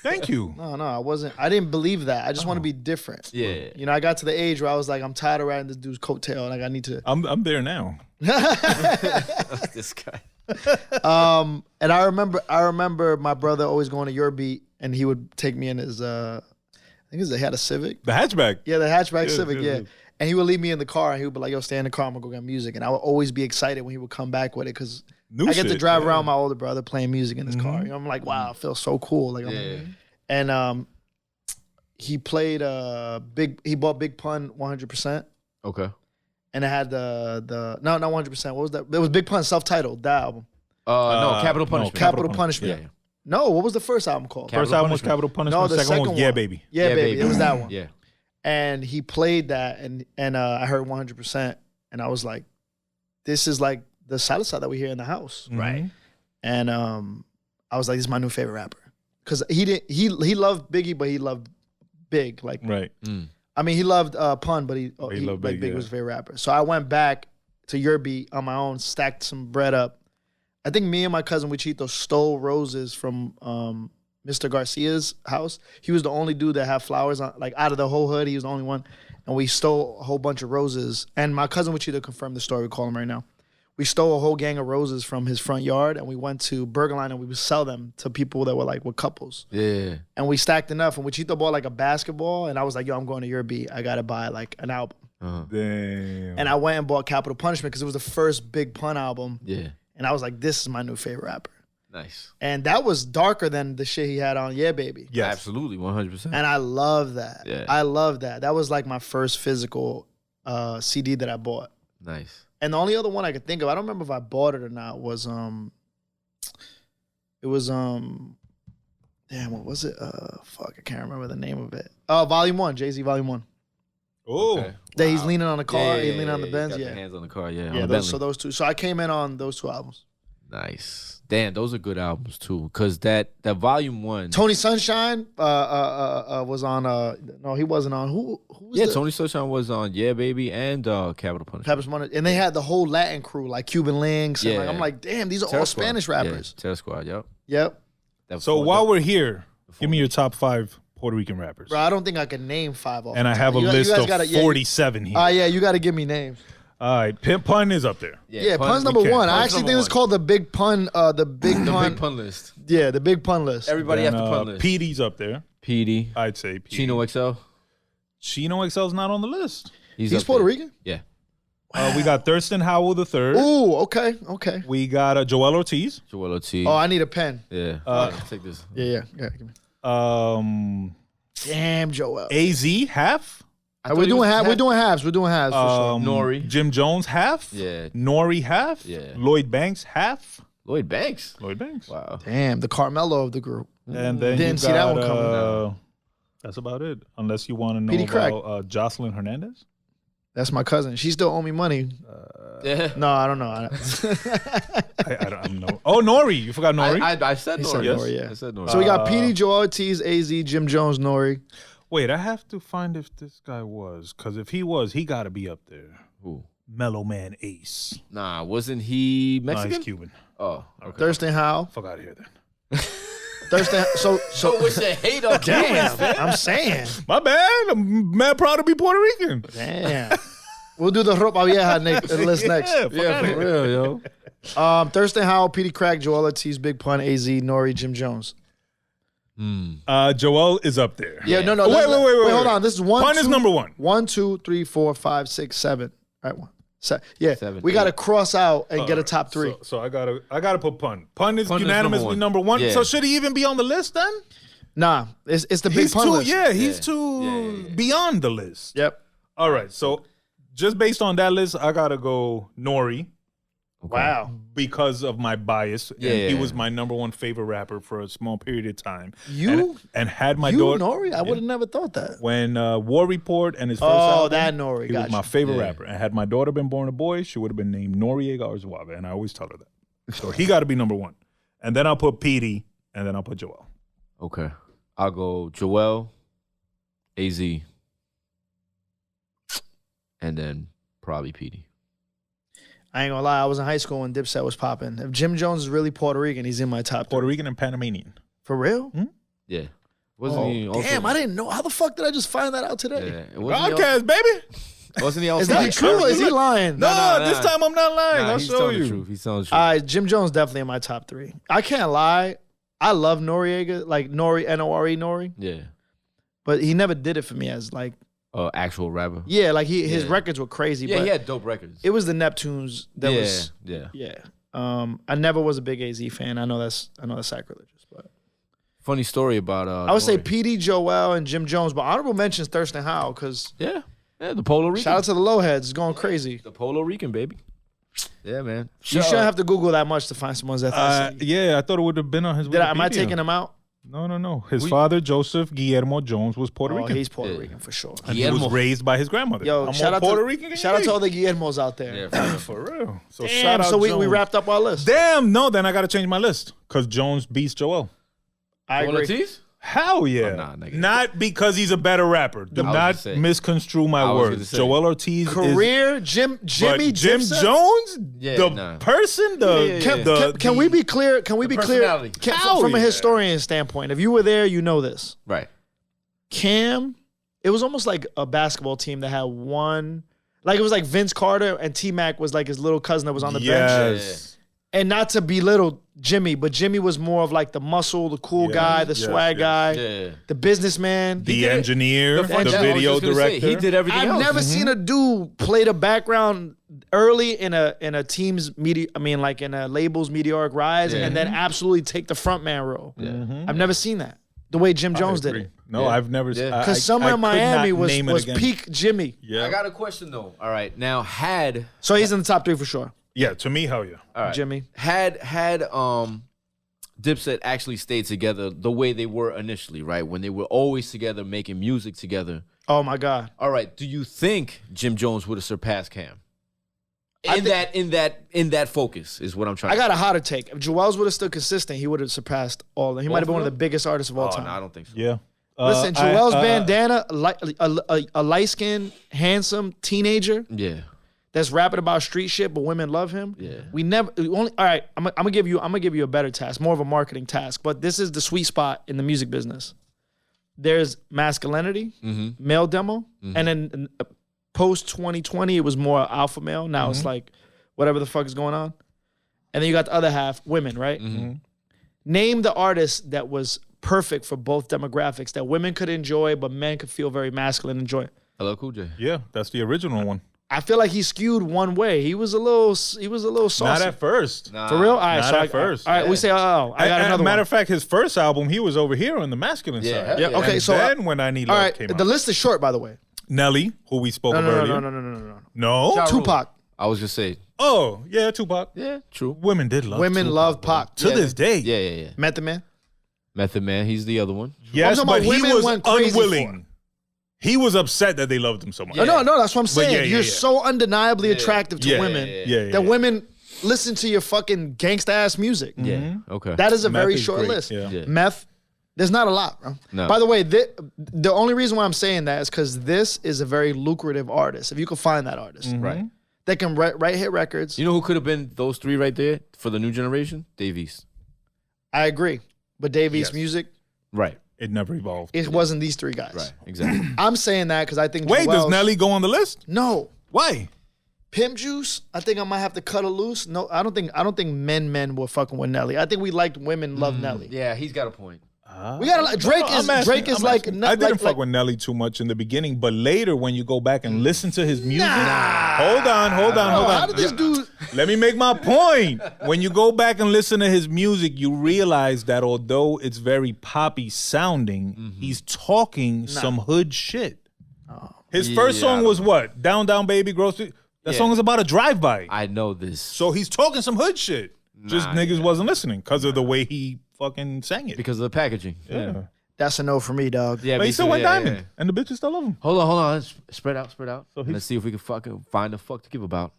B: Thank you.
C: No, I wasn't. I didn't believe that. I just want to be different.
A: Yeah.
C: You know, I got to the age where I was like, I'm tired of riding this dude's coattail. Like, I need to.
B: I'm there now.
A: This guy.
C: And I remember my brother always going to your beat, and he would take me in his. I think he had a Civic.
B: The hatchback.
C: Yeah, the hatchback
B: Yeah,
C: Civic.
B: yeah,
C: Yeah.
B: yeah.
C: And he would leave me in the car, and he would be like, "Yo, stay in the car. I'm gonna go get music." And I would always be excited when he would come back with it because
B: New
C: I get to
B: shit,
C: drive
B: yeah.
C: around my older brother playing music in his car. You know, I'm like, wow, I feel so cool. Like, and he played he bought Big Pun 100%,
A: Okay.
C: and it had the not 100%. What was that? It was Big Pun self-titled, that album.
A: No, Capital
B: no,
A: Punishment.
C: Capital Punishment.
A: Yeah.
C: No, what was the first album called?
B: First album was Capital Punishment.
C: No, the
B: second one was
C: second
B: Yeah,
C: one.
B: Baby.
C: Yeah, baby. It was that one.
A: Yeah.
C: And he played that, and I heard 100%, and I was like, this is like the salsa that we hear in the house,
B: Right.
C: And I was like, this is my new favorite rapper, because he loved Biggie, but he loved Big, like
B: Right.
C: I mean, he loved Pun, but he
B: loved
C: Big,
B: Big,
C: was
B: yeah.
C: his favorite rapper. So I went back to your beat on my own, stacked some bread up. I think me and my cousin Wichito stole roses from Mr. Garcia's house. He was the only dude that had flowers on, like out of the whole hood. He was the only one, and we stole a whole bunch of roses. And my cousin Wichito confirmed the story. We call him right now. We stole a whole gang of roses from his front yard, and we went to Burger Line, and we would sell them to people that were like with couples.
A: Yeah.
C: And we stacked enough, and Wichito bought like a basketball, and I was like, yo, I'm going to your beat. I got to buy like an album.
B: Damn.
C: And I went and bought Capital Punishment because it was the first Big Pun album.
A: Yeah.
C: And I was like, this is my new favorite rapper.
A: Nice.
C: And that was darker than the shit he had on Yeah Baby.
B: Yes.
A: Absolutely, 100%.
C: And I love that.
A: Yeah.
C: I love that. That was like my first physical CD that I bought.
A: Nice.
C: And the only other one I could think of, I don't remember if I bought it or not, was damn, what was it? Fuck, I can't remember the name of it. Volume 1, Jay-Z Volume 1.
B: Oh.
A: Okay.
C: That he's leaning on the car,
A: Yeah,
C: he's leaning on the
A: he's
C: Benz,
A: got
C: yeah.
A: the hands on the car, yeah.
C: Yeah,
A: on the
C: those two. So I came in on those two albums.
A: Nice. Damn, those are good albums too. Cause that Volume 1.
C: Tony Sunshine was on no, he wasn't on. Who was
A: Yeah,
C: the,
A: Tony Sunshine was on Yeah Baby and Capital Punishment.
C: Pepper's Money, and they had the whole Latin crew like Cuban Links. And
A: Yeah.
C: like, I'm like, damn, these are
A: Terror
C: all
A: Squad.
C: Spanish rappers.
A: Yeah, Terror Squad, yep.
C: Yep.
B: So while we're here, give me your top 5 Puerto Rican rappers.
C: Bro, I don't think I can name 5 off.
B: And
C: the
B: I
C: top.
B: have a
C: You guys
B: list of
C: gotta-
B: 47 here.
C: yeah, you got to give me names.
B: All right, Pimp Pun is up there.
C: Yeah, Pun's
A: we
C: number
A: can't.
C: 1. I
A: Pun's
C: actually
A: number
C: think it's
A: 1.
C: called the Big Pun. The Big
A: The
C: Pun.
A: Big Pun list.
C: Yeah, the Big Pun list.
A: Everybody
B: Then,
A: have the pun list.
B: PD's up there.
A: PD.
B: I'd say PD.
A: Chino XL.
B: Chino XL's not on the list.
C: He's
A: up
C: Puerto
A: there.
C: Rican?
A: Yeah.
B: We got Thurston Howell III.
C: Ooh, okay.
B: We got Joel Ortiz.
A: Joel Ortiz.
C: Oh, I need a pen.
A: Yeah. Take this.
C: Yeah. Give me. Damn, Joel.
B: AZ half.
C: We're doing halves. We're doing halves for sure.
A: Nori.
B: Jim Jones half.
A: Yeah.
B: Nori half.
A: Yeah.
B: Lloyd Banks half.
A: Lloyd Banks.
B: Lloyd Banks.
A: Wow.
C: Damn, the Carmelo of the group.
B: And then
C: Didn't
B: you
C: see
B: got,
C: that one coming down.
B: That's about it. Unless you want to know
C: Petey Crack.
B: about Jocelyn Hernandez.
C: That's my cousin. She still owe me money.
A: Yeah.
C: No, I don't know.
B: I don't know. Oh, Nori. You forgot Nori.
A: I said
C: He
A: Nori.
C: said
A: Yes.
C: Nori, yeah.
A: I said Nori.
C: So we got PD, Joel Ortiz, AZ, Jim Jones, Nori.
B: Wait, I have to find if this guy was. Because if he was, he got to be up there.
A: Who?
B: Mellow Man Ace.
A: Nah, wasn't he
B: Nah,
A: Mexican?
B: he's Cuban.
A: Oh, okay.
C: Thurston Howell.
B: Fuck out of here then.
C: Thurston. So
A: what's the hate on
C: damn. I'm saying.
B: My bad. I'm mad proud to be Puerto Rican.
C: Damn. We'll do the Ropa Vieja list next.
B: Yeah, fuck
A: Yeah,
B: outta
A: for
B: here.
A: real, yo.
C: Thurston Howell, PD Crack, Joel Ortiz, Big Pun, AZ, Nori, Jim Jones.
B: Joel is up there.
C: Yeah, no.
B: Wait,
C: Hold on. This is one.
B: Pun is number 1.
C: 1, 2, 3, 4, 5, 6, 7. All right, one. Yeah,
A: 7,
C: we got to
A: 8.
C: cross out and get a top 3.
B: So I gotta put Pun. Pun is
A: Pun is
B: unanimously number 1.
A: Yeah.
B: So should he even be on the list then?
C: Nah, it's the Big
B: He's
C: Pun
B: too.
C: list.
B: Yeah, he's
A: Yeah.
B: too
A: Yeah.
B: beyond the list.
C: Yep.
B: All right. So just based on that list, I gotta go Nori
C: Wow.
B: because of my bias. And
A: Yeah.
B: he was my number 1 favorite rapper for a small period of time.
C: You?
B: and had my
C: You,
B: daughter.
C: Nori? I would have never thought that.
B: When War Report and his first
C: Oh,
B: album,
C: that Nori.
B: he was
C: Gotcha.
B: my favorite
A: Yeah.
B: rapper. And had my daughter been born a boy, she would have been named Noriega or Suave. And I always tell her that. So he got to be number 1. And then I'll put PD, and then I'll put Joel.
A: Okay. I'll go Joel, AZ, and then probably PD.
C: I ain't gonna lie, I was in high school when Dipset was popping. If Jim Jones is really Puerto Rican, he's in my top 3.
B: Puerto Rican and Panamanian.
C: For real?
A: Yeah. Wasn't he also?
C: Damn, I didn't know. How the fuck did I just find that out today?
A: Yeah. Wasn't he
B: Gahhdcast, baby.
A: Wasn't he also?
C: Is that true or is he lying?
B: No, this time I'm not lying.
A: Nah,
B: I'll
A: he's
B: show
A: telling
B: you.
A: the truth. He's telling the truth.
C: All right, Jim Jones definitely in my top 3. I can't lie. I love Noriega, like Nori, N-O-R-E, Nori.
A: Yeah.
C: But he never did it for me as like,
A: Actual rapper.
C: yeah, like his
A: Yeah.
C: records were crazy.
A: Yeah,
C: but
A: he had dope records.
C: it was the Neptunes that
A: yeah,
C: was,
A: yeah.
C: yeah. I never was a big AZ fan. I know that's sacrilegious, but
A: Funny story about.
C: I would say
A: Nori.
C: PD, Joel, and Jim Jones. But honorable mentions Thurston Howell because
A: Yeah, the Puerto Rican.
C: shout out to the Lowheads, it's going crazy.
A: the Puerto Rican baby. Yeah, man.
C: You shouldn't have to Google that much to find someone's ethnicity.
B: Yeah, I thought it would have been on his
C: Am I
B: Wikipedia.
C: taking him out?
B: No. His father, Joseph Guillermo Jones, was Puerto
C: Oh,
B: Rican.
C: he's Puerto
A: Yeah.
C: Rican for sure.
B: And he was
A: Guillermo.
B: raised by his grandmother.
C: Yo,
B: I'm
C: shout
B: more
C: out
B: Puerto
C: to
B: Rican.
C: shout out to all the Guillermos out there.
A: Yeah,
B: For real. So
C: Damn,
B: shout out
C: so we
B: Jones.
C: wrapped up our list.
B: Damn, no, then I got to change my list because Jones beats Joel.
C: I
A: Joel
C: agree.
A: Ortiz?
B: Hell yeah.
A: Oh, nah, nigga.
B: Not because he's a better rapper. Do
A: I was
B: not
A: gonna say.
B: misconstrue my
A: I was gonna
B: words.
A: say.
B: Joel Ortiz is...
C: Career, Jimmy
B: But Jim
C: Dipset?
B: Jones,
A: Yeah,
B: the
A: nah.
B: person,
C: Can we be clear? Can we be clear?
A: personality.
B: Hell
C: From a
B: yeah.
C: historian standpoint, if you were there, you know this.
A: Right.
C: Cam, it was almost like a basketball team that had one. Like it was like Vince Carter and T-Mac was like his little cousin that was on the bench.
B: Yes.
C: And not to belittle Jimmy, but Jimmy was more of like the muscle, the cool guy, the swag guy, the businessman.
B: The engineer, the video director.
A: He did everything else.
C: I've never seen a dude play the background early in a team's in a label's meteoric rise and then absolutely take the front man role. I've never seen that. The way Jim Jones did it.
B: No, I've never seen it.
C: Because Summer in Miami was peak Jimmy.
B: Yeah.
A: I got a question though. All right. Now
C: So he's in the top 3 for sure.
B: Yeah, to me, hell yeah.
A: All right.
C: Jimmy.
A: Had Dipset actually stayed together the way they were initially, right? When they were always together, making music together.
C: Oh my God.
A: All right. Do you think Jim Jones would have surpassed Cam? In that focus is what I'm trying.
C: I got a hotter take. If Joel's would have stood consistent, he would have surpassed all of them. He might have been one of the biggest artists of all time.
A: No, I don't think so.
B: Yeah.
C: Listen, Joel's bandana, a light-skinned, handsome teenager.
A: Yeah.
C: That's rapping about street shit, but women love him.
A: Yeah.
C: All right, I'm gonna give you a better task, more of a marketing task, but this is the sweet spot in the music business. There's masculinity, male demo, and then post 2020, it was more alpha male. Now it's like whatever the fuck is going on. And then you got the other half, women, right? Name the artist that was perfect for both demographics, that women could enjoy, but men could feel very masculine and enjoy.
A: LL Cool J.
B: Yeah, that's the original one.
C: I feel like he skewed one way. He was a little saucy.
B: Not at first.
C: For real? All right,
B: Not at first.
C: All right, we say, I got another
B: matter
C: one.
B: of fact, his first album, he was over here on the masculine side.
C: Yeah, okay,
B: And
C: so
B: then When I Need
C: all
B: Love
C: right,
B: came out.
C: the list is short, by the way.
B: Nelly, who we spoke of earlier.
C: No.
B: No?
A: Ja Rule.
C: Tupac.
A: I was just saying.
B: Oh, yeah, Tupac.
A: Yeah, true.
B: Women did love
C: Women
B: Tupac,
C: love
B: bro.
C: Pac.
B: To this day.
A: Yeah.
C: Method Man.
A: Method Man, he's the other one.
B: Yes,
C: I'm talking
B: but
C: about
B: he
C: women
B: was
C: went crazy
B: unwilling. He was upset that they loved him so much.
C: No, that's what I'm saying. You're
B: yeah.
C: so undeniably attractive to women that women listen to your fucking gangsta ass music.
A: Yeah. Okay.
C: That is a
B: Meth
C: very
B: is
C: short
B: great,
C: list.
B: yeah.
C: Meth, there's not a lot, bro.
A: No.
C: By the way, the only reason why I'm saying that is because this is a very lucrative artist. If you can find that artist,
A: Right.
C: that can write hit records.
A: You know who could have been those three right there for the new generation? Dave East.
C: I agree, but Dave East music,
A: Right.
B: It never evolved.
C: it wasn't these three guys.
A: Right. Exactly.
C: I'm saying that because I think.
B: Wait, does
C: Joel's-
B: Nelly go on the list?
C: No.
B: Why?
C: Pimp Juice, I think I might have to cut it loose. No, I don't think men were fucking with Nelly. I think we liked women love Nelly.
A: Yeah, he's got a point.
C: We got Drake is like
B: I didn't fuck with Nelly too much in the beginning, but later when you go back and listen to his music, hold on.
C: How did this dude?
B: Let me make my point. When you go back and listen to his music, you realize that although it's very poppy sounding, he's talking some hood shit. His first song was what? Down, Down, Baby, Grocery. That song is about a drive-by.
A: I know this.
B: So he's talking some hood shit. Just niggas wasn't listening because of the way he fucking sang it.
A: Because of the packaging.
B: Yeah.
C: That's a no for me, dog.
A: Yeah,
B: But he still went diamond.
A: yeah.
B: And the bitches still love him.
A: Hold on. Let's spread out.
B: So
A: Let's see if we can fucking find a fuck to give about.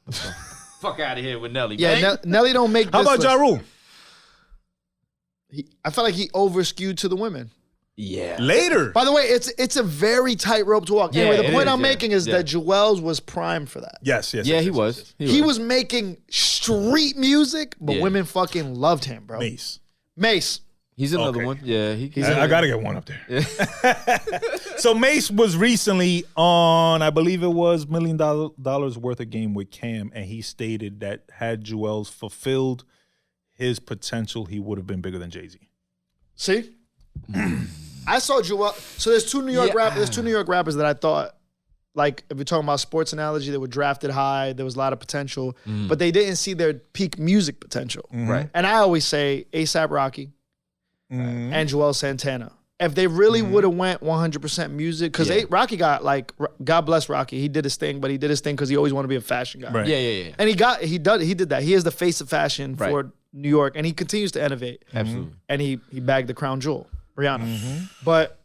A: Fuck out of here with Nelly.
C: Yeah,
A: man.
C: Nelly don't make.
B: How
C: this
B: about Ja
C: list.
B: Rule?
C: I feel like he over skewed to the women.
A: Yeah.
B: Later.
C: By the way, it's a very tight rope to walk.
A: Yeah,
C: Anyway, the
A: it
C: point
A: is,
C: I'm
A: yeah.
C: making is
A: Yeah.
C: that Joel's was primed for that.
B: Yes.
A: Yeah, he was.
C: He was making street music, but
A: Yeah.
C: women fucking loved him, bro. Mace.
A: He's another
B: Okay.
A: one. Yeah,
B: I gotta get one up there. So Mace was recently on, I believe it was $1 million worth of game with Cam, and he stated that had Joel's fulfilled his potential, he would have been bigger than Jay-Z.
C: See? I saw Joel. So there's two New York rappers. There's two New York rappers that I thought, like, if you're talking about sports analogy, they were drafted high. There was a lot of potential, but they didn't see their peak music potential.
A: Right.
C: And I always say A$AP Rocky and Joel Santana. If they really would have went 100% music, because Rocky got like, God bless Rocky, he did his thing, but he did his thing because he always wanted to be a fashion guy.
B: Right.
A: Yeah.
C: And he did that. He is the face of fashion for New York, and he continues to innovate.
A: Absolutely.
C: And he bagged the crown jewel, Rihanna. But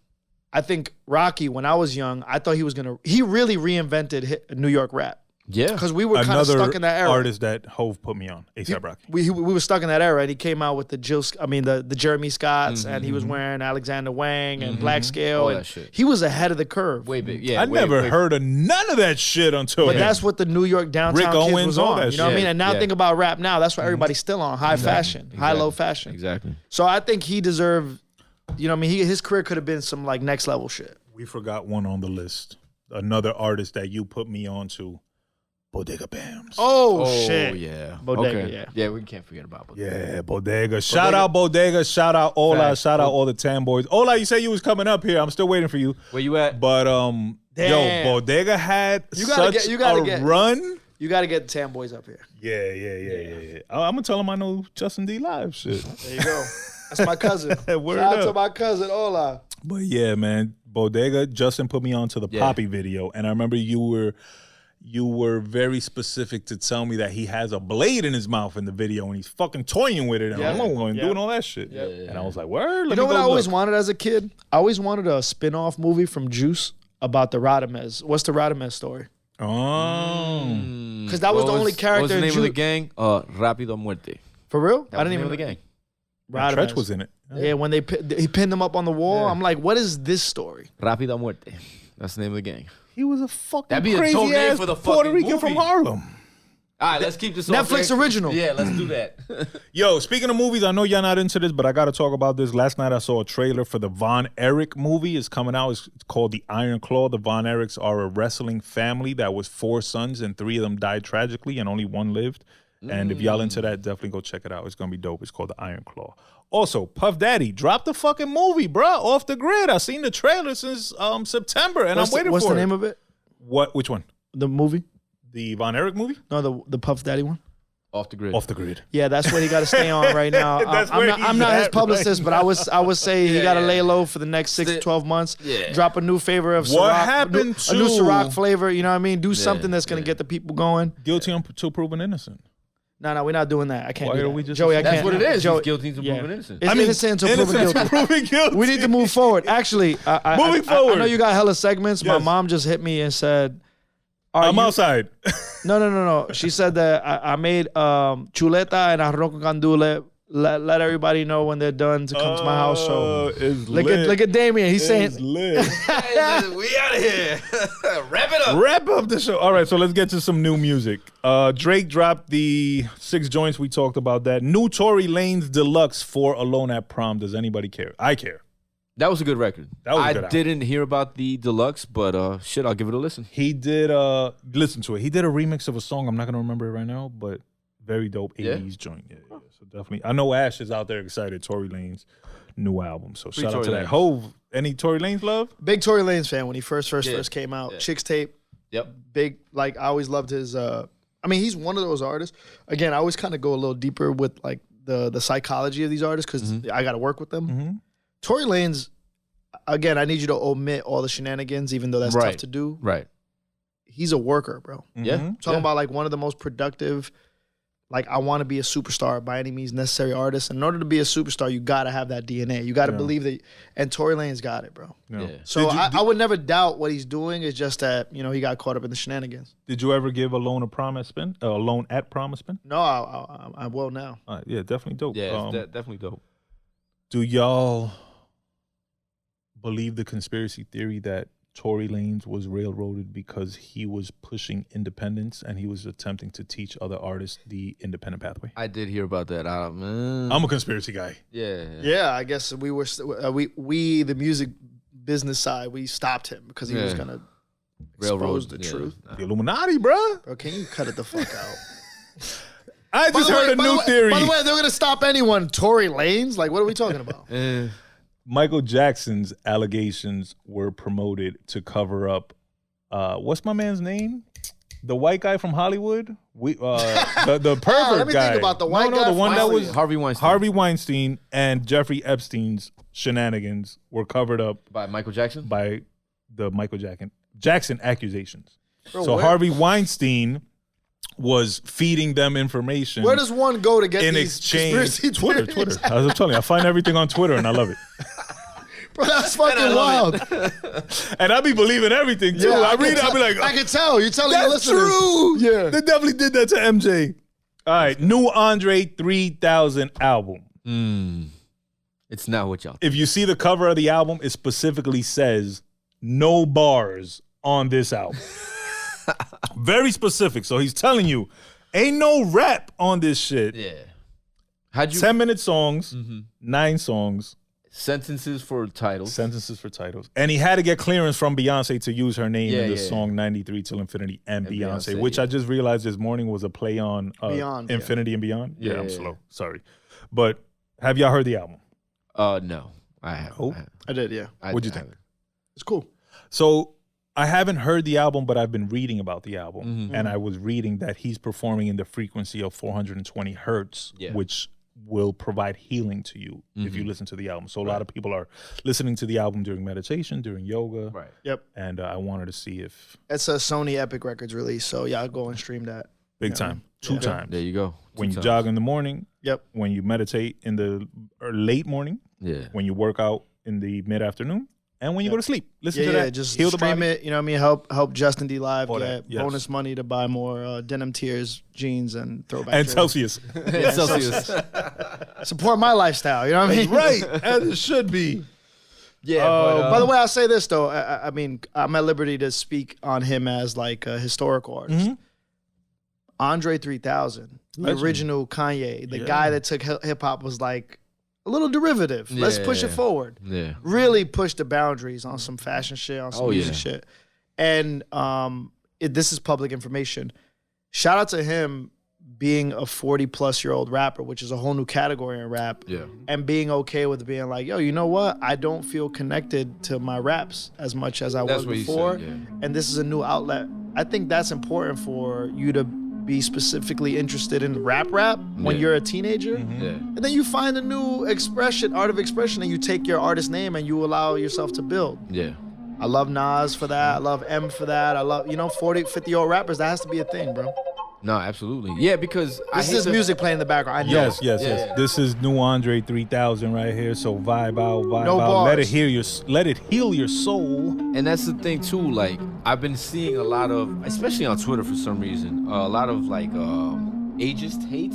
C: I think Rocky, when I was young, I thought he really reinvented New York rap.
A: Yeah.
C: Because we were kind of
B: Another
C: stuck in that era.
B: artist that Hove put me on, A$AP Rocky.
C: We were stuck in that era, and he came out with the Jeremy Scotts, and he was wearing Alexander Wang and Black Scale.
A: All
C: and
A: that shit.
C: he was ahead of the curve.
A: Way big. Yeah.
B: I never heard of none of that shit until
C: But
B: him.
C: that's what the New York downtown
B: Rick
C: kids
B: Owens,
C: was
B: all
C: on.
B: that
C: You know what I
B: shit.
C: mean? And now
A: Yeah.
C: think about rap now. That's what everybody's still on. High fashion, high-low fashion.
A: Exactly.
C: So I think he deserved, you know what I mean? His career could have been some like next level shit.
B: We forgot one on the list. Another artist that you put me on to, Bodega Bams.
C: Oh, shit.
A: Yeah.
C: Bodega,
A: okay.
C: yeah.
A: Yeah, we can't forget about Bodega.
B: Yeah, Bodega. Shout out Bodega. Shout out Ola.
A: Facts.
B: Shout out all the Tam boys. Ola, you said you was coming up here. I'm still waiting for you.
A: Where you at?
B: But
C: Damn.
B: Bodega had
C: You gotta
B: such
C: get-
B: a run.
C: You got to get the Tam boys up here.
B: Yeah. I'm gonna tell him I know Justin D live shit.
C: There you go. That's my cousin.
B: Word
C: Shout out to
B: up.
C: my cousin, Ola.
B: But yeah, man, Bodega. Justin put me on to the Poppy video, and I remember you were very specific to tell me that he has a blade in his mouth in the video, and he's fucking toying with it, and doing all that shit. And I was like, word.
C: You know what I always wanted as a kid? I always wanted a spin-off movie from Juice about the Radames. What's the Radames story?
B: Oh.
C: Because that was the only character
A: What was the
C: in
A: name
C: Juice.
A: of the gang? Rapido Muerte.
C: For real?
A: That was
C: I
A: the
C: didn't
A: name
C: even
A: of the gang.
B: Tretch was in it.
C: Yeah, when he pinned him up on the wall, I'm like, what is this story?
A: Rapido Muerte. That's the name of the gang.
B: He was a fucking
A: That'd be a dope
B: crazy
A: name
B: ass
A: for the
B: Puerto
A: fucking
B: Rican from
A: movie.
B: Harlem.
A: All right, let's keep this
C: Netflix
A: on
C: original.
A: Yeah, let's do that.
B: Yo, speaking of movies, I know y'all not into this, but I got to talk about this. Last night I saw a trailer for the Von Erich movie. It's coming out. It's called The Iron Claw. The Von Erichs are a wrestling family that was 4 sons, and 3 of them died tragically, and only 1 lived. And if y'all into that, definitely go check it out. It's going to be dope. It's called The Iron Claw. Also, Puff Daddy dropped the fucking movie, bruh, off the grid. I seen the trailer since September, and I'm waiting for it.
C: What's the name of it?
B: Which one?
C: The movie?
B: The Von Erich movie?
C: No, the Puff Daddy one.
A: Off the grid.
B: Off the grid.
C: Yeah, that's what he got to stay on right now.
B: That's
C: I'm
B: where
C: not,
B: he's
C: I'm not his
B: at
C: publicist,
B: right
C: but I would say he got to
A: yeah.
C: lay low for the next 6 to 12 months.
A: Yeah.
C: Drop a new flavor of
B: What
C: Ciroc,
B: happened
C: a new
B: to-
C: Ciroc flavor. You know what I mean? Do something that's gonna get the people going.
B: Guilty until proven innocent.
C: No, we're not doing that. I can't
B: Why
C: do
B: are
C: that.
B: we just
C: Joey, I
A: That's
C: can't.
A: what it is.
C: Joey,
A: He's guilty until proven innocent.
C: It's innocent until proven
B: Innocent
C: guilty.
B: proven guilty.
C: We need to move forward. Actually, I
B: Moving
C: I
B: forward.
C: know you got hella segments. My
B: Yes.
C: mom just hit me and said,
B: I'm outside.
C: No. She said that I made chuleta and arroz con gandule. Let everybody know when they're done to come to my house. So
B: it's
C: look at Damien. He's saying,
B: lit.
A: We out of here. Wrap it up.
B: Wrap up the show. All right, so let's get to some new music. Drake dropped the 6 joints. We talked about that. New Tory Lanez Deluxe for Alone at Prom. Does anybody care? I care.
A: That was a good record.
B: That was a good
A: I
B: album.
A: didn't hear about the deluxe, but shit, I'll give it a listen.
B: He did, listen to it. He did a remix of a song. I'm not going to remember it right now, but very dope 80s joint. Yeah. So definitely. I know Ash is out there excited. Tory Lanez new album. So shout out to
A: Tory
B: that.
A: Lanez.
B: Hove, any Tory Lanez love?
C: big Tory Lanez fan when he first came out.
A: Yeah.
C: Chicks Tape.
A: Yep.
C: Big, like, I always loved his, I mean, he's one of those artists. Again, I always kind of go a little deeper with, like, the psychology of these artists because I got to work with them.
B: Mm-hmm.
C: Tory Lanez, again, I need you to omit all the shenanigans, even though that's tough
A: Right.
C: to do.
A: Right.
C: He's a worker, bro.
A: Yeah.
C: Talking about, like, one of the most productive, like, I want to be a superstar by any means necessary artist. And in order to be a superstar, you got to have that DNA. You got to believe that. And Tory Lanez got it, bro.
A: Yeah.
C: So I would never doubt what he's doing. It's just that, you know, he got caught up in the shenanigans.
B: Did you ever give Alone at Prom a spin? Alone at Prom a spin?
C: No, I will now.
B: Yeah, definitely dope.
A: Yeah, it's definitely dope.
B: Do y'all believe the conspiracy theory that Tory Lanez was railroaded because he was pushing independence and he was attempting to teach other artists the independent pathway?
A: I did hear about that. Man.
B: I'm a conspiracy guy.
A: Yeah.
C: Yeah, I guess we were we the music business side, we stopped him because he was
A: Yeah.
C: gonna
A: Railroad.
C: expose the truth.
B: The Illuminati, bruh.
C: Bro, can you cut it the fuck out?
B: I just heard a new theory.
C: By the way, they're gonna stop anyone. Tory Lanez? Like, what are we talking about?
B: Michael Jackson's allegations were promoted to cover up, what's my man's name? The white guy from Hollywood? The pervert
C: let me
B: guy.
C: think about the white
B: no,
C: guy
B: the
C: from
B: one that was
C: Hollywood.
A: Harvey Weinstein.
B: Harvey Weinstein and Jeffrey Epstein's shenanigans were covered up
A: By Michael Jackson?
B: by the Michael Jackson accusations.
C: Bro,
B: So
C: where-
B: Harvey Weinstein was feeding them information.
C: Where does one go to get
B: in
C: these
B: exchange?
C: conspiracy
B: Twitter.
C: theories?
B: I was telling you, I find everything on Twitter and I love it.
C: Bro, that's fucking wild.
B: And I be believing everything too. I read it, I be like,
C: I can tell. You're telling your
B: that's
C: listeners.
B: true.
C: Yeah.
B: They definitely did that to MJ. All right, new Andre 3000 album.
A: It's not what y'all.
B: If you see the cover of the album, it specifically says no bars on this album. Very specific. So he's telling you, ain't no rap on this shit.
A: Yeah. How'd you?
B: 10-minute songs, 9 songs,
A: Sentences for titles.
B: Sentences for titles. And he had to get clearance from Beyonce to use her name in the
A: Yeah.
B: song 93 Till Infinity and Beyonce, which
A: yeah.
B: I just realized this morning was a play on
C: Beyond,
B: Infinity and Beyond. Yeah,
A: Yeah,
B: I'm
A: yeah.
B: slow. Sorry. But have y'all heard the album?
A: No, I haven't.
B: Oh.
C: I did, yeah.
B: What'd you think?
C: It's cool.
B: So I haven't heard the album, but I've been reading about the album. And I was reading that he's performing in the frequency of 420 hertz,
A: Yeah.
B: which will provide healing to you if you listen to the album. So a lot of people are listening to the album during meditation, during yoga.
A: Right.
C: Yep.
B: And I wanted to see if
C: It's a Sony Epic Records release, so y'all go and stream that.
B: big time, two times.
A: There you go.
B: When you
A: 2 times.
B: jog in the morning,
C: Yep.
B: when you meditate in the late morning,
A: Yeah.
B: when you work out in the mid-afternoon, and when you go to sleep. Listen
C: Yeah,
B: to
C: yeah,
B: that.
C: just
B: Heal the
C: stream
B: body.
C: it. You know what I mean? Help Justin D Live
B: All
C: get
B: that, yes.
C: bonus money to buy more Denim Tears jeans and throwback
B: And
C: jerseys.
B: Celsius.
A: Celsius.
C: Support my lifestyle. You know what I mean?
B: Right, as it should be.
A: Yeah.
C: By the way, I'll say this though. I mean, I'm at liberty to speak on him as like a historical artist. Andre 3000, the
B: Legend.
C: original Kanye, the
B: Yeah.
C: guy that took hip hop was like a little derivative. Let's push it
A: Yeah.
C: forward.
A: Yeah.
C: Really push the boundaries on some fashion shit, on some
A: Oh,
C: music
A: yeah.
C: shit. And this is public information. Shout out to him being a 40-plus-year-old rapper, which is a whole new category in rap.
A: Yeah.
C: And being okay with being like, yo, you know what? I don't feel connected to my raps as much as I
A: That's
C: was
A: what he
C: before.
A: said, yeah.
C: And this is a new outlet. I think that's important for you to be specifically interested in rap when
A: Yeah.
C: you're a teenager.
A: Yeah.
C: And then you find a new expression, art of expression, and you take your artist name and you allow yourself to build.
A: Yeah.
C: I love Nas for that. I love M for that. I love, 40, 50-year-old rappers. That has to be a thing, bro.
A: No, absolutely. Yeah, because
C: This is music playing in the background. I know.
B: Yes, yes,
A: Yeah,
B: yes.
A: yeah.
B: This is new Andre 3000 right here. So vibe out, vibe
C: No
B: out. Let
C: bars.
B: it heal your soul.
A: And that's the thing too. Like I've been seeing a lot of, especially on Twitter for some reason, a lot of like ageist hate,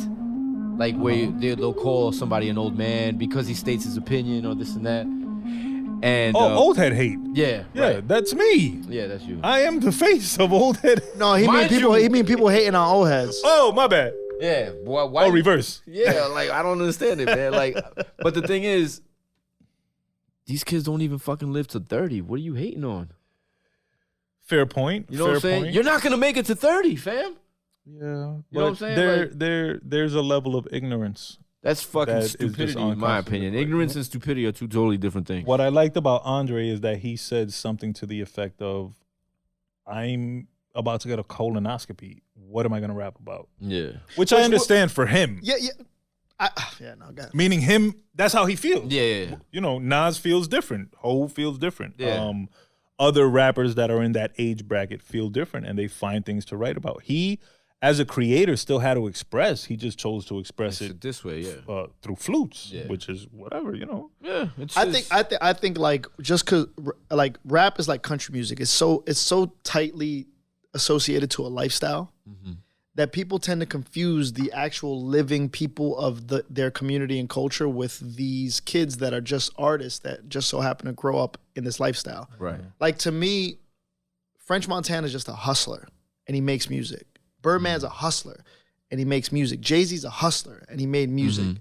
A: like where they'll call somebody an old man because he states his opinion or this and that. And
B: old head hate.
A: yeah,
B: Yeah,
A: right.
B: that's me.
A: Yeah, that's you.
B: I am the face of old head.
C: No, he
A: Mind
C: mean people hating on old heads.
B: Oh, my bad.
A: Yeah, boy. Why?
B: Oh, reverse.
A: Yeah, like I don't understand it, man. Like, but the thing is, these kids don't even fucking live to 30. What are you hating on?
B: Fair point.
A: You know
B: Fair
A: what I'm saying?
B: point.
A: You're not gonna make it to 30, fam.
B: Yeah,
A: You know
B: but
A: what I'm saying?
B: there's a level of ignorance.
A: That's fucking
B: That is just
A: stupidity, in my
B: unconscious.
A: opinion. Ignorance and stupidity are two totally different things.
B: What I liked about Andre is that he said something to the effect of, "I'm about to get a colonoscopy. What am I going to rap about?"
A: Yeah.
B: Which I understand for him.
C: Yeah. No, go ahead.
B: Meaning him, that's how he feels.
A: Yeah.
B: You know, Nas feels different. Hov feels different.
A: Yeah.
B: Other rappers that are in that age bracket feel different, and they find things to write about. He, as a creator, still had to express. He just chose to express it
A: this way, yeah.
B: through flutes,
A: Yeah.
B: which is whatever, you know.
A: Yeah. It's
C: I think like just cause like rap is like country music. It's so tightly associated to a lifestyle that people tend to confuse the actual living people of their community and culture with these kids that are just artists that just so happen to grow up in this lifestyle.
A: right.
C: Like to me, French Montana is just a hustler and he makes music. Birdman's a hustler and he makes music. Jay-Z's a hustler and he made music.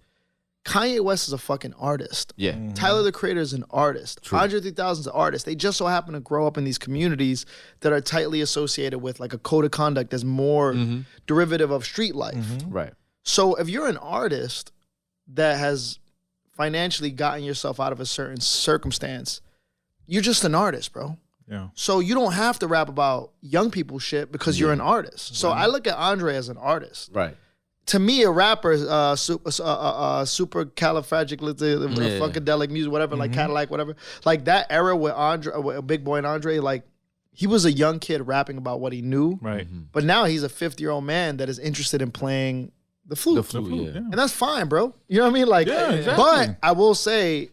C: Kanye West is a fucking artist.
A: Yeah.
C: Tyler the Creator is an artist. Andre 3000 is an artist. They just so happen to grow up in these communities that are tightly associated with like a code of conduct that's more derivative of street life.
A: Right.
C: So if you're an artist that has financially gotten yourself out of a certain circumstance, you're just an artist, bro.
B: Yeah.
C: So you don't have to rap about young people shit because you're an artist. So I look at Andre as an artist.
A: Right.
C: To me, a rapper is super califragilistic music, whatever, like Cadillac, whatever. Like that era with Andre, with Big Boy and Andre, like he was a young kid rapping about what he knew.
B: Right.
C: But now he's a 50-year-old man that is interested in playing the flute.
A: The flute, yeah.
C: And that's fine, bro. You know what I mean? Like,
B: Yeah, exactly.
C: but I will say,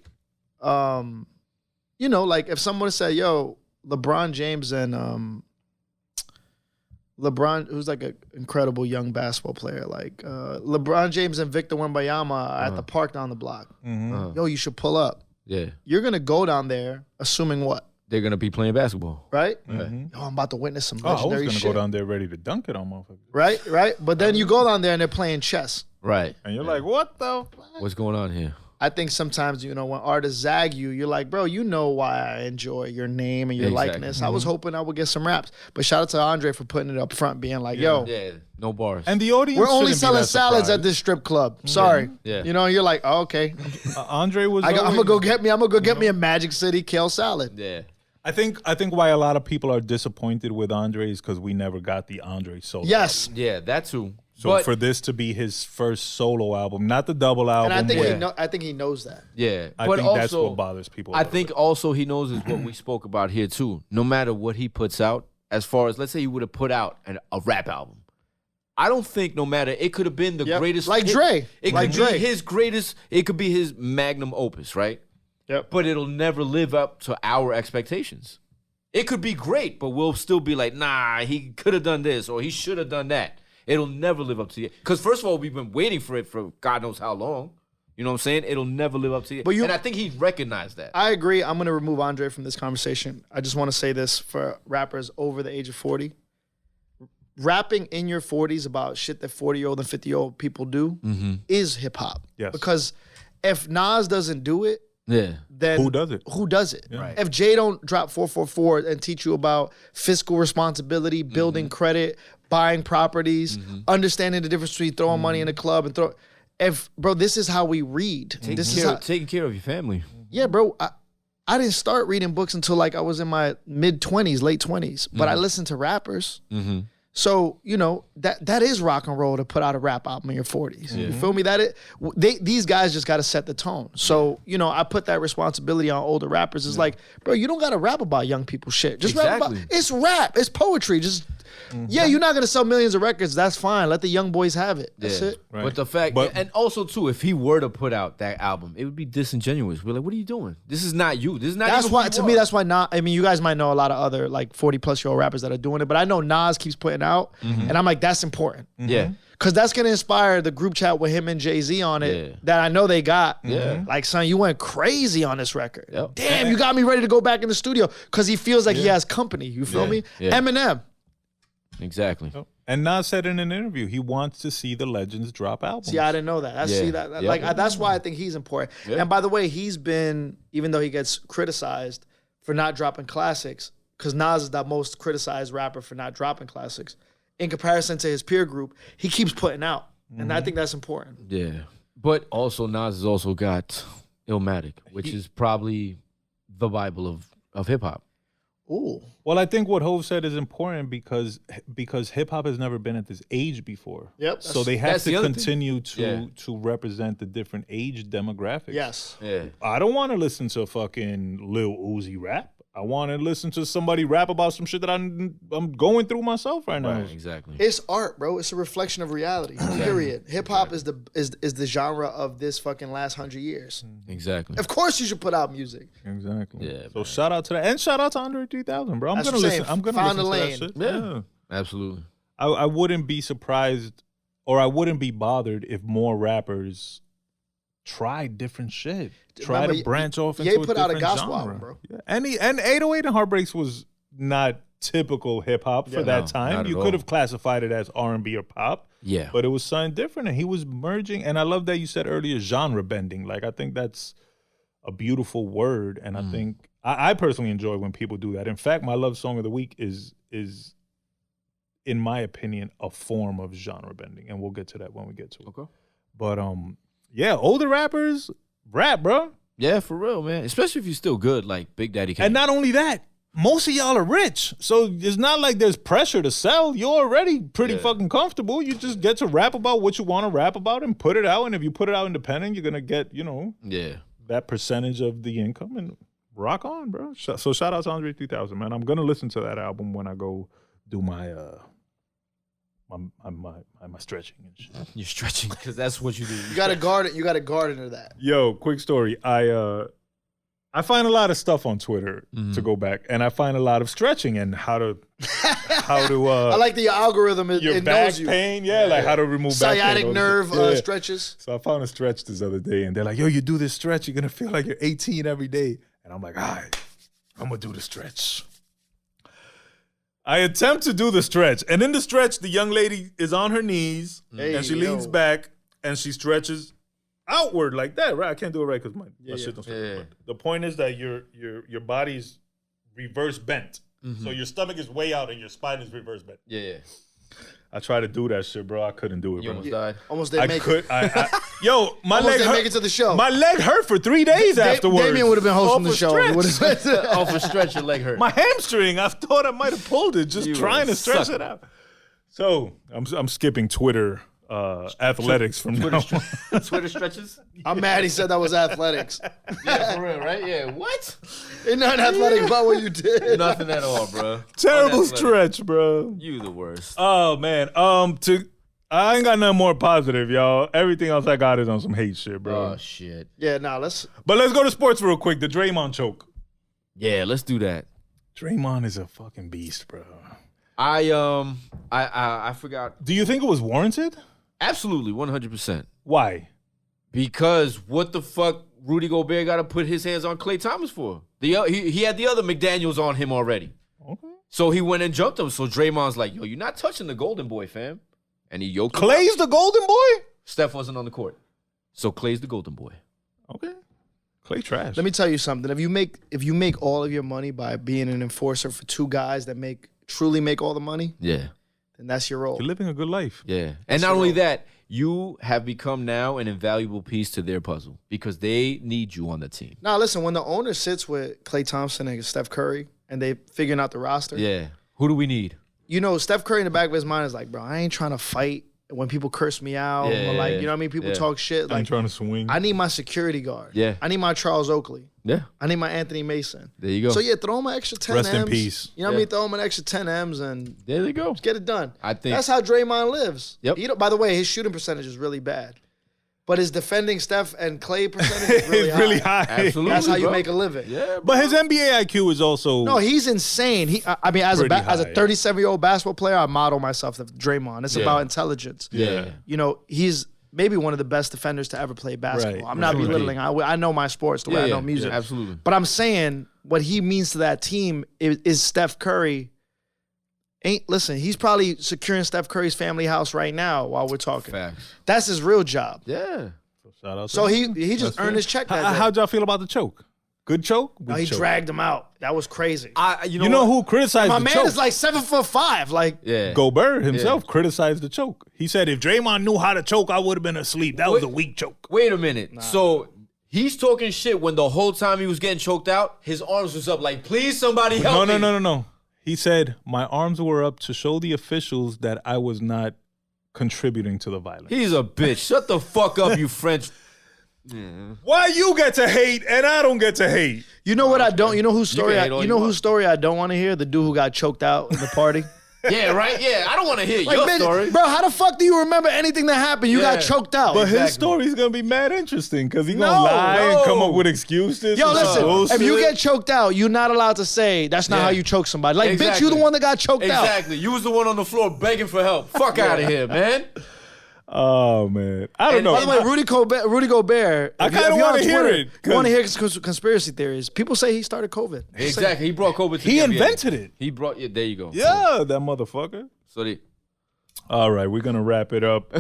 C: like if someone said, yo, LeBron James and LeBron, who's like an incredible young basketball player, like LeBron James and Victor Wembanyama are at the park down the block. Yo, you should pull up.
A: Yeah.
C: You're gonna go down there, assuming what,
A: They're gonna be playing basketball.
C: right?
A: Right.
C: Yo, I'm about to witness some
B: Oh, I was
C: legendary
B: going to
C: shit.
B: go down there ready to dunk it on motherfuckers.
C: Right. But then you go down there and they're playing chess.
A: Right.
B: And you're like, what the fuck?
A: What's going on here?
C: I think sometimes, when artists zag you, you're like, bro, you know why I enjoy your name and your likeness. I was hoping I would get some raps. But shout out to Andre for putting it up front, being like, yo.
A: Yeah, no bars.
B: And the audience
C: We're only
B: shouldn't be
C: selling
B: that
C: salads
B: surprised.
C: at this strip club. Sorry.
A: Yeah.
C: You're like, oh, okay.
B: Andre was.
C: I'm gonna go get me a Magic City kale salad.
A: Yeah.
B: I think why a lot of people are disappointed with Andre is because we never got the Andre solo.
C: Yes.
A: Yeah, that too.
B: So
A: But-
B: for this to be his first solo album, not the double album,
C: And I think
B: where-
C: I think he knows that.
A: Yeah.
B: I
A: but
B: think
A: also,
B: that's what bothers people. a
A: I
B: little
A: think
B: bit.
A: also he knows is what we spoke about here too. No matter what he puts out, as far as let's say he would have put out a rap album, I don't think no matter it could have been the
C: Yep.
A: greatest.
C: Like Dre.
A: It
C: Like
A: could
C: Dre.
A: be his greatest. It could be his magnum opus, right?
C: Yep.
A: But it'll never live up to our expectations. It could be great, but we'll still be like, nah, he could have done this or he should have done that. It'll never live up to it. Because first of all, we've been waiting for it for God knows how long. You know what I'm saying? It'll never live up to it.
C: But
A: and I think he recognized that.
C: I agree. I'm going to remove Andre from this conversation. I just want to say this for rappers over the age of 40. Rapping in your 40s about shit that 40-year-old and 50-year-old people do is hip hop.
B: Yes.
C: Because if Nas doesn't do it,
A: Yeah.
C: then
B: Who does it?
C: Who does it?
A: Right.
C: If Jay don't drop 444 and teach you about fiscal responsibility, building credit, buying properties, understanding the difference between throwing money in a club and this is how we read.
A: Taking care of your family.
C: Yeah, bro. I didn't start reading books until like I was in my mid-20s, late 20s. But I listened to rappers. So, that is rock and roll to put out a rap album in your 40s. You feel me? These guys just got to set the tone. So, I put that responsibility on older rappers. It's like, bro, you don't got to rap about young people shit. Just rap about, it's rap. It's poetry. Just, you're not going to sell millions of records. That's fine. Let the young boys have it. That's it.
B: Right.
A: But the fact, and also too, if he were to put out that album, it would be disingenuous. We're like, what are you doing? This is not you. This is not.
C: That's
A: even
C: why,
A: who
C: to
A: you
C: me,
A: are.
C: that's why not. I mean, you guys might know a lot of other like 40-plus-year-old rappers that are doing it, but I know Nas keeps putting out, and I'm like, that's important.
A: Yeah.
C: Because that's going to inspire the group chat with him and Jay-Z on it
A: Yeah.
C: that I know they got.
A: Yeah.
C: Like, son, you went crazy on this record.
A: Yep.
C: Damn, you got me ready to go back in the studio because he feels like he has company. You feel me?
A: Yeah.
C: Eminem.
A: Exactly.
B: And Nas said in an interview he wants to see the legends drop albums.
C: See, I didn't know that. That's why I think he's important.
A: Yeah.
C: And by the way, he's been, even though he gets criticized for not dropping classics, because Nas is the most criticized rapper for not dropping classics, in comparison to his peer group, he keeps putting out. And I think that's important.
A: Yeah. But also Nas has also got Illmatic, which is probably the Bible of hip hop.
C: Ooh.
B: Well, I think what Hov said is important because hip hop has never been at this age before.
C: Yep.
B: So they have
A: that's the
B: to
A: other thing.
B: continue
A: Yeah.
B: to represent the different age demographics.
C: Yes.
A: Yeah.
B: I don't want to listen to fucking Lil Uzi rap. I want to listen to somebody rap about some shit that I'm going through myself right now.
A: Right, exactly.
C: It's art, bro. It's a reflection of reality. Period. Hip hop is the genre of this fucking last 100 years.
A: Exactly.
C: Of course, you should put out music.
B: Exactly.
A: Yeah,
B: So
A: man.
B: shout out to that, and shout out to Andre 3000, bro. I'm
C: That's
B: gonna
C: what I'm
B: listen.
C: saying.
B: I'm gonna
C: Found
B: listen
C: the
B: to
C: lane.
B: that shit.
A: Yeah. Absolutely.
B: I wouldn't be surprised, or I wouldn't be bothered if more rappers tried different shit. Try
C: Remember,
B: to branch off
C: Ye
B: into a
C: put out a
B: different
C: gospel
B: genre.
C: album, bro.
B: Yeah. And 808 and Heartbreaks was not typical hip hop for
C: Yeah,
B: that
A: no,
B: time.
A: not at
B: You
A: all.
B: could have classified it as R&B or pop.
A: Yeah.
B: But it was something different, and he was merging. And I love that you said earlier, genre bending. Like, I think that's a beautiful word, and I think I personally enjoy when people do that. In fact, my love song of the week is in my opinion a form of genre bending, and we'll get to that when we get to it.
A: Okay.
B: But yeah, older rappers rap, bro.
A: Yeah, for real, man. Especially if you're still good, like Big Daddy Kane.
B: And not only that, most of y'all are rich. So it's not like there's pressure to sell. You're already pretty fucking comfortable. You just get to rap about what you want to rap about and put it out. And if you put it out independent, you're going to get,
A: Yeah.
B: that percentage of the income and rock on, bro. So shout out to Andre 3000, man. I'm going to listen to that album when I go do my my stretching and shit.
A: You're stretching because that's what you do.
C: You got to guard it. You got to guard into that.
B: Yo, quick story. I find a lot of stuff on Twitter to go back, and I find a lot of stretching and how to
C: I like the algorithm.
B: your
C: It
B: back
C: knows you.
B: pain, like how to remove back pain.
C: Sciatic nerve
B: Yeah.
C: stretches.
B: So I found a stretch this other day, and they're like, "Yo, you do this stretch, you're gonna feel like you're 18 every day." And I'm like, "All right, I'm gonna do the stretch." I attempt to do the stretch, and in the stretch, the young lady is on her knees, and she leans back, and she stretches outward like that, right? I can't do it right because my shit don't start.
A: Yeah.
B: The point is that your body's reverse bent. So your stomach is way out and your spine is reverse bent.
A: Yeah.
B: I tried to do that shit, bro. I couldn't do it,
A: You
B: bro.
A: almost died.
C: Almost didn't make it.
B: Yo, my
C: Almost
B: leg
C: didn't
B: hurt.
C: make it to the show.
B: My leg hurt for 3 days afterwards.
C: Damien would have been hosting the show.
A: Off a stretch, your leg hurt.
B: My hamstring, I thought I might have pulled it just
A: You
B: trying
A: were
B: to stretch
A: sucking.
B: it out. So I'm skipping Twitter athletics from now on.
A: Twitter stretches?
C: I'm mad he said that was athletics.
A: Yeah, for real, right? Yeah. What?
C: Ain't nothing athletic about what you did.
A: Nothing at all, bro.
B: Terrible
A: Unathletic.
B: stretch, bro.
A: You the worst.
B: Oh man. I ain't got nothing more positive, y'all. Everything else I got is on some hate shit, bro.
A: Oh shit.
C: Yeah, nah, let's.
B: But let's go to sports real quick. The Draymond choke.
A: Yeah, let's do that.
B: Draymond is a fucking beast, bro.
A: I forgot.
B: Do you think it was warranted?
A: Absolutely, 100%.
B: Why?
A: Because what the fuck Rudy Gobert got to put his hands on Klay Thomas for? He had the other McDaniels on him already. Okay. So he went and jumped him. So Draymond's like, yo, you're not touching the golden boy, fam. And he yoked him up.
B: Clay's the golden boy?
A: Steph wasn't on the court. So Clay's the golden boy.
B: Okay. Clay trash.
C: Let me tell you something. If you make all of your money by being an enforcer for two guys that truly make all the money,
A: Yeah.
C: then that's your role.
B: You're living a good life.
A: Yeah. And not only that, you have become now an invaluable piece to their puzzle because they need you on the team.
C: Now, listen, when the owner sits with Klay Thompson and Steph Curry and they figuring out the roster,
A: Yeah. Who do we need?
C: you know, Steph Curry in the back of his mind is like, bro, I ain't trying to fight when people curse me out
A: Yeah,
C: or like,
A: yeah,
C: you know what I mean? People
A: yeah.
C: talk shit.
B: I ain't
C: Like,
B: trying to swing.
C: I need my security guard.
A: Yeah.
C: I need my Charles Oakley.
A: Yeah.
C: I need my Anthony Mason.
A: There you go.
C: So, yeah, throw him an extra 10
B: Rest
C: M's.
B: in peace.
C: You know what I mean? Throw him an extra 10 M's and
A: There you go.
C: get it done.
A: I think
C: That's how Draymond lives.
A: Yep.
C: By the way, his shooting percentage is really bad. But his defending Steph and Klay percentage is really
B: it's
C: high.
B: really high.
A: Absolutely.
C: That's how you
A: bro.
C: make a living.
A: Yeah, bro.
B: But his NBA IQ is also
C: No, he's insane. I mean, as a
B: Pretty
C: 37-year-old basketball player, I model myself to Draymond. It's
A: Yeah.
C: about intelligence.
A: Yeah.
C: You know, he's maybe one of the best defenders to ever play basketball.
B: Right.
C: I'm not
B: Right.
C: belittling. I know my sports the way I know music.
A: Yeah, absolutely.
C: But I'm saying what he means to that team is Steph Curry. Listen, he's probably securing Steph Curry's family house right now while we're talking.
A: Facts.
C: That's his real job.
A: Yeah.
B: shout out.
C: So
B: to
C: he just earned his check that day.
B: How'd y'all feel about the choke? Good choke?
C: No,
B: Weak
C: he
B: choke.
C: dragged him out. That was crazy.
A: You
B: You know
A: what?
B: who criticized
C: My
B: the
C: man
B: choke?
C: is like 7'5". Like,
A: Yeah.
B: Gobert himself criticized the choke. He said, if Draymond knew how to choke, I would have been asleep. That was a weak choke.
A: Wait a minute. So he's talking shit when the whole time he was getting choked out, his arms was up like, please somebody help me.
B: No. He said, my arms were up to show the officials that I was not contributing to the violence.
A: He's a bitch. Shut the fuck up, you French.
B: Why you get to hate and I don't get to hate?
C: you know what I don't? You know whose story?
A: can hate all
C: You
A: you
C: know
A: want.
C: whose story I don't want to hear? The dude who got choked out in the party.
A: Yeah, right? Yeah, I don't want to hear
C: Like,
A: your
C: man,
A: story.
C: bro, how the fuck do you remember anything that happened? You got
A: Yeah.
C: choked out.
B: But his
A: Exactly.
B: story's going to be mad interesting because he's going
C: No,
B: to lie and come
A: no.
B: up with excuses.
C: Yo,
B: and
C: listen,
B: bullshit.
C: if you get choked out, you're not allowed to say that's not
A: Yeah.
C: how you choke somebody. Like, bitch,
A: Exactly.
C: you the one that got choked out.
A: Exactly. You was the one on the floor begging for help. Fuck out of here, man.
B: Oh, man. I don't
A: And
B: know.
C: By the way, Rudy Gobert.
B: I kinda wanna hear it,
C: You want to hear conspiracy theories? People say he started COVID.
A: Exactly. He brought COVID to
B: He
A: the NBA.
B: invented it.
A: He brought there you go.
B: Yeah, that motherfucker.
A: So they
B: All right, we're gonna wrap it up.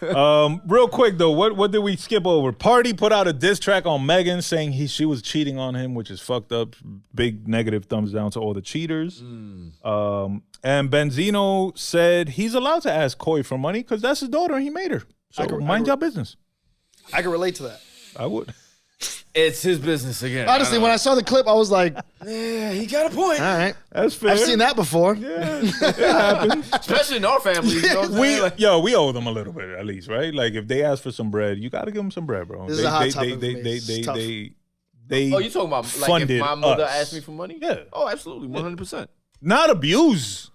B: Real quick though, what did we skip over? Pardi put out a diss track on Megan saying she was cheating on him, which is fucked up. Big negative thumbs down to all the cheaters. And Benzino said he's allowed to ask Coi for money because that's his daughter and he made her. So mind your business.
C: I can relate to that.
B: I would.
A: it's his business again.
C: Honestly, when I saw the clip, I was like,
A: Yeah, he got a point.
C: all right.
B: That's fair.
C: I've seen that before.
B: Yeah, it happens.
A: Especially in our family. You know what I'm saying? Like,
B: We owe them a little bit at least, right? Like if they ask for some bread, you got to give them some bread, bro.
C: This is a hot topic for me. It's tough.
B: They
A: oh, you talking about like
B: funded
A: if my mother
B: us.
A: asked me for money?
B: Yeah.
A: Oh, absolutely. 100%.
B: Not abuse,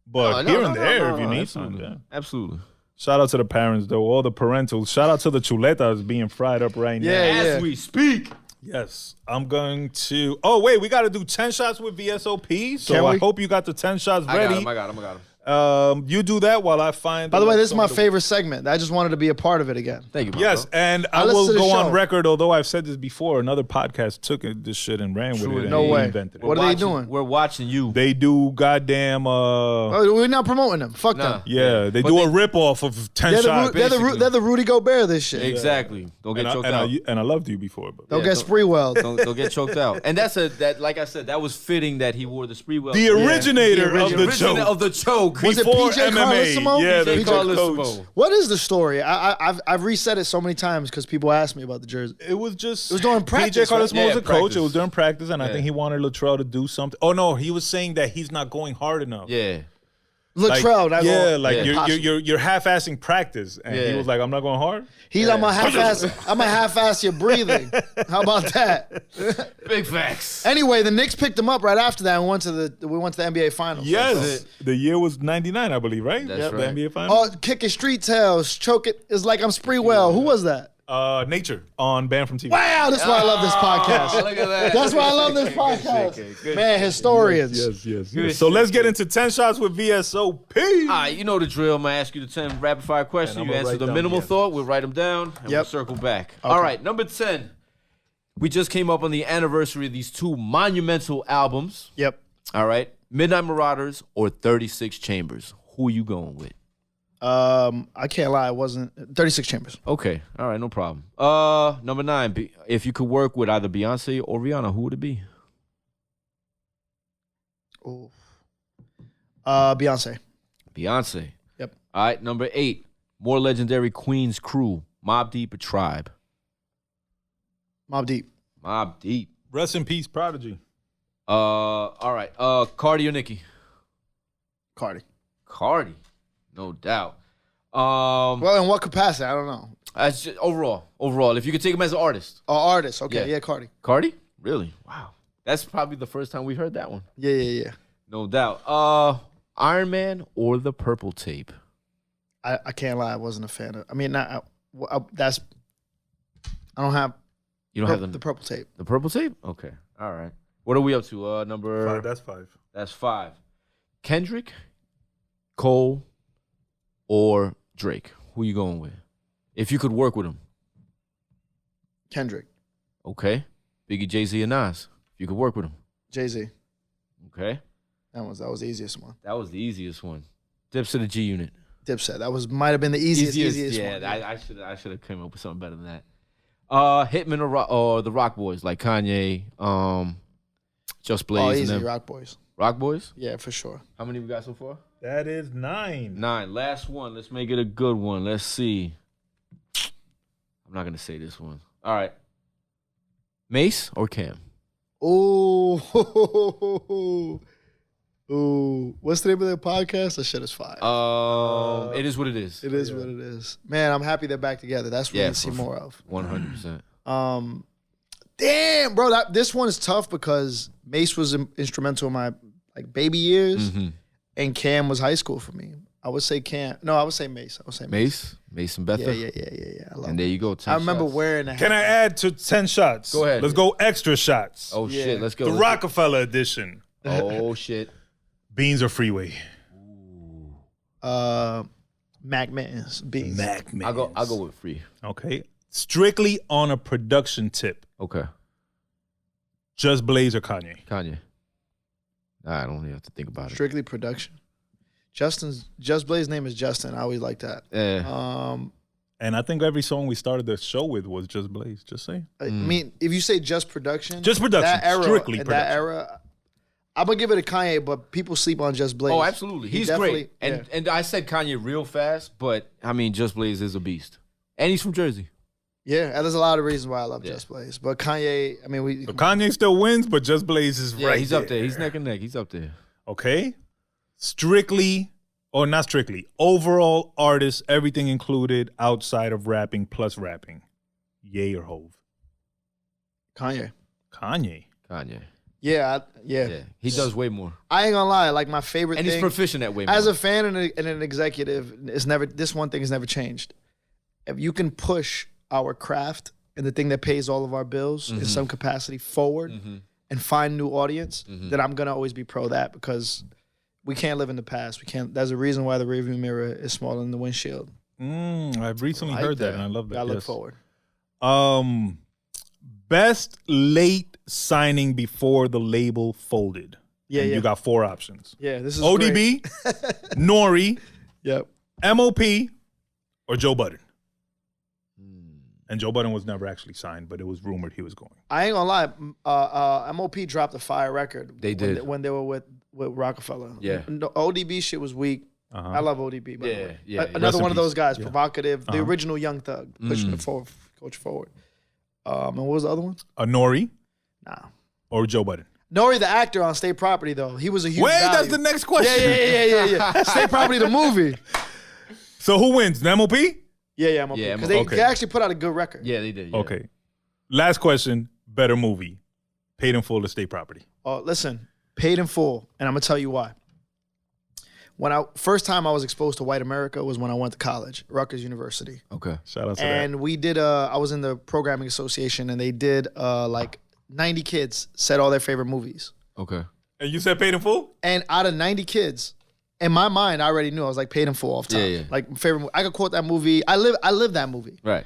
B: but
A: No,
B: here
A: no,
B: and
A: no,
B: there
A: no,
B: if you
A: no,
B: need
A: absolutely.
B: something. Yeah.
A: Absolutely.
B: Shout out to the parents though, all the parentals. Shout out to the chuletas being fried up right now.
A: As we speak.
B: Yes, I'm going to. Oh wait, we got to do 10 shots with VSOP. So
C: Can
B: I
C: we?
B: hope you got the 10 shots
A: I
B: ready.
A: got him.
B: You do that while I find.
C: By the way, this is my favorite segment. I just wanted to be a part of it again.
A: Thank you, bro.
B: Yes, and I
C: listen
B: will
C: to the
B: go on
C: show.
B: record, although I've said this before, another podcast took this shit and ran with it.
C: No
B: and
C: way.
B: Invented it.
C: What are they doing?
A: We're watching you.
B: They do goddamn.
C: Oh, we're not promoting them. Fuck
A: Nah.
C: them.
B: Yeah, they
A: But
B: do
A: they-
B: a rip-off of 10
C: They're
B: shots.
C: they're the Rudy Gobert of this shit.
A: Exactly. Don't get choked out.
B: And I loved you before. But
C: Don't
A: Yeah,
C: get
A: don't-
C: Spreewell.
A: Don't get choked out. And like I said, that was fitting that he wore the Spreewell.
B: the originator
C: The
B: of the
A: original
B: choke.
A: of the choke.
C: Was it
B: Before
C: PJ
B: MMA.
C: Carlesimo?
B: Yeah, the
A: PJ
B: coach.
A: Carlesimo.
C: What is the story? I've reset it so many times because people ask me about the jersey.
B: It was just.
C: It was during practice,
B: PJ Carlesimo
C: right?
A: Yeah,
B: was a coach.
A: practice.
B: It was during practice, and I
A: Yeah.
B: think he wanted Latrell to do something. Oh no, he was saying that he's not going hard enough.
A: Yeah.
C: Latrell,
B: Like, you're half-assing practice, and he
A: Yeah.
B: was like, "I'm not going hard."
C: He's I'm a half-ass your breathing. How about that?
A: Big facts.
C: Anyway, the Knicks picked him up right after that and went to the NBA Finals.
B: Yes, the year was '99, I believe, right?
A: That's
B: The
A: right.
B: NBA Finals.
C: Oh, kicking street tails, choke it. It's like I'm Spreewell. Who was that?
B: Nature on Banned from TV.
C: Wow, that's why I love this podcast.
A: Look at that.
C: That's why I love this podcast. Man, historians.
B: Yes. So let's get into 10 shots with VSOP.
A: All right, you know the drill. I'm going to ask you the 10 rapid fire questions.
B: And I'm
A: You
B: gonna
A: answer
B: write
A: the
B: down
A: minimal
B: the answer.
A: thought. We'll write them down and we'll circle back. All right, number 10. We just came up on the anniversary of these two monumental albums.
C: Yep.
A: All right, Midnight Marauders or 36 Chambers. Who you going with?
C: I can't lie. It wasn't 36 Chambers.
A: Okay, all right, no problem. Number 9. If you could work with either Beyonce or Rihanna, who would it be?
C: Ooh. Beyonce.
A: Beyonce.
C: Yep.
A: All right, number 8. More legendary Queens crew, Mobb Deep or Tribe?
C: Mobb Deep.
A: Mobb Deep.
B: Rest in peace, Prodigy.
A: All right. Cardi or Nicki?
C: Cardi.
A: Cardi, no doubt.
C: Well, in what capacity? I don't know.
A: That's just overall. If you could take him as an artist,
C: Oh, artist. Okay,
A: Yeah.
C: yeah, Cardi.
A: Cardi, really? Wow, that's probably the first time we've heard that one.
C: Yeah.
A: No doubt. Iron Man or the Purple Tape?
C: I can't lie. I wasn't a fan of. I mean, I don't have.
A: You don't have
C: the purple tape.
A: the Purple Tape? Okay, all right. What are we up to? Number
B: 5. That's 5.
A: That's 5. Kendrick, Cole, or Drake? Who you going with? If you could work with him.
C: Kendrick.
A: Okay. Biggie, Jay-Z, and Nas. If you could work with him.
C: Jay-Z.
A: Okay.
C: That was the easiest one.
A: That was the easiest one. Dips to the G Unit.
C: Dipset. Might have been the easiest
A: yeah,
C: one.
A: I should have come up with something better than that. Hitman or the Rock Boys like Kanye, Just Blaze,
C: Oh,
A: and
C: easy.
A: them.
C: Rock Boys.
A: Rock Boys.
C: Yeah, for sure.
A: How many we got so far?
B: That is 9.
A: 9. Last one. Let's make it a good one. Let's see. I'm not gonna say this one. All right. Mace or Cam?
C: Ooh. Ooh. What's the name of their podcast? That shit is fire.
A: It is what it is.
C: It is what it is. Man, I'm happy they're back together. That's what we need to see more of.
A: 100%.
C: Damn, bro. This one is tough because Mace was instrumental in my baby years, and Cam was high school for me. I would say Cam. No, I would say Mace. I would say Mace.
A: Mace and Betha.
C: Yeah. I love
A: And
C: it.
A: there you go. 10
C: I remember
A: shots.
C: wearing that.
B: Can I add to 10 shots?
A: Go ahead.
B: Let's go extra shots.
A: Oh shit. Let's go.
B: The
A: Let's go.
B: Rockefeller edition.
A: Oh shit.
B: Beans or Freeway?
C: Mac Mittens. Beans.
B: Mac man.
A: I'll go with Free.
B: Okay. Strictly on a production tip.
A: Okay.
B: Just Blaze or Kanye?
A: Kanye. I don't even have to think about it.
C: Strictly production. Just Blaze's name is Justin. I always like that.
A: Yeah.
B: And I think every song we started the show with was Just Blaze. Just saying.
C: I mean, if you say just production,
B: Just production.
C: that era,
B: Strictly
C: in
B: production.
C: that era, I'm gonna give it to Kanye, but people sleep on Just Blaze.
A: Oh, absolutely.
C: He
A: He's
C: definitely-
A: great. And I said Kanye real fast, but I mean, Just Blaze is a beast. And he's from Jersey.
C: Yeah, and there's a lot of reasons why I love Just Blaze. But Kanye, I mean,
B: So Kanye still wins, but Just Blaze is
A: Yeah,
B: right
A: he's
B: there.
A: up there. He's neck and neck. He's up there.
B: Okay. Strictly, or not strictly, overall artist, everything included outside of rapping plus rapping. Ye or Hove?
C: Kanye.
B: Kanye.
A: Kanye.
C: Yeah.
A: Yeah. He does way more.
C: I ain't gonna lie. Like my favorite
A: And
C: thing,
A: he's proficient at way more.
C: as a fan and an executive, this one thing has never changed. If you can push our craft and the thing that pays all of our bills in some capacity forward and find new audience, then I'm gonna always be pro that, because we can't live in the past. We can't. There's a reason why the rearview mirror is smaller than the windshield.
B: I've recently heard that, and I love that.
C: I look forward.
B: Best late signing before the label folded.
C: Yeah,
B: and
C: yeah.
B: You got 4 options.
C: Yeah, this is
B: ODB, Nori,
C: Yep.
B: MOP, or Joe Budden. And Joe Budden was never actually signed, but it was rumored he was going.
C: I ain't gonna lie. MOP dropped a fire record.
A: They did.
C: when they were with Rockefeller.
A: Yeah.
C: No, ODB shit was weak. I love ODB. By the way.
A: Yeah.
C: Another
B: Rest in
C: one of those
B: peace.
C: guys,
B: Yeah.
C: provocative, the original Young Thug, pushing it forward, coach forward. And what was the other one?
B: Nori
C: Nah.
B: or Joe Budden?
C: Nori, the actor on State Property, though, he was a huge
B: Wait,
C: value.
B: that's the next question.
C: Yeah. State Property, the movie.
B: So who wins? The MOP?
C: Yeah, MOP.
A: Yeah,
C: Because
B: okay.
C: they actually put out a good record.
A: Yeah, they did. Yeah.
B: Okay. Last question. Better movie. Paid in Full or State Property?
C: Listen, Paid in Full, and I'm gonna tell you why. First time I was exposed to white America was when I went to college, Rutgers University.
A: Okay.
B: Shout out to
C: And we did I was in the programming association, and they did like 90 kids said all their favorite movies.
A: Okay.
B: that. And you said Paid in Full?
C: And out of 90 kids, in my mind, I already knew I was like Paid in Full off top.
A: Yeah.
C: Like favorite movie. I could quote that movie. I live that movie.
A: Right.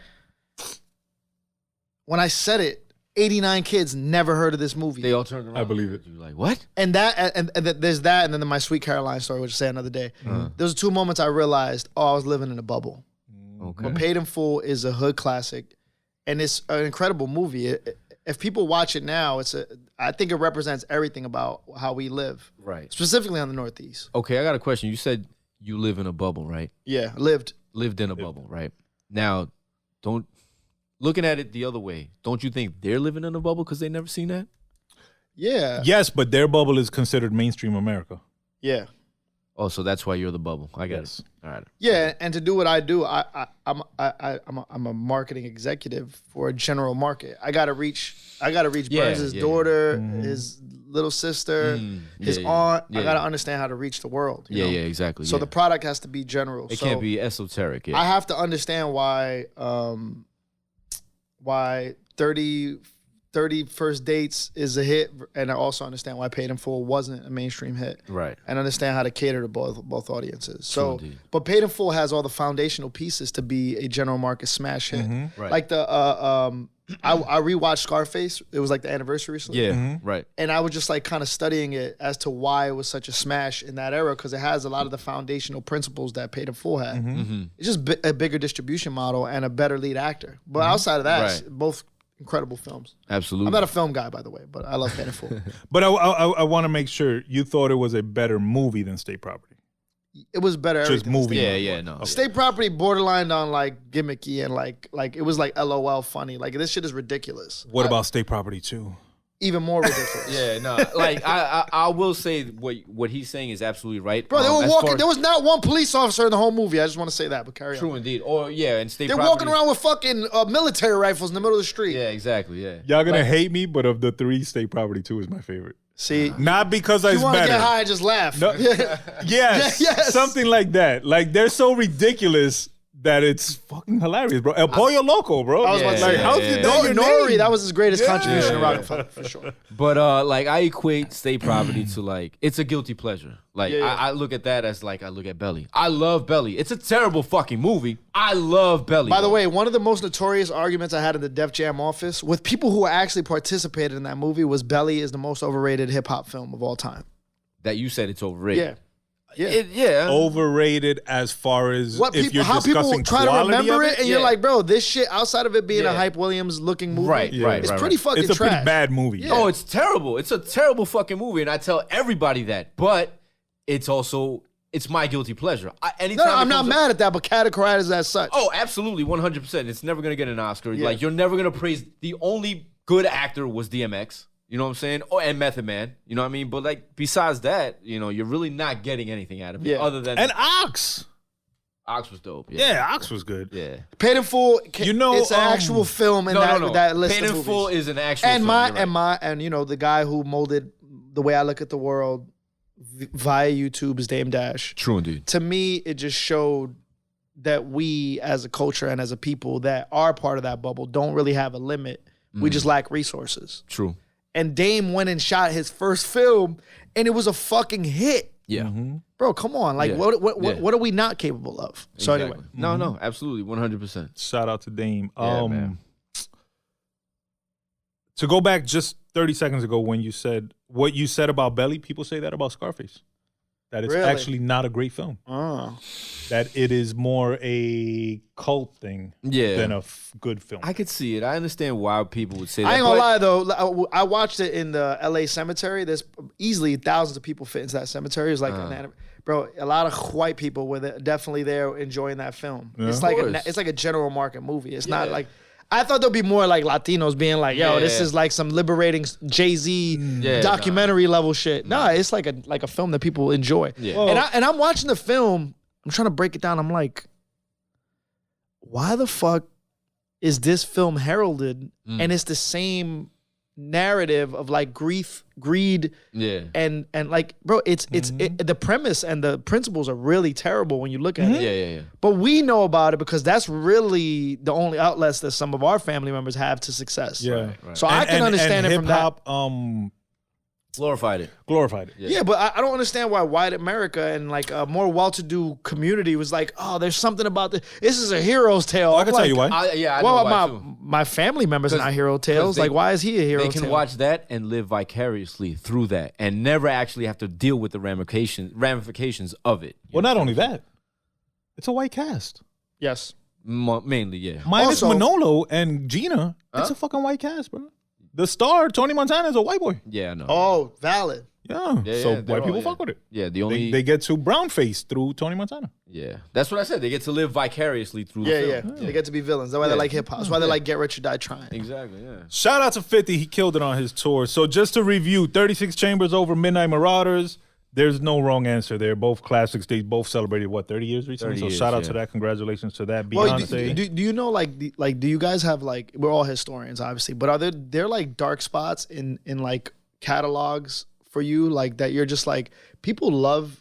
C: When I said it, 89 kids never heard of this movie.
A: They all turned around.
B: I believe it.
A: You were like, what?
C: And there's that, and then my Sweet Caroline story, which I'll say another day. Those are 2 moments I realized, I was living in a bubble.
A: Okay.
C: But Paid in Full is a hood classic, and it's an incredible movie. If people watch it now, I think it represents everything about how we live,
A: Right.
C: specifically on the Northeast.
A: Okay, I got a question. You said you live in a bubble, right?
C: Yeah, lived.
A: Lived in a bubble, right? Now, looking at it the other way, don't you think they're living in a bubble because they never seen that?
C: Yeah,
B: Yes, but their bubble is considered mainstream America.
C: yeah,
A: Oh, so that's why you're the bubble. I got it. All right.
C: yeah. And to do what I do, I'm a marketing executive for a general market. I gotta reach Burns' daughter, his little sister, his aunt. I gotta understand how to reach the world. you know?
A: Yeah, exactly.
C: So
A: yeah.
C: the product has to be general.
A: It
C: So
A: can't be esoteric. Yeah.
C: I have to understand why 30 First Dates is a hit, and I also understand why Paid in Full wasn't a mainstream hit.
A: Right.
C: And understand how to cater to both audiences. So,
A: indeed.
C: but Paid in Full has all the foundational pieces to be a general market smash hit.
A: Right.
C: Like I rewatched Scarface. It was like the anniversary recently.
A: Yeah. Right.
C: And I was just like kind of studying it as to why it was such a smash in that era, because it has a lot of the foundational principles that Paid in Full had. It's just a bigger distribution model and a better lead actor. But outside of that,
A: Right.
C: both incredible films.
A: Absolutely.
C: I'm not a film guy, by the way, but I love Paid in Full.
B: But I want to make sure you thought it was a better movie than State Property.
C: It was better.
B: Just
C: everything.
B: movie.
A: Yeah. No.
B: Okay.
C: State Property borderlined on like gimmicky and like it was like LOL funny. Like this shit is ridiculous.
B: What about State Property 2?
C: Even more ridiculous.
A: Yeah. No. Like I will say what he's saying is absolutely right.
C: Bro, they were
A: as
C: walking.
A: far-
C: There was not one police officer in the whole movie. I just want to say that, but carry
A: True
C: on.
A: indeed. Or yeah, and State
C: They're
A: Property.
C: walking around with fucking military rifles in the middle of the street.
A: Yeah. Exactly. Yeah.
B: Y'all gonna hate me, but of the 3, State Property 2 is my favorite.
C: See,
B: Not because it's
C: you want to
B: better.
C: get high and just laugh.
B: No.
C: Yeah.
B: Yes,
C: Yes.
B: something like that. Like they're so ridiculous that it's fucking hilarious, bro. El Pollo Loco, bro.
C: I was about to
B: like,
C: say,
B: how's
A: yeah.
B: that your
C: Nori,
B: name?
C: that was his greatest contribution to
B: Yeah.
C: Rockefeller, for sure.
A: But like I equate State Property to like it's a guilty pleasure. Like
C: Yeah.
A: I look at that as like I look at Belly. I love Belly. It's a terrible fucking movie. I love Belly.
C: By the
A: though.
C: way, one of the most notorious arguments I had in the Def Jam office with people who actually participated in that movie was Belly is the most overrated hip hop film of all time.
A: that you said it's overrated.
C: Yeah. Yeah.
A: Yeah.
B: Overrated as far as if you're
C: how people
B: discussing
C: try to
B: quality
C: remember
B: of
C: it, and you're
A: Yeah.
C: like, bro, this shit outside of it being
A: Yeah.
C: a Hype Williams looking movie,
A: Right,
B: Yeah.
A: right,
C: it's
A: right,
C: pretty
A: right.
C: fucking
B: It's a
C: trash.
B: pretty bad movie.
C: Yeah.
A: Oh, it's terrible. It's a terrible fucking movie, and I tell everybody that. But it's also it's my guilty pleasure. Anytime
C: No,
A: it
C: I'm not
A: comes up-
C: mad at that, but categorize it as such.
A: Oh, absolutely, 100%. It's never gonna get an Oscar.
C: Yeah.
A: Like you're never gonna praise. The only good actor was DMX. You know what I'm saying? Oh, and Method Man. You know what I mean? But like besides that, you know, you're really not getting anything out of it
C: Yeah.
A: other than
B: And Ox.
A: Ox was dope.
B: Yeah, Ox was good.
A: Yeah.
C: Paid in Full,
B: You know,
C: it's an actual film in that list
A: Paid
C: of
A: in
C: movies.
A: Full is an actual
C: and
A: film.
C: and you know the guy who molded the way I look at the world via YouTube is Dame Dash.
A: True indeed.
C: To me, it just showed that we as a culture and as a people that are part of that bubble don't really have a limit. We just lack resources.
A: True.
C: And Dame went and shot his first film, and it was a fucking hit.
A: Yeah.
C: Bro, come on. Like,
A: Yeah.
C: what are we not capable of? So
A: Exactly.
C: anyway.
A: No, absolutely, 100%.
B: Shout out to Dame.
A: Yeah, man.
B: To go back just 30 seconds ago when you said what you said about Belly, people say that about Scarface. That it's
C: Really?
B: actually not a great film.
C: Oh.
B: That it is more a cult thing than a good film.
A: I could see it. I understand why people would say that.
C: I ain't gonna lie though. I watched it in the LA cemetery. There's easily thousands of people fit into that cemetery. It's like bro, a lot of white people were definitely there enjoying that film.
B: Yeah.
C: It's like it's like a general market movie. It's not like I thought there'd be more like Latinos being like, yo, this is like some liberating Jay-Z documentary level shit. Nah, it's like a film that people enjoy.
A: Yeah.
B: Well,
C: And I'm watching the film. I'm trying to break it down. I'm like, why the fuck is this film heralded? And it's the same narrative of like grief, greed, and like, bro, it's the premise and the principles are really terrible when you look at it.
A: Yeah.
C: But we know about it because that's really the only outlets that some of our family members have to success.
B: Yeah.
A: Right.
C: So I can understand it from that.
B: hip-hop,
A: Glorified it.
B: glorified it.
C: Yeah, but I don't understand why white America and like a more well-to-do community was like, oh, there's something about this. This is a hero's tale.
B: I can tell you why.
A: I know
C: Well,
A: why too.
C: my family members are not hero tales.
A: they-
C: Like, why is he a hero
A: They can
C: tale?
A: watch that and live vicariously through that and never actually have to deal with the ramifications of it.
B: Well, not only that, it's a white cast.
C: Yes.
A: Mainly, yeah.
B: Minus
C: Also-
B: Manolo and Gina, it's a fucking white cast, bro. The star, Tony Montana, is a white boy.
A: Yeah, I know.
C: Oh, valid.
B: Yeah.
A: Yeah,
B: So
A: yeah, they're
B: white people
A: all-
B: fuck with it.
A: Yeah, the only
B: They get to brown face through Tony Montana.
A: yeah. That's what I said. They get to live vicariously through
C: Yeah,
A: the
C: yeah.
A: film.
C: They get to be villains. That's why they like hip hop. That's why they like Get Rich or Die Trying.
A: Exactly, yeah.
B: Shout out to 50. He killed it on his tour. So just to review, 36 Chambers over Midnight Marauders. There's no wrong answer there. Both classics. They both celebrated, 30 years recently?
A: 30
B: So
A: years,
B: shout out
A: yeah.
B: to that. Congratulations to that.
C: Well,
B: Beyonce.
C: do you know like do you guys have like we're all historians obviously, but are there like dark spots in like catalogs for you like that you're just like people love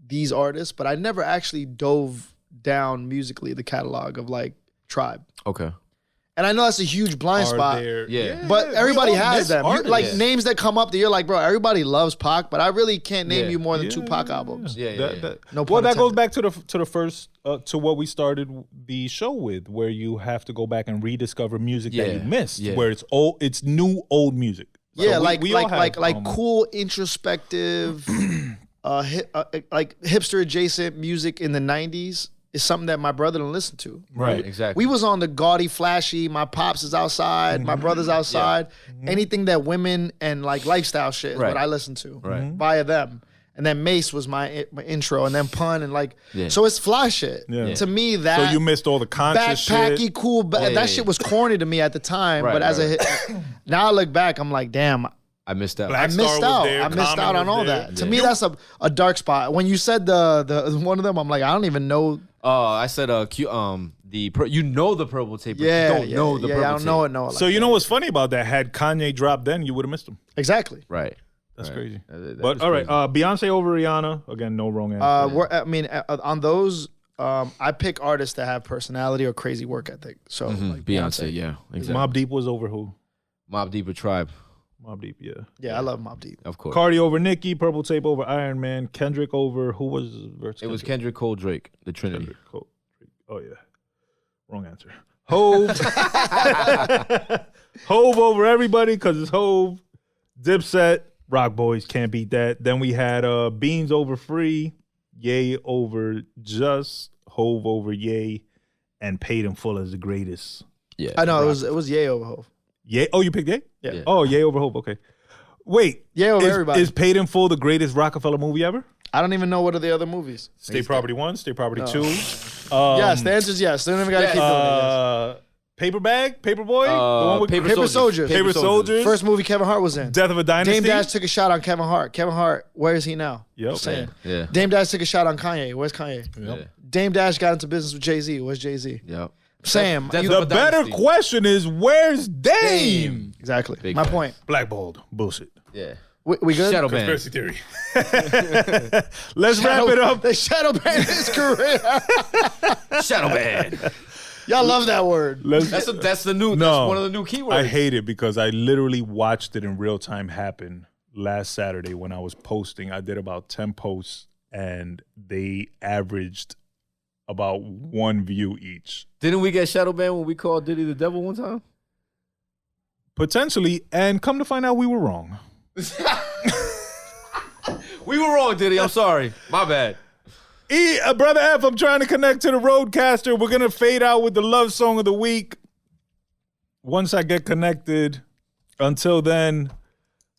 C: these artists, but I never actually dove down musically the catalog of like Tribe.
A: Okay.
C: And I know that's a huge blind spot.
A: Yeah.
C: But everybody
B: we all
C: has
B: miss
C: them. You-
B: artists.
C: like names that come up that you're like, bro, everybody loves Pac, but I really can't name
A: Yeah.
C: you more than two Pac albums.
A: Yeah, yeah,
B: That-
A: yeah.
B: that-
C: No
B: well,
C: pun
B: that goes
C: intended.
B: back to the first to what we started the show with, where you have to go back and rediscover music that you
A: Yeah,
B: missed,
A: yeah.
B: where it's new old music. So
C: Yeah,
B: we all have,
C: cool introspective, like hipster adjacent music in the '90s is something that my brother didn't listen to.
B: right.
A: Exactly.
C: We was on the gaudy, flashy. My pops is outside. My brother's outside. Anything that women and like lifestyle shit is
A: Right.
C: what I listen to
A: Right.
C: via them. And then Mace was my intro, and then Pun, and like
A: Yeah.
C: so it's fly shit.
B: Yeah.
C: To me, that
B: So you missed all the conscious
C: backpacky,
B: shit.
C: cool.
A: Yeah,
C: that
A: yeah,
C: shit
A: yeah.
C: was corny to me at the time.
A: Right,
C: but as
A: right.
C: now I look back, I'm like, damn,
A: I missed out.
B: Black
C: I
B: Star
C: missed
B: was
C: out.
B: there,
C: I missed
B: Common
C: out on
B: was
C: all
B: there.
C: that. To me, that's a dark spot. When you said the one of them, I'm like, I don't even know.
A: I said you know the Purple Tape, but
C: Yeah,
A: you don't know the Purple
C: I don't
A: Tape.
C: know it. No, like
B: So you know what's funny about that? Had Kanye dropped then, you would have missed him.
C: exactly.
A: Right.
B: That's
A: Right.
B: crazy.
A: That
B: But
A: is
B: all right,
A: crazy.
B: Beyonce over Rihanna. Again, no wrong answer.
C: I mean, on those, I pick artists that have personality or crazy work ethic. So like
A: Beyonce, yeah, exactly.
B: Mobb Deep was over who?
A: Mobb Deep or Tribe,
B: Mobb Deep, yeah.
C: Yeah, I love Mobb Deep.
A: of course.
B: Cardi over Nicki, Purple Tape over Iron Man, Kendrick over who was versus
A: It was Kendrick Cole, Drake, the Trinity.
B: Kendrick Cole. Oh yeah, wrong answer. Hove, Hove over everybody because it's Hove. Dipset, Rock Boys can't beat that. Then we had Beans over Free, Ye over Just, Hove over Ye, and Paid in Full as the greatest.
A: Yeah,
C: I know it was Ye over Hov.
B: Ye? Oh, you picked Ye?
C: Yeah.
B: Oh, Ye over Hove. Okay. Wait.
C: Ye over everybody.
B: Is Paid in Full the greatest Rockefeller movie ever?
C: I don't even know what are the other movies.
B: State Property 1, State Property 2.
C: Yes, the answer is yes. They don't even got to keep doing it. Yes.
B: Paper Bag, Paperboy, the one with
C: Paper Soldiers.
B: Paper Soldiers.
C: First movie Kevin Hart was in.
B: Death of a Dynasty.
C: Dame Dash took a shot on Kevin Hart. Kevin Hart, where is he now?
B: Yep.
C: Just saying.
A: Yeah.
C: Dame Dash took a shot on Kanye. Where's Kanye?
A: Yeah.
C: Dame Dash got into business with Jay-Z. Where's Jay-Z?
A: Yep.
C: Sam.
A: Death
C: you-
A: of
B: The
A: a
B: better
A: Dynasty.
B: question is, where's Dame?
C: Exactly.
A: Big
C: My
A: facts.
C: point.
B: Blackballed. Bullshit.
A: Yeah.
C: We good?
A: Shadow Band.
B: Conspiracy theory. Let's wrap it up.
C: They shadow banned his career.
A: Shadow Band.
C: Y'all love that word.
A: That's the new.
B: No,
A: That's one of the new keywords.
B: I hate it because I literally watched it in real time happen last Saturday when I was posting. I did about 10 posts and they averaged about 1 view each.
A: Didn't we get shadow banned when we called Diddy the devil one time?
B: Potentially, and come to find out, we were wrong.
A: We were wrong, Diddy. I'm sorry. My bad.
B: Brother F, I'm trying to connect to the Roadcaster. We're going to fade out with the love song of the week once I get connected. Until then,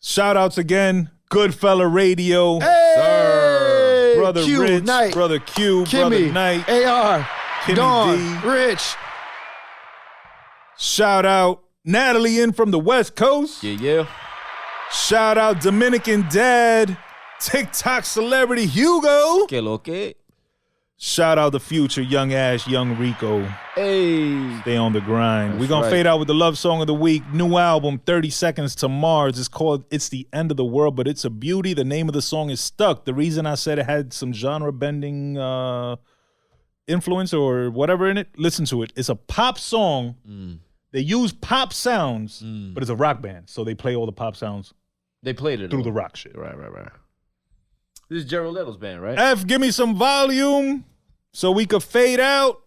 B: shout outs again. Goodfella Radio.
C: Hey,
B: sir. Brother
C: Q,
B: Rich,
C: Knight,
B: Brother Q,
C: Kimmy,
B: Brother Knight,
C: AR,
B: Kimmy
C: Dawn,
B: D.
C: Rich.
B: Shout out Natalie in from the West Coast.
A: Yeah.
B: Shout out Dominican Dad, TikTok celebrity Hugo.
A: Que lo que?
B: Shout out the future, Young Ash, Young Rico.
A: Hey.
B: Stay on the grind.
A: That's
B: We're going to fade out with the love song of the week. New album, 30 Seconds to Mars. It's called It's the End of the World, but it's a beauty. The name of the song is Stuck. The reason I said it had some genre-bending influence or whatever in it, listen to it. It's a pop song. They use pop sounds, but it's a rock band. So they play all the pop sounds
A: They played it
B: through the rock shit.
A: Right. This is Gerald Leto's band, right?
B: F, give me some volume so we could fade out.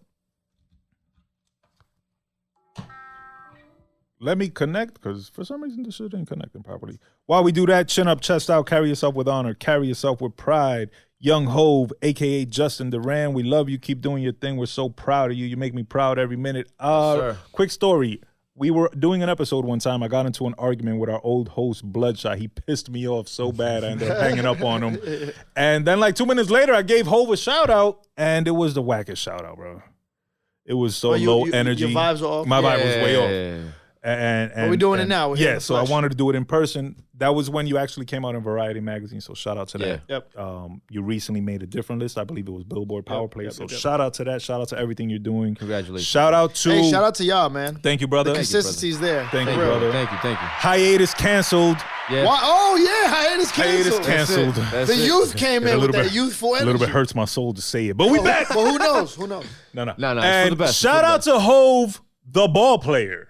B: Let me connect, because for some reason this shit ain't connecting properly. While we do that, chin up, chest out, carry yourself with honor, carry yourself with pride. Young Hove, a.k.a. Justin Duran, we love you. Keep doing your thing. We're so proud of you. You make me proud every minute.
A: Sir.
B: Quick story. We were doing an episode one time. I got into an argument with our old host, Bloodshot. He pissed me off so bad I ended up hanging up on him. And then like 2 minutes later, I gave Hove a shout out, and it was the wackest shout out, bro. It was so low energy.
C: Your vibes were off?
B: My vibe was way off. And
C: we're doing it now. We're here in
B: Yeah,
C: the
B: so I
C: flesh.
B: wanted to do it in person. That was when you actually came out in Variety magazine. So shout out to that.
C: Yep.
B: You recently made a different list. I believe it was Billboard Power Play.
C: Yep,
B: So
C: yep.
B: shout out to that. Shout out to everything you're doing.
A: Congratulations.
B: Shout out to.
C: Hey, shout out to y'all, man.
B: Thank you, brother.
C: The consistency's there.
B: Thank you,
C: For real.
B: brother.
A: Thank you.
B: Hiatus canceled.
A: Yeah.
C: Why? Oh yeah, hiatus
B: Hiatus
C: canceled.
B: canceled.
C: The youth came in with that youthful
B: A
C: energy.
B: little bit hurts my soul to say it, but we back.
C: But who knows? Who knows?
B: No.
A: No, it's for
B: And
A: the best.
B: shout out to Hove, the ball player.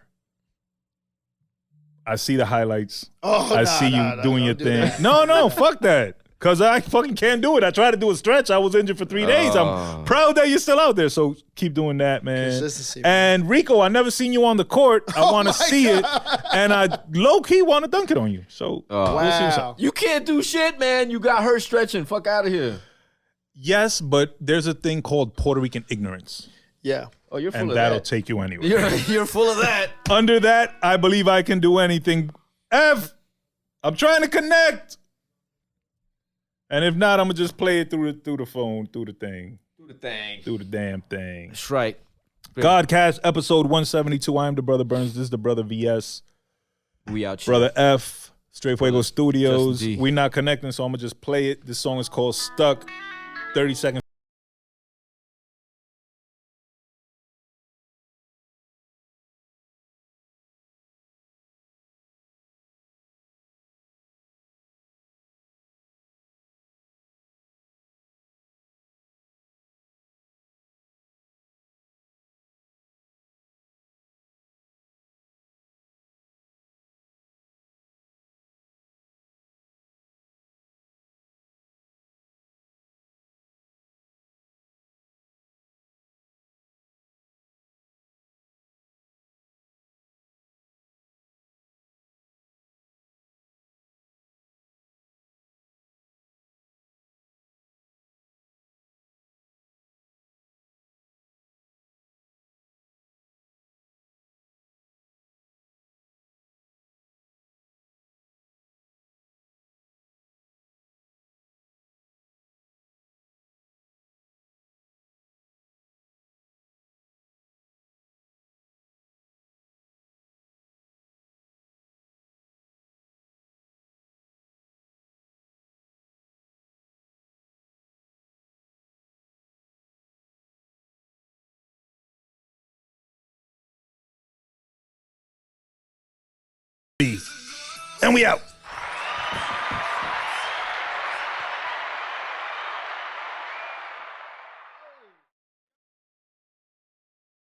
B: I see the highlights. I see you doing your thing. No, fuck that. Because I fucking can't do it. I tried to do a stretch. I was injured for 3 days. I'm proud that you're still out there. So keep doing that, man.
C: Consistency, man.
B: And Rico, I never seen you on the court. I want to see it. And I low-key want to dunk it on you. So we'll see what's up.
A: You can't do shit, man. You got hurt stretching. Fuck out of here.
B: Yes, but there's a thing called Puerto Rican ignorance.
C: Yeah.
A: Oh, you're full
B: And
A: of
B: that'll
A: that.
B: take you anywhere.
A: You're full of that.
B: Under that, I believe I can do anything. F, I'm trying to connect. And if not, I'm going to just play it through the phone, through the thing. Through the damn thing.
A: That's right.
B: Gahhdcast, episode 172. I am the Brother Burns. This is the Brother VS.
A: We out here.
B: Brother F, Straight Fuego Studios.
A: Justin D.
B: We not connecting, so I'm going to just play it. This song is called Stuck. 30 seconds. And we out.